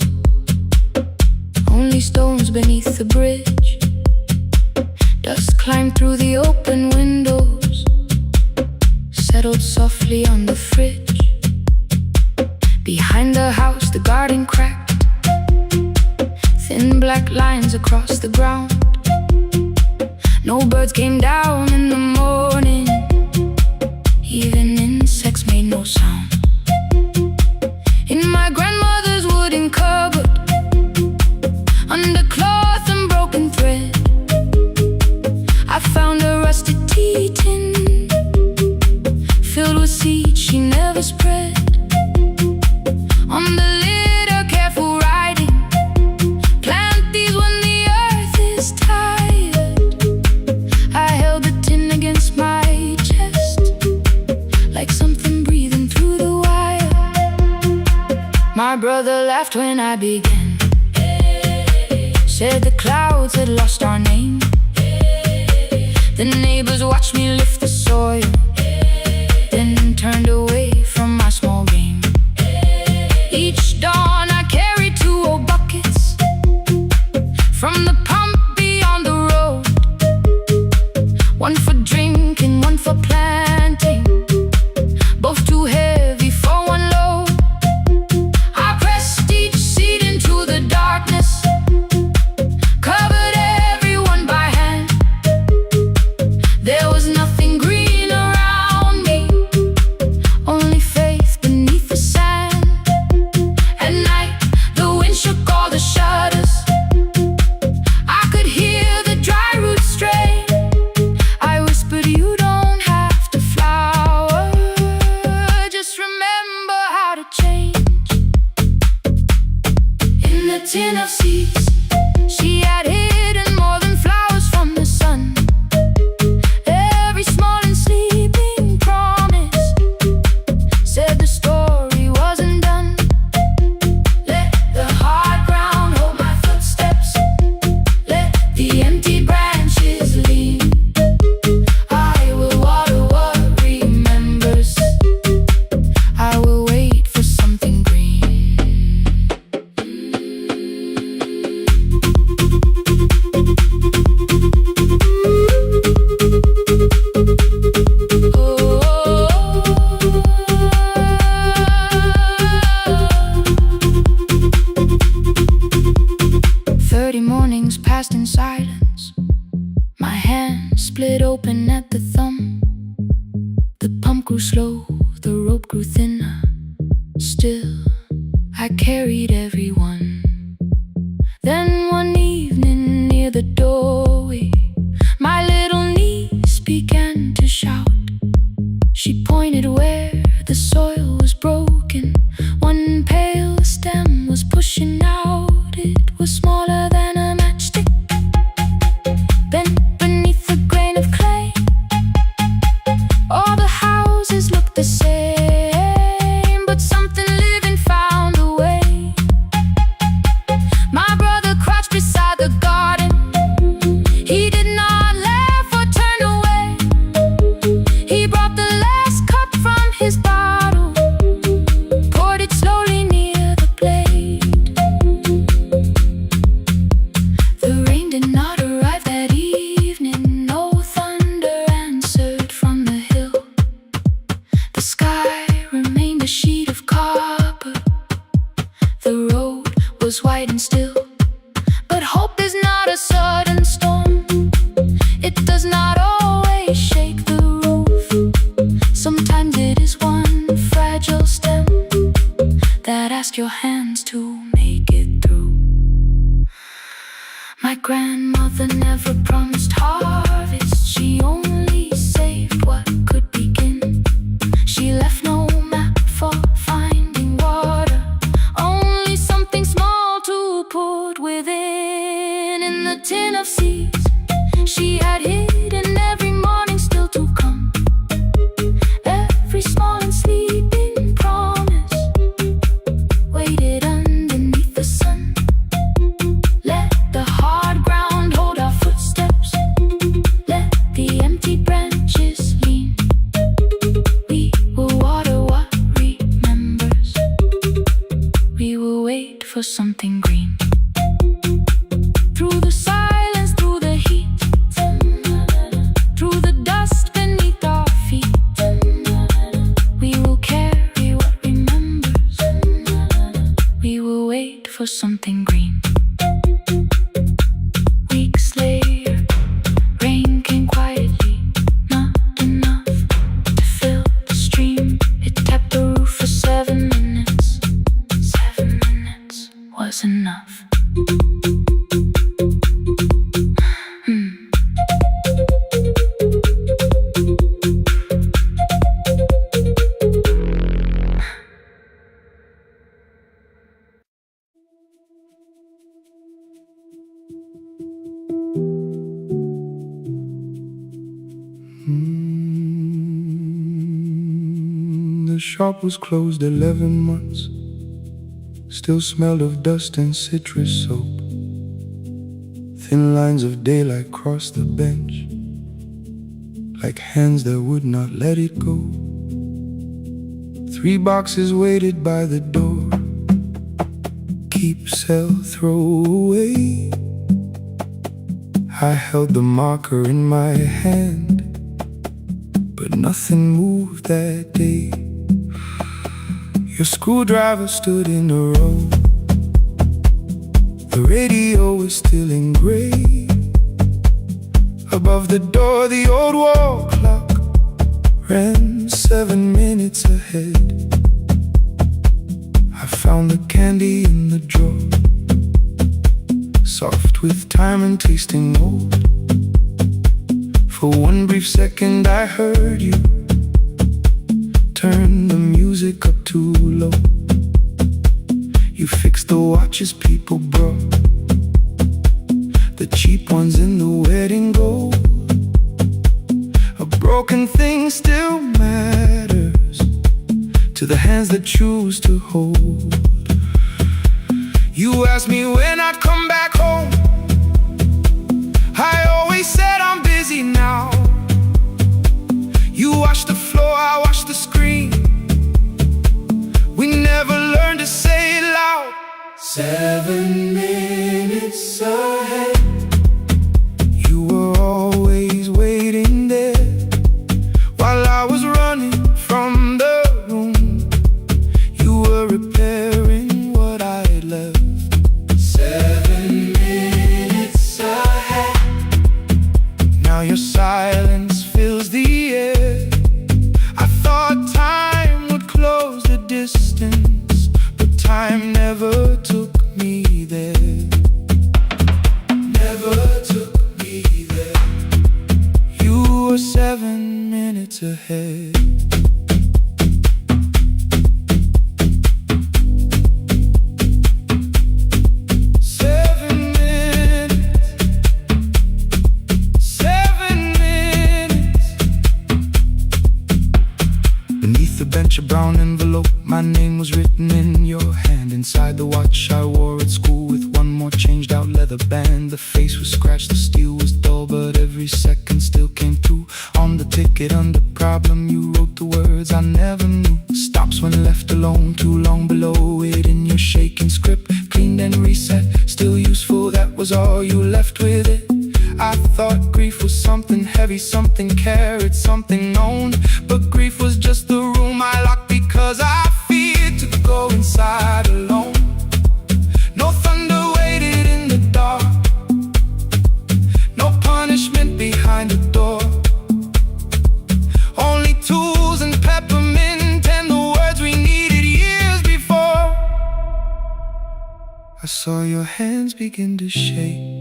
only stones beneath the bridge. Dust climbed through the open windows, settled softly on the fridge. Behind the house the garden cracked, thin black lines across the ground. No birds came down in the morning, even insects made no sound. In my grandmother's wooden cupboard, under cloth and broken thread, I found a rusted tea tin filled with seeds she never spread. On the lid a careful writing, plant these when the earth is tired. I held the tin against my chest, like something breathing through the wire. My brother laughed when I began, said the clouds had lost our name. The neighbors watched me lift the soil, then turned away from my small game. Each dawn I carried 2 old buckets from the pump beyond the road, one for drinking, one for planting, both too heavy for one load. I pressed each seed into the darkness, covered everyone by hand. There was nothing green around me, only faith beneath the sand. At night the wind shook all the shutters, I could hear the dry roots stray. I whispered, you don't have to flower, just remember how to change. In the tin of seeds she had hidden more than flowers from the sun. Every small and sleeping promise said the story wasn't done. Let the hard ground hold my footsteps, let the empty branches lean. I will water what remembers, I will wait for something green. Oh, 30 mornings passed in silence, my hand split open at the thumb. The pump grew slow, the rope grew thinner, still I carried everyone. Then one evening near the doorway, my little niece began to shout. She pointed where the soil was broken, one pale stem was pushing out. It was smaller than a matchstick, bent beneath a grain of clay. All the houses looked the same, but something living found a way. My brother crouched beside the garden, he did not laugh or turn away. He brought the last cup from his bottle, poured it slowly near the blade. The rain did not arrive that evening, no thunder answered from the hill. The sky remained a sheet of copper, the road was white and still. But hope is not a sudden storm, it does not always shake the roof. Sometimes it is one fragile stem that asks your hands to make it through. My grandmother never promised harvest, she only something green. Weeks later, rain came quietly, not enough to fill the stream. It tapped the roof for 7 minutes. 7 minutes was enough. The shop was closed 11 months. Still smelled of dust and citrus soap. Thin lines of daylight crossed the bench, like hands that would not let it go. 3 boxes waited by the door. Keep, sell, throw away. I held the marker in my hand, but nothing moved that day. Your screwdriver stood in a row. The radio was still in gray. Above the door, the old wall clock ran 7 minutes ahead. I found the candy in the drawer, soft with time and tasting old. For one brief second I heard you turn the music up too low. You fixed the watches people brought, the cheap ones in the wedding gold. A broken thing still matters to the hands that choose to hold. You asked me when I'd come back home. I always said I'm busy now. You washed the floor, I washed the screen. We never learned to say it loud. 7 minutes ahead. You were always waiting there while I was running from the room. You were repairing what I had left. 7 minutes ahead. Now your silence fills the air. I thought time would close the distance, but time never took me there. Never took me there. You were 7 minutes ahead. A brown envelope, my name was written in your hand. Inside the watch I wore at school with one more changed out leather band. The face was scratched, the steel was dull, but every second still came through. On the ticket under problem you wrote the words I never knew. Stops when left alone, too long below it in your shaking script. Cleaned and reset, still useful, that was all you left with it. I thought grief was something heavy, something carried, something known. But grief was just the room I locked because I feared to go inside alone. No thunder waited in the dark, no punishment behind the door. Only tools and peppermint and the words we needed years before. I saw your hands begin to shake.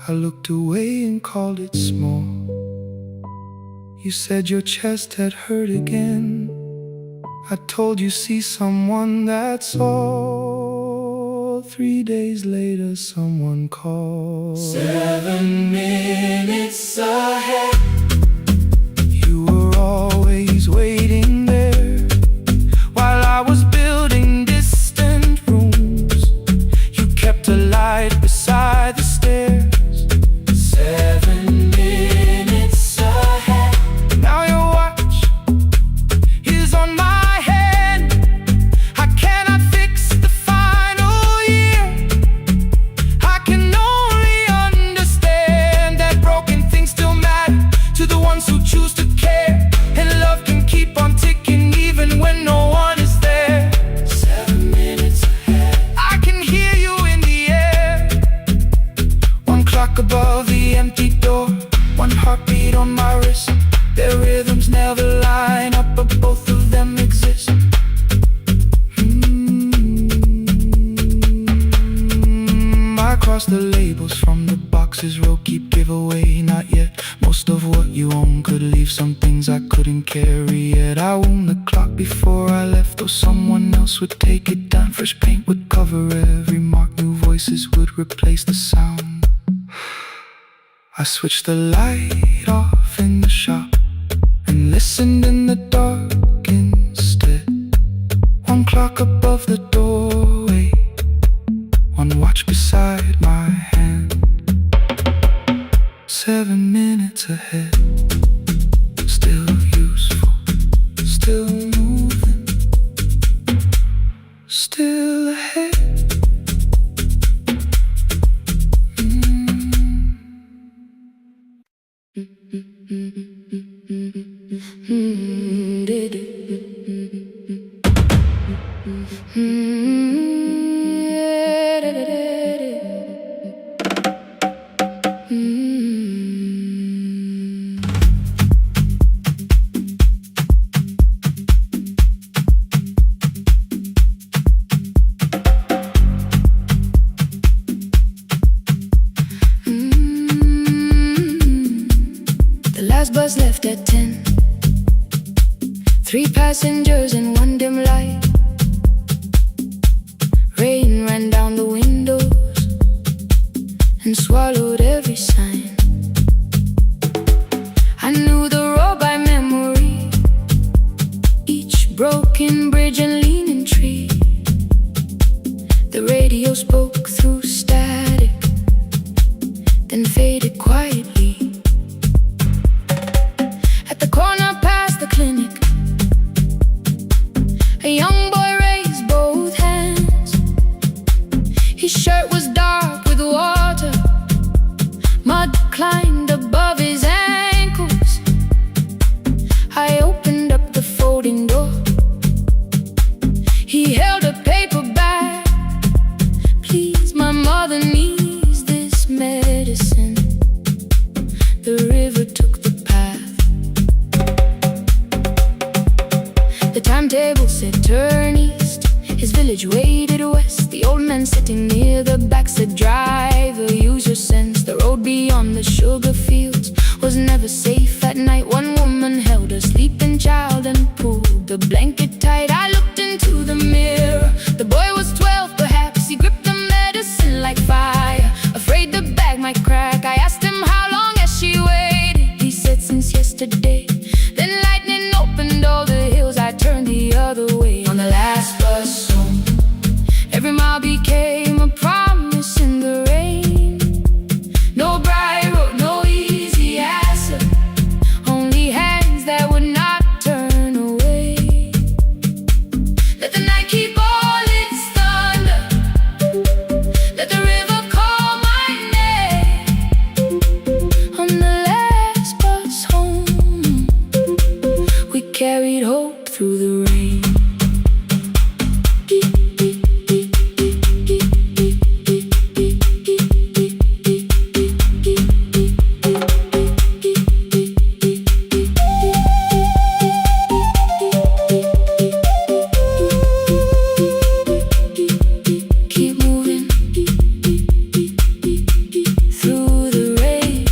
I looked away and called it small. You said your chest had hurt again. I told you see someone, that's all. 3 days later someone called. 7 minutes ahead. You were always waiting there while I was building distant rooms. You kept a light beside the stairs. 7 minutes ahead. Now your watch is on my hand. I cannot fix the final year. I can only understand give away, not yet. Most of what you own could leave some things I couldn't carry yet. I wound the clock before I left, though someone else would take it down. Fresh paint would cover every mark, new voices would replace the sound. I switched the light off in the shop and listened in the dark instead. One clock above the doorway, one watch beside my hand. 7 minutes ahead, still useful, still moving, still ahead. Bus left at 10. 3 passengers and 1 dim light. Rain ran down the windows and swallowed every sign. I knew the road by memory, each broken bridge and leaning tree. The radio spoke through static, then faded quietly. Corner past the clinic, a young boy raised both hands. His shirt was dark with water, mud climbed above his ankles. I opened up the folding door. He held a paper bag. Please, my mother needs this medicine. The river took the path. The timetable said turn east. His village waded west. The old man sitting near the back said driver, use your sense. The road beyond the sugar fields was never safe at night. One woman held a sleeping child and pulled the blanket tight. I looked into the mirror. The boy was 12 perhaps. He gripped the medicine like fire, afraid the bag might crack. I asked him how long has she waited. He said since yesterday. Then lightning opened all the hills. I turned the other way on the last bus home. Every mile became a promise in the rain. No bright road, no easy answer, only hands that would not turn away. Let the night keep all its thunder, let the river call my name. On the last bus home, we carried hope through the rain. Keep moving through the rain.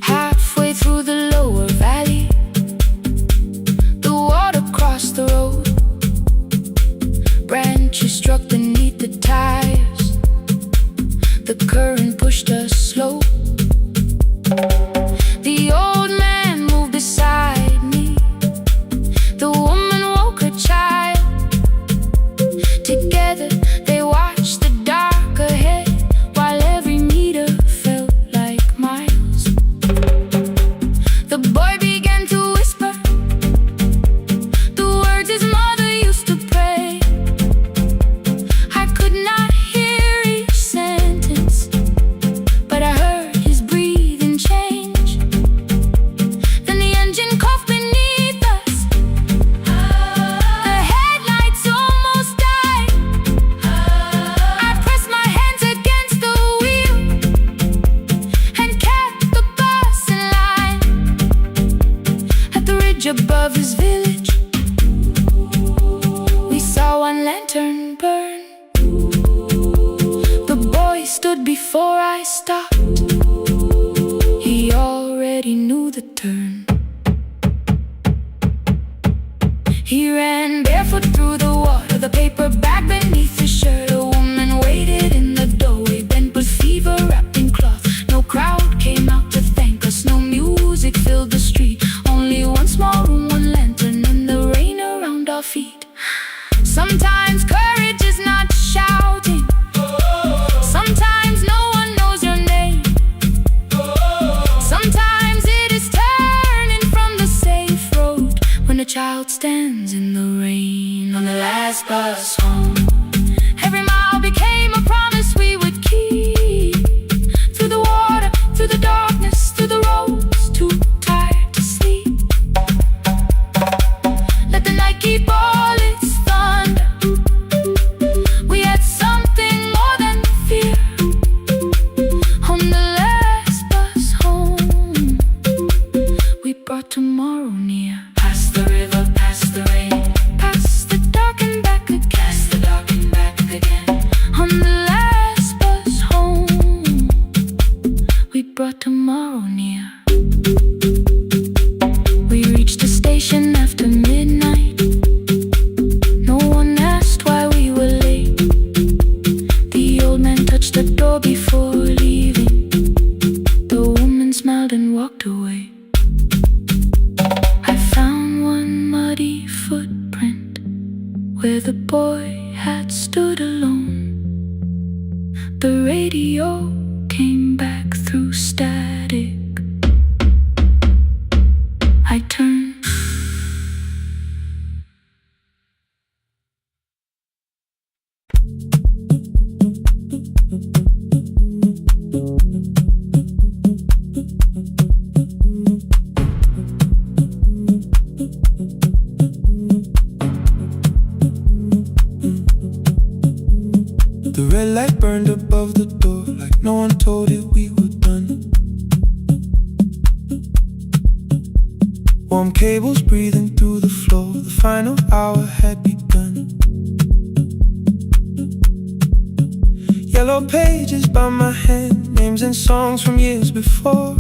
Halfway through the lower valley, the water crossed the road. Branches struck beneath the tires. The current pushed us slow. The old man moved beside me. The woman woke her child. Together they watched the dark ahead, while every meter felt like miles. The boy began to whisper the words his mother used to pray. I could not hear each sentence, but I heard his breathing change. Then the engine coughed beneath us. The headlights almost died. I pressed my hands against the wheel and kept the bus in line. At the ridge above his village, we saw one lantern burn. The boy stood before I stop. He already knew the turn. He ran barefoot through the water, the paper bag beneath his shirt. A woman waited in the doorway, bent with fever, wrapped in cloth. No crowd came out to thank us, no music filled the street. Only one small room, one lantern, and the rain around our feet. Sometimes courage is not shouting. Sometimes no one knows your name. Sometimes it is turning from the safe road when a child stands in the rain on the last bus home. Every mile became a promise we would keep. Through the water, through the darkness, through the roads, too tired to sleep. Let the night keep all its thunder. We had something more than fear. On the last bus home, we brought tomorrow near. Past the river, past the rain, past the dark and back again. Past the dark and back again. On the last bus home, we brought tomorrow near. We reached the station after midnight. No one asked why we were late. The old man touched the door before leaving. The woman smiled and walked away. I found one muddy footprint where the boy had stood alone. The radio came back through static. I turned. The red light burned above the door, like no one told it we were done. Warm cables breathing through the floor, the final hour had begun. Yellow pages by my hand, names and songs from years before.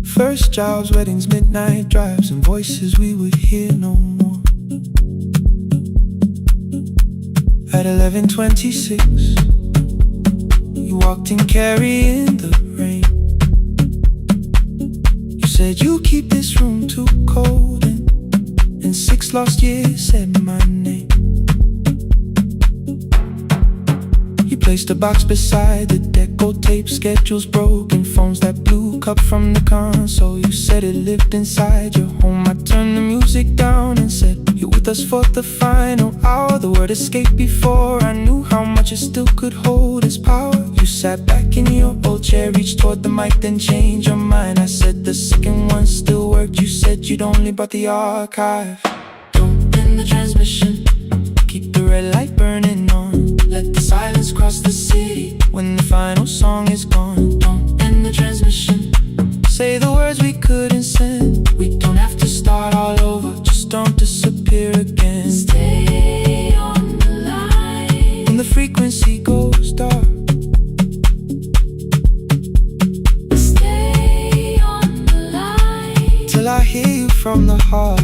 First jobs, weddings, midnight drives, and voices we would hear no more. At 11:26, you walked in carrying the rain. You said you keep this room too cold, and in 6 lost years said my name. You placed a box beside the deck, old tape, schedules broken, phones that blew, cup from the console. You said it lived inside your home. I turned the music down and said, you're with us for the final hour. The word escaped before I knew how much it still could hold its power. You sat back in your old chair, reached toward the mic, then changed your mind. I said the second one still worked. You said you'd only brought the archive. Don't end the transmission, keep the red light burning on. Let the silence cross the city when the final song is gone. Don't end the transmission, say the words we couldn't send. We don't have to start all over, just don't disappear again. Stay on the line when the frequency goes dark. Stay on the line till I hear you from the heart.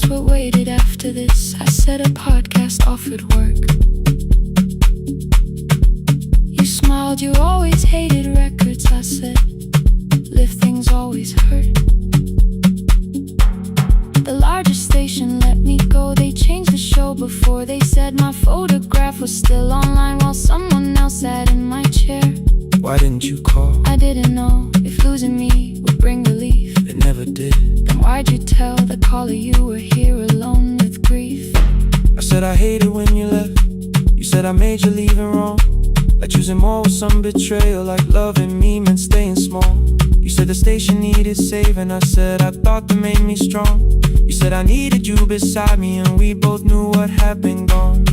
What waited after this? I said a podcast offered work. You smiled, you always hated records. I said, live things always hurt. The largest station let me go. They changed the show before they said my photograph was still online while someone else sat in my chair. Why didn't you call? I didn't know if losing me would bring relief. It never did. Then why'd you tell the caller you were here alone with grief? I said I hated when you left. You said I made you leaving wrong, like choosing more with some betrayal, like loving me meant staying small. You said the station needed saving. I said I thought that made me strong. You said I needed you beside me, and we both knew what had been gone.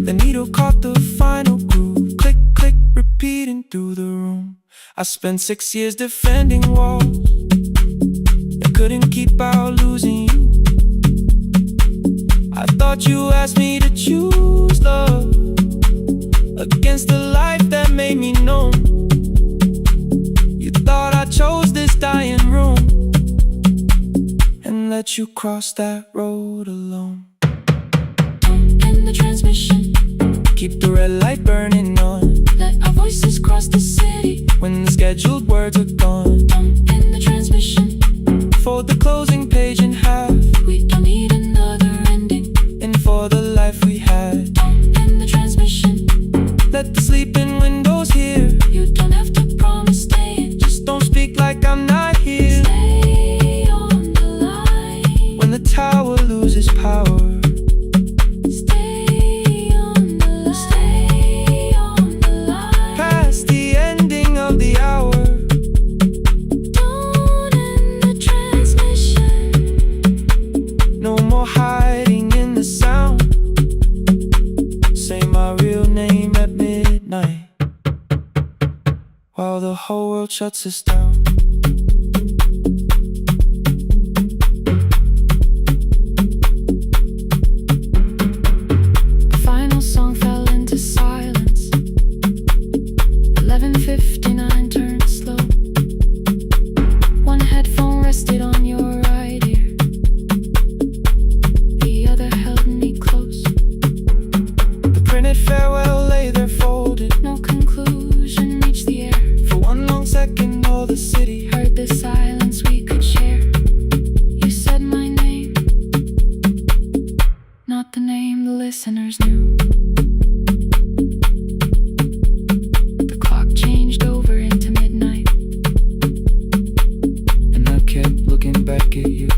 The needle caught the final groove, click, click, repeating through the room. I spent 6 years defending walls that couldn't keep out losing you. I thought you asked me to choose love against the life that made me numb. You thought I chose this dying room and let you cross that road alone. Don't end the transmission. Keep the red light burning on. Let our voices cross the city when the scheduled words are gone. Don't end the transmission. Fold the closing page in half. We don't need another ending. And for the life we had, don't end the transmission. Let the sleeping windows hear. You don't have to promise staying. Just don't speak like I'm not here. Stay on the line when the tower loses power. Stay on the line. Stay on the line. Past the ending of the hour. Don't end the transmission. No more hiding in the sound. Say my real name at midnight while the whole world shuts us down. The final song fell into silence. 11:59 turned slow. One headphone rested on your right ear. The other held me close. The printed farewell lay there folded. No conclusion reached the air. For one long second all the city Heard the silence we could share. You said my name, not the name the listeners knew. The clock changed over into midnight, and I kept looking back at you.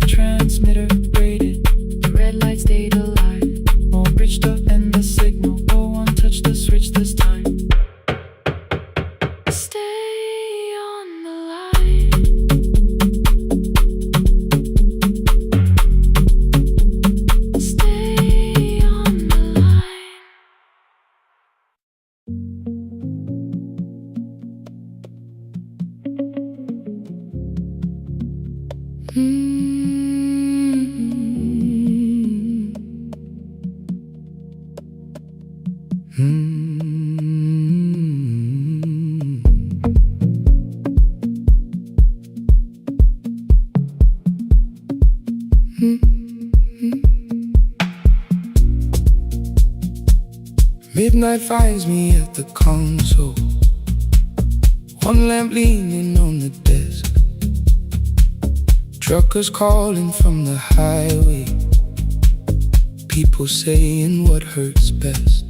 The transmitter braided, the red light stayed alive. more bridged up and the signal. No one touched the switch this time. Stay on the line. Stay on the line. Midnight finds me at the console, one lamp leaning on the desk. Truckers calling from the highway, people saying what hurts best.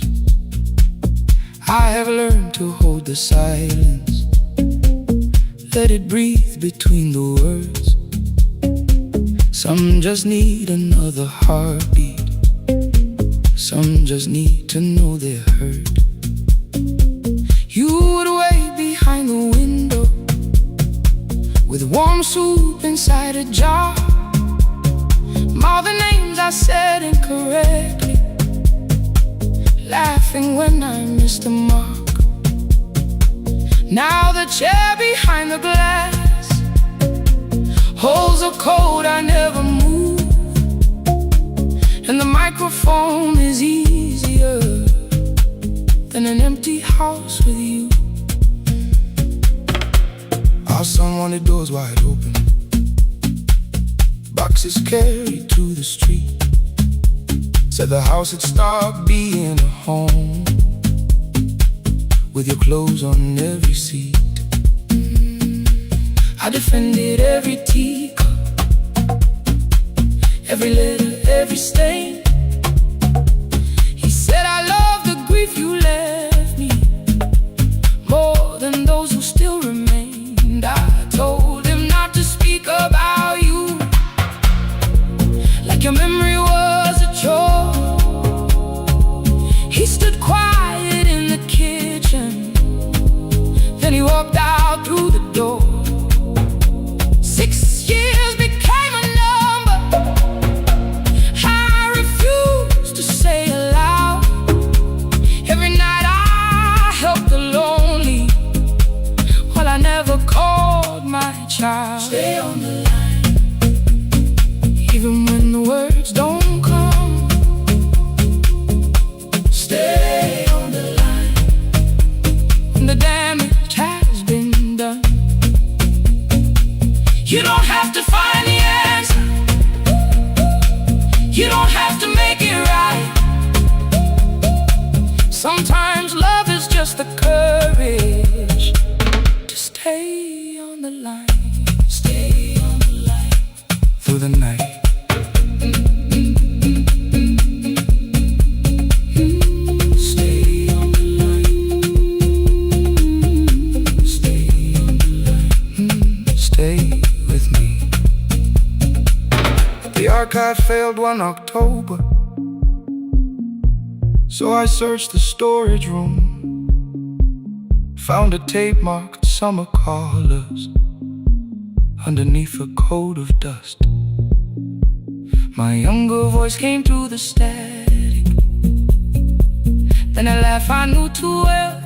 I have learned to hold the silence, let it breathe between the words. Some just need another heartbeat, some just need to know they're heard. You would wait behind the window with warm soup inside a jar. All the names I said incorrectly, laughing when I missed the mark. Now the chair behind the glass holds a code I never moved, and the microphone is easier than an empty house with you. Our son wanted doors wide open, boxes carried to the street. Said the house had stopped being a home, with your clothes on every seat. I defended every teacup, every letter, every stain. He said I love the grief you left me more than those who still remained. I told him not to speak about you like your memory was a chore. He stood quiet in the kitchen, then he walked out through the door. 6 years became a number I refused to say aloud. Every night I helped the the damage has been done. You don't have to find the answer. You don't have to make it right. Sometimes love is just the courage to stay on the line. Stay on the line through the night. Stay on the line. Stay on the line. Stay with me. The archive failed one October, so I searched the storage room. Found a tape marked summer colors underneath a coat of dust. My younger voice came through the static. Then a laugh I knew too well.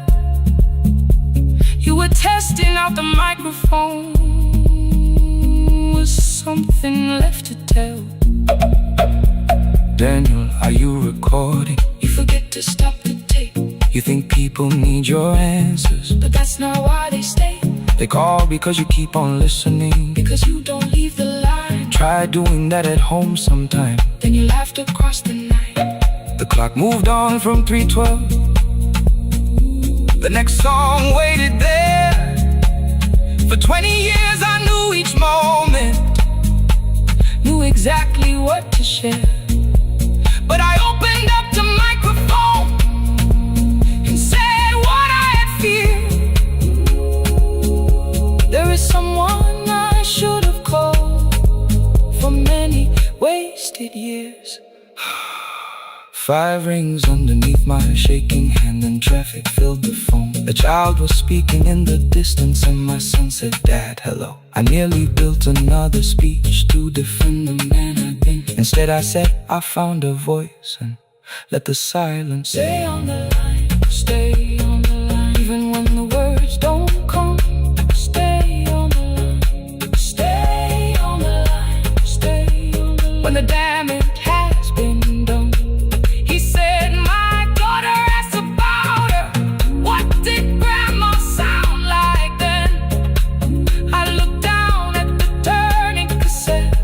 You were testing out the microphone. Was something left to tell? Daniel, are you recording? You forget to stop the tape. You think people need your answers, but that's not why they stay. They call because you keep on listening, because you don't leave the line. Try doing that at home sometime, then you laughed across the night. The clock moved on from 3:12. The next song waited there. For 20 years I knew each moment, knew exactly what to share. But I opened up the microphone and said what I had feared. There is someone I should have called for many wasted years. 5 rings underneath my shaking hand, and traffic filled the phone. A child was speaking in the distance, and my son said, "Dad, hello." I nearly built another speech to defend the man I'd been. Instead I said, I found a voice, and let the silence stay on the line. Stay on the line. Even when the words don't come. Stay on the line. Stay on the line. Stay on the line. When the damage has been done. He said, my daughter asked about her. What did grandma sound like then? I looked down at the turning cassette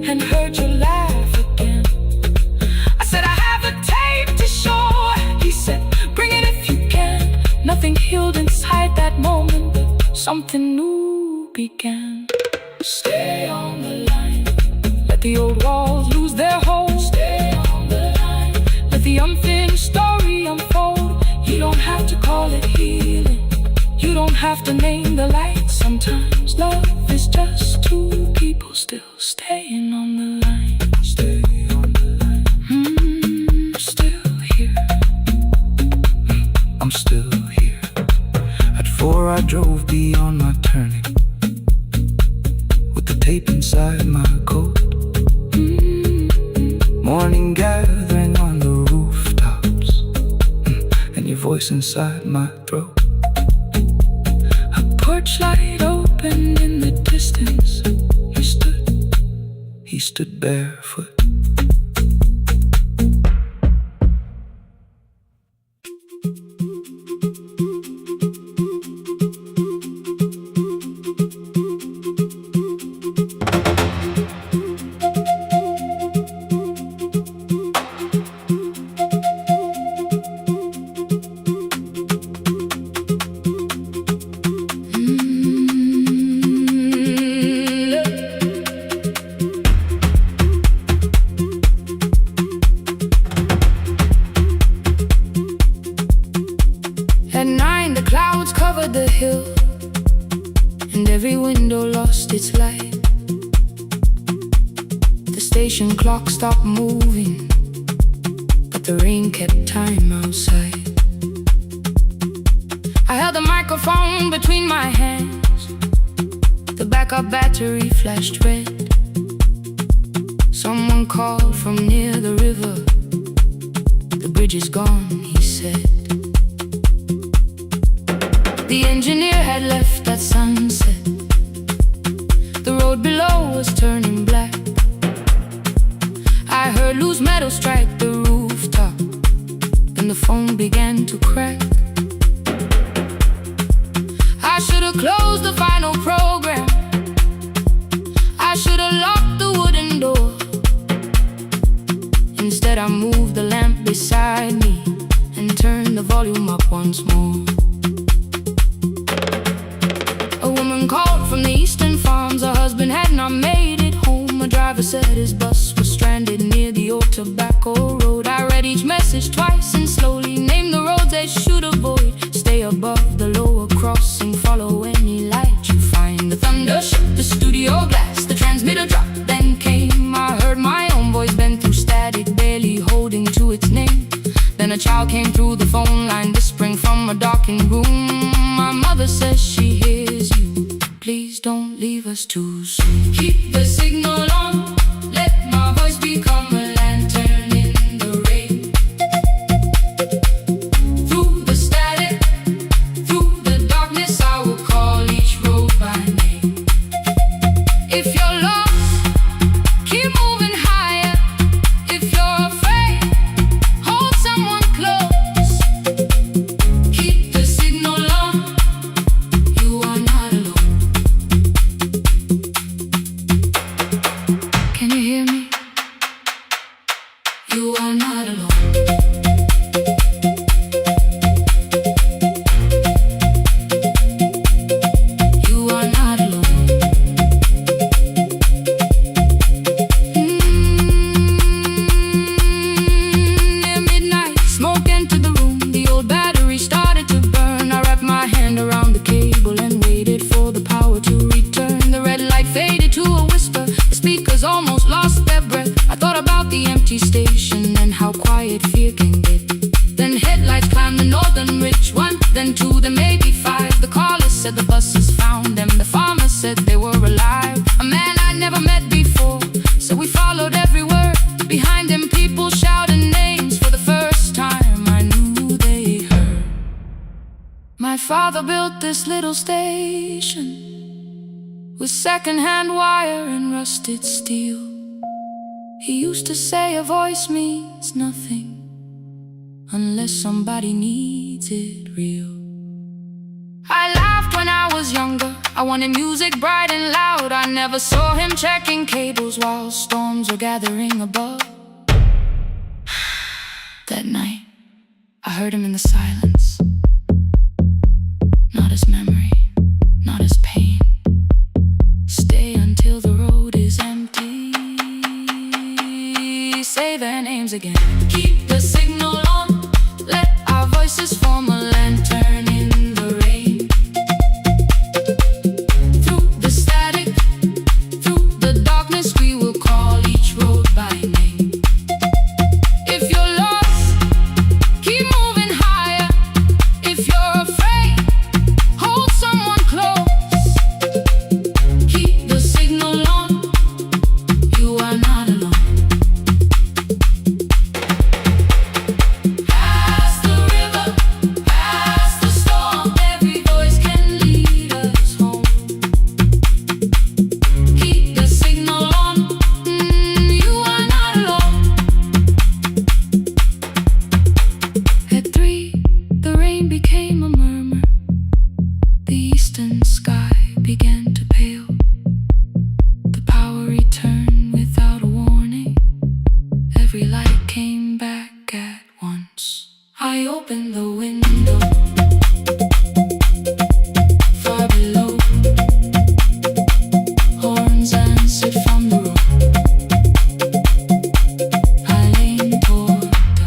and heard you laugh again. I said, I have a tape to show. He said, bring it if you can. Nothing healed inside that moment, but something new began. Stay on the line. Let the old walls lose their hold. Stay on the line. Let the unfinished story unfold. You don't have to call it healing. You don't have to name the light. Sometimes love is just 2 people still staying on the line. Stay on the line. Still here. I'm still here. At 4 I drove beyond my turning, with the tape inside my coat. Morning gathering on the rooftops, and your voice inside my throat. A porch light opened in the distance. He stood barefoot. At 9 the clouds covered the hill, and every window lost its light. The station clock stopped moving, but the rain kept time outside. I held the microphone between my hands. The backup battery flashed red. Someone called from near the river. The bridge is gone, he said. The engineer had left at sunset. The road below was turning black. I heard loose metal strike the rooftop, and the phone began to crack. should've closed the final program. I should've locked the wooden door. Instead I moved the lamp beside me and turned the volume up once more. A woman called from the eastern farms. Her husband had not made it home. A driver said his bus was stranded near the old tobacco road. I read each message twice and slowly named the roads they should avoid. Stay above the lower crossing, follow any light you find. The thunder shook the studio glass, the transmitter dropped, then came. I heard my own voice bend through static, barely holding to its name. Then a child came through the phone line, whispering from a darkened room. My mother says she hears you. Please don't leave us too soon. Keep the signal on, let my voice become a lantern in the rain. Through the static, through the darkness, I will call each road by name. If you're lost, keep moving higher. If you're afraid, hold someone close. Keep the signal on, you are not alone. Can you hear me? You are not alone. You are not alone. Near midnight, smoke entered the room. The old battery started to burn. I wrapped my hand around the cable and waited for the power to return. The red light faded to a whisper. The speakers almost lost their breath. I thought about the empty station and how quiet fear can get. Then headlights climbed the northern ridge, one, then two, then maybe five. The caller said the buses found them. The farmer said they were alive. A man I'd never met before, so we followed every word. Behind him people shouted names. For the first time I knew they heard. My father built this little station with second-hand wire and rusted steel. He used to say a voice means nothing unless somebody needs it real. I laughed when I was younger. I wanted music bright and loud. I never saw him checking cables while storms were gathering above. That night, I heard him in the silence. Not as memory, not as pain. Stay until the road is empty. Say their names again. Keep the signal on, let our voices form a lantern in the rain. Through the static, through the darkness, we will call each road by name. If you're lost, keep moving higher. If you're afraid, hold someone close. Keep the signal on, you are not alone. Past the river, past the storm, every voice can lead us home. Keep the signal on, you are not alone. At 3, the rain became a murmur. The eastern sky began to pale. The power returned without a warning. Every light came back at once. I opened the window. Far below, horns answered from the road. I leaned toward the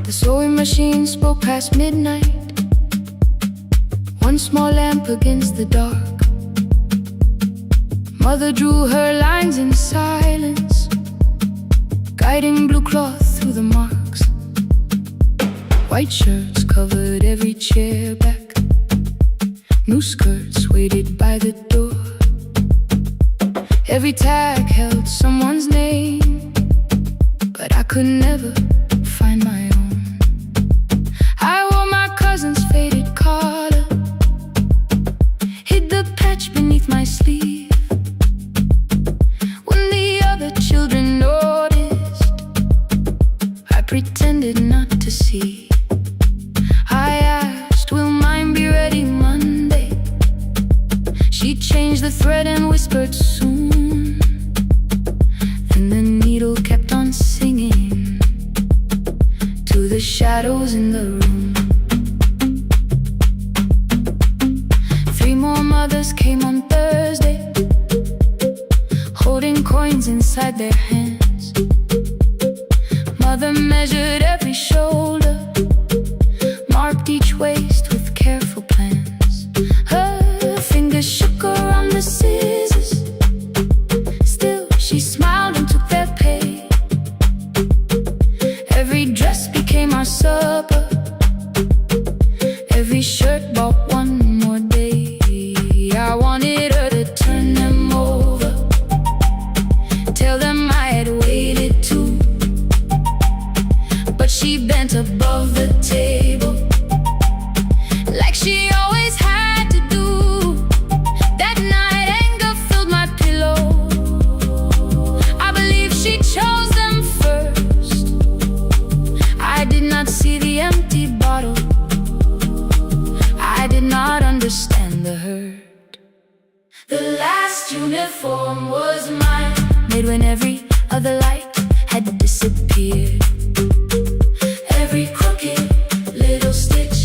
The sewing machine spoke past midnight. One small lamp against the dark. Mother drew her lines in silence, guiding blue cloth through the marks. White shirts covered every chair back, new skirts waited by the door. Every tag held someone's name, but I could never find my own. I wore my cousin's faded collar, hid the patch beneath my sleeve. When the other children noticed, I pretended not to see. I asked, will mine be ready Monday? She changed the thread and whispered soon, and the needle kept on singing to the shadows in the room. 3 more mothers came on Thursday, holding coins inside their hands. Mother measured every shoulder, marked each waist with careful plans. Her fingers shook around the scissors, still she smiled and took their pay. Every dress became our supper, every shirt bought one more day. I wanted her to turn them over, tell them I had waited too, but she bent above the table like she always had to do. That night anger filled my pillow, I believe she chose them first. I did not see the empty bottle, I did not understand the hurt. The last uniform was mine, made when every other light had disappeared. Every crooked little stitch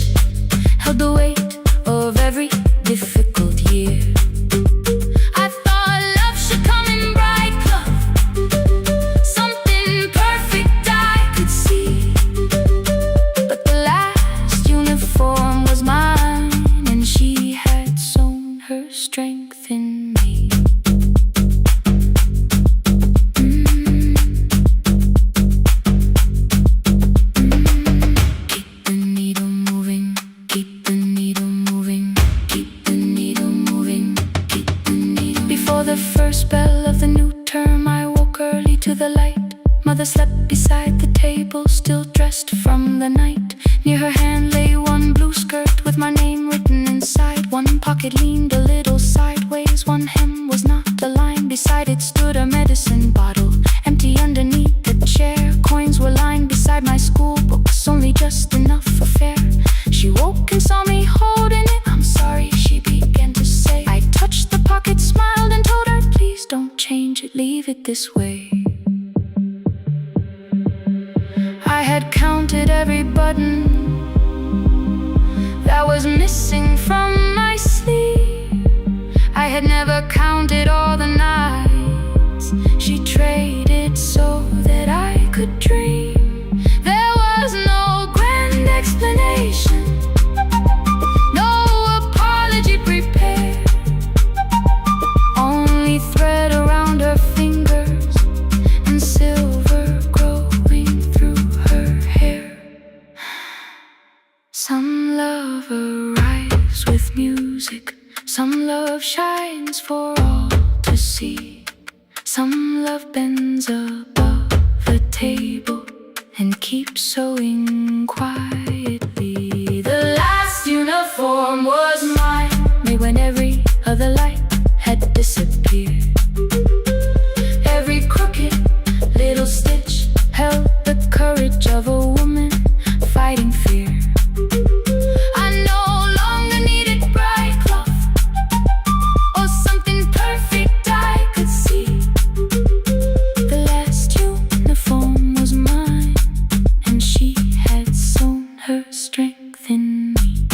held the weight of every difficult year. I thought love should come in bright cloth, something perfect I could see. But the last uniform was mine, and she had sown her strength in me. Keep the needle moving, keep the needle moving, keep the needle moving, keep the needle. Before the first bell of the new term, I woke early to the light. Mother slept beside the table, still dressed from the night. Near her hand lay one blue skirt with my name written inside. One pocket leaned a little sideways, one hem was not aligned. Beside it stood a medicine bottle, empty underneath the chair. Coins were lined beside my school books, only just enough for fare. She woke and saw me holding it. I'm sorry, she began to say. I touched the pocket, smiled and told her, please don't change it, leave it this way. I had counted every button that was missing from my sleeve. I had never counted all the nights she traded so that I could dream. There was no grand explanation, no apology prepared, only thread around her fingers and silver growing through her hair. Some love arrives with music, some love shines for all to see. Some love bends above the table and keeps sewing quietly. The last uniform was mine, made when every other light had disappeared. Every crooked little stitch held the courage of a woman fighting fear. I no longer needed bright cloth or something perfect I could see. The last uniform was mine, and she had sown her strength in me.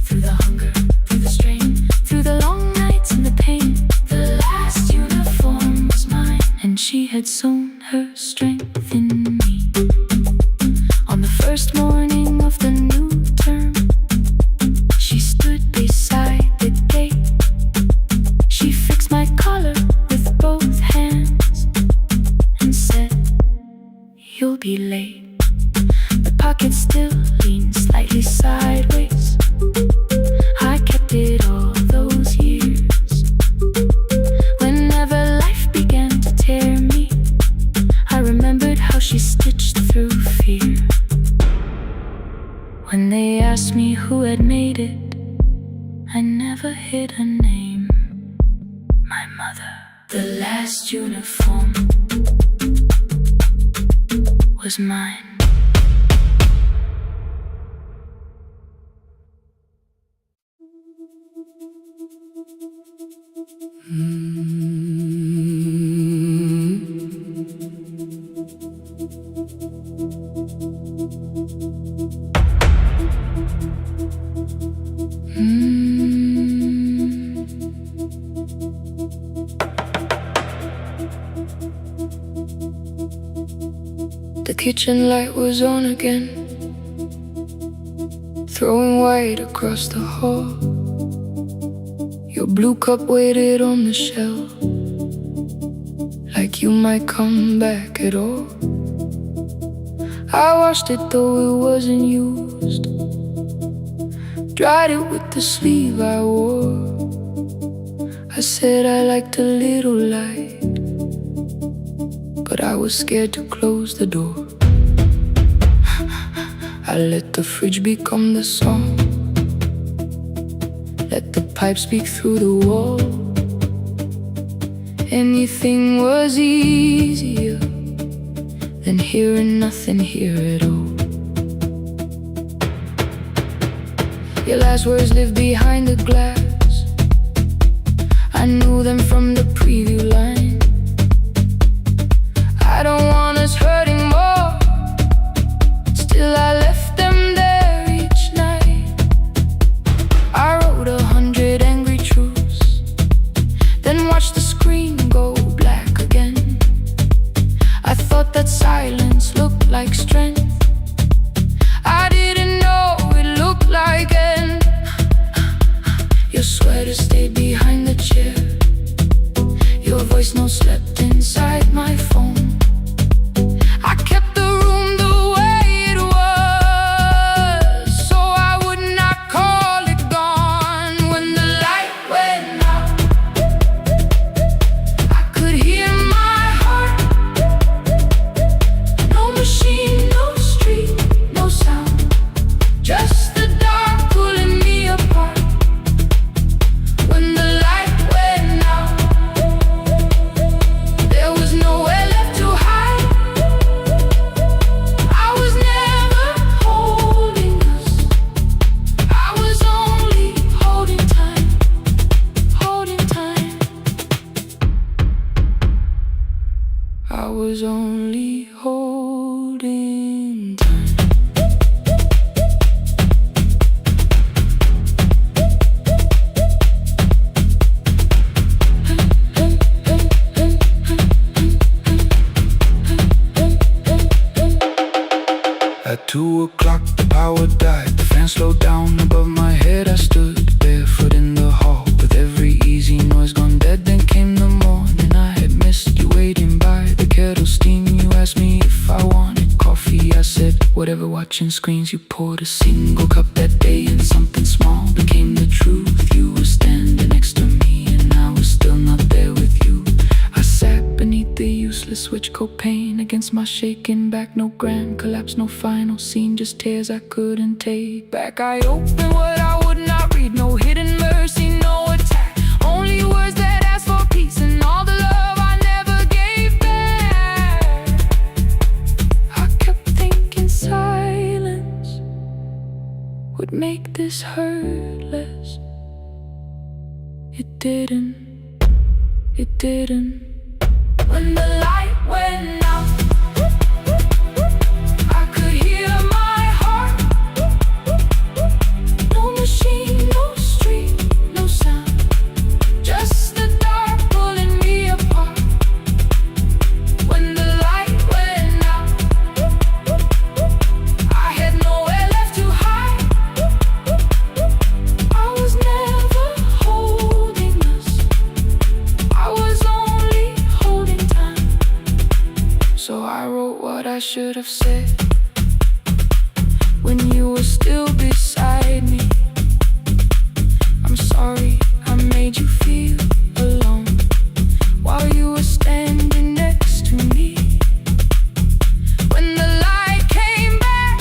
Through the hunger, through the strain, through the long nights and the pain, the last uniform was mine, and she had sown her strength in me. On the first morning of the new term, she stood beside the gate. She fixed my car hidden name, my mother. The last uniform was mine. The kitchen light was on again, throwing white across the hall. Your blue cup waited on the shelf, like you might come back at all. I washed it though it wasn't used, dried it with the sleeve I wore. I said I liked a little light, but I was scared to close the door. I let the fridge become the song, let the pipe speak through the wall. Anything was easier than hearing nothing here at all. Your last words live behind the glass, I knew them from the preview line. I don't want us hurting more, still I left them there each night. I wrote 100 angry truths, then watched the screen go black again. I thought that silence looked like strength, I didn't know it looked like end. Your sweater stayed behind the chair, your voice no slept inside my phone. I kept the room the way it was, so I would not call it gone. When the light went out, I could hear my heart. No machine, no street, no sound, just the dark pulling me apart. When the light went out, there was nowhere left to hide. I was never holding us, I was only holding time, holding time. I was only holding time. At 2 o'clock the power died, the fan slowed down above my head. I stood barefoot in the hall with every easy noise gone dead. Then came the morning I had missed you waiting by the kettle steam. You asked me if I wanted coffee, I said whatever. Watching screens, you poured a single cup that day, and something small became the truth. You were standing next to me and I was still not there with you. I sat beneath the useless switch, copain against my shaking back. No grand collapse, no final scene, just tears I couldn't take back. I opened what I would not read, no hidden mercy, no attack, only words that ask for peace and all the love I never gave back. I kept thinking silence would make this hurt less. It didn't, it didn't. When the light went out, I could hear my heart. No machine, no street, no sound, just the dark pulling me apart. When the light went out, I had nowhere left to hide. I was never holding us, I was only holding time. So I wrote what I should have said when you were still beside me. I'm sorry I made you feel alone while you were standing next to me. When the light came back,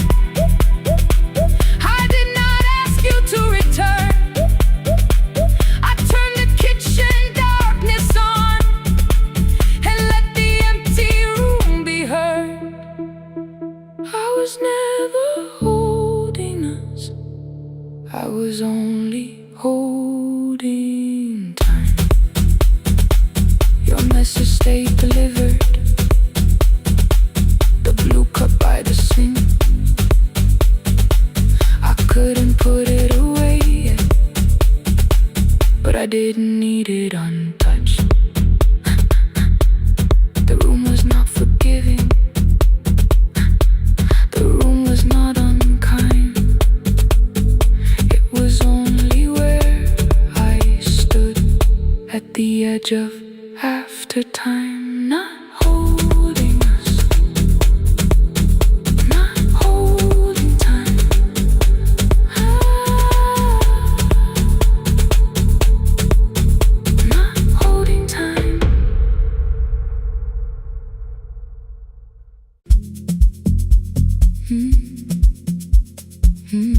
I did not ask you to return. they delivered the blue cup by the sink. I couldn't put it away yet, but I didn't need it untouched. The room was not forgiving, the room was not unkind. It was only where I stood at the edge of after time, not holding us, not holding time. Not holding time. Mm. Mm.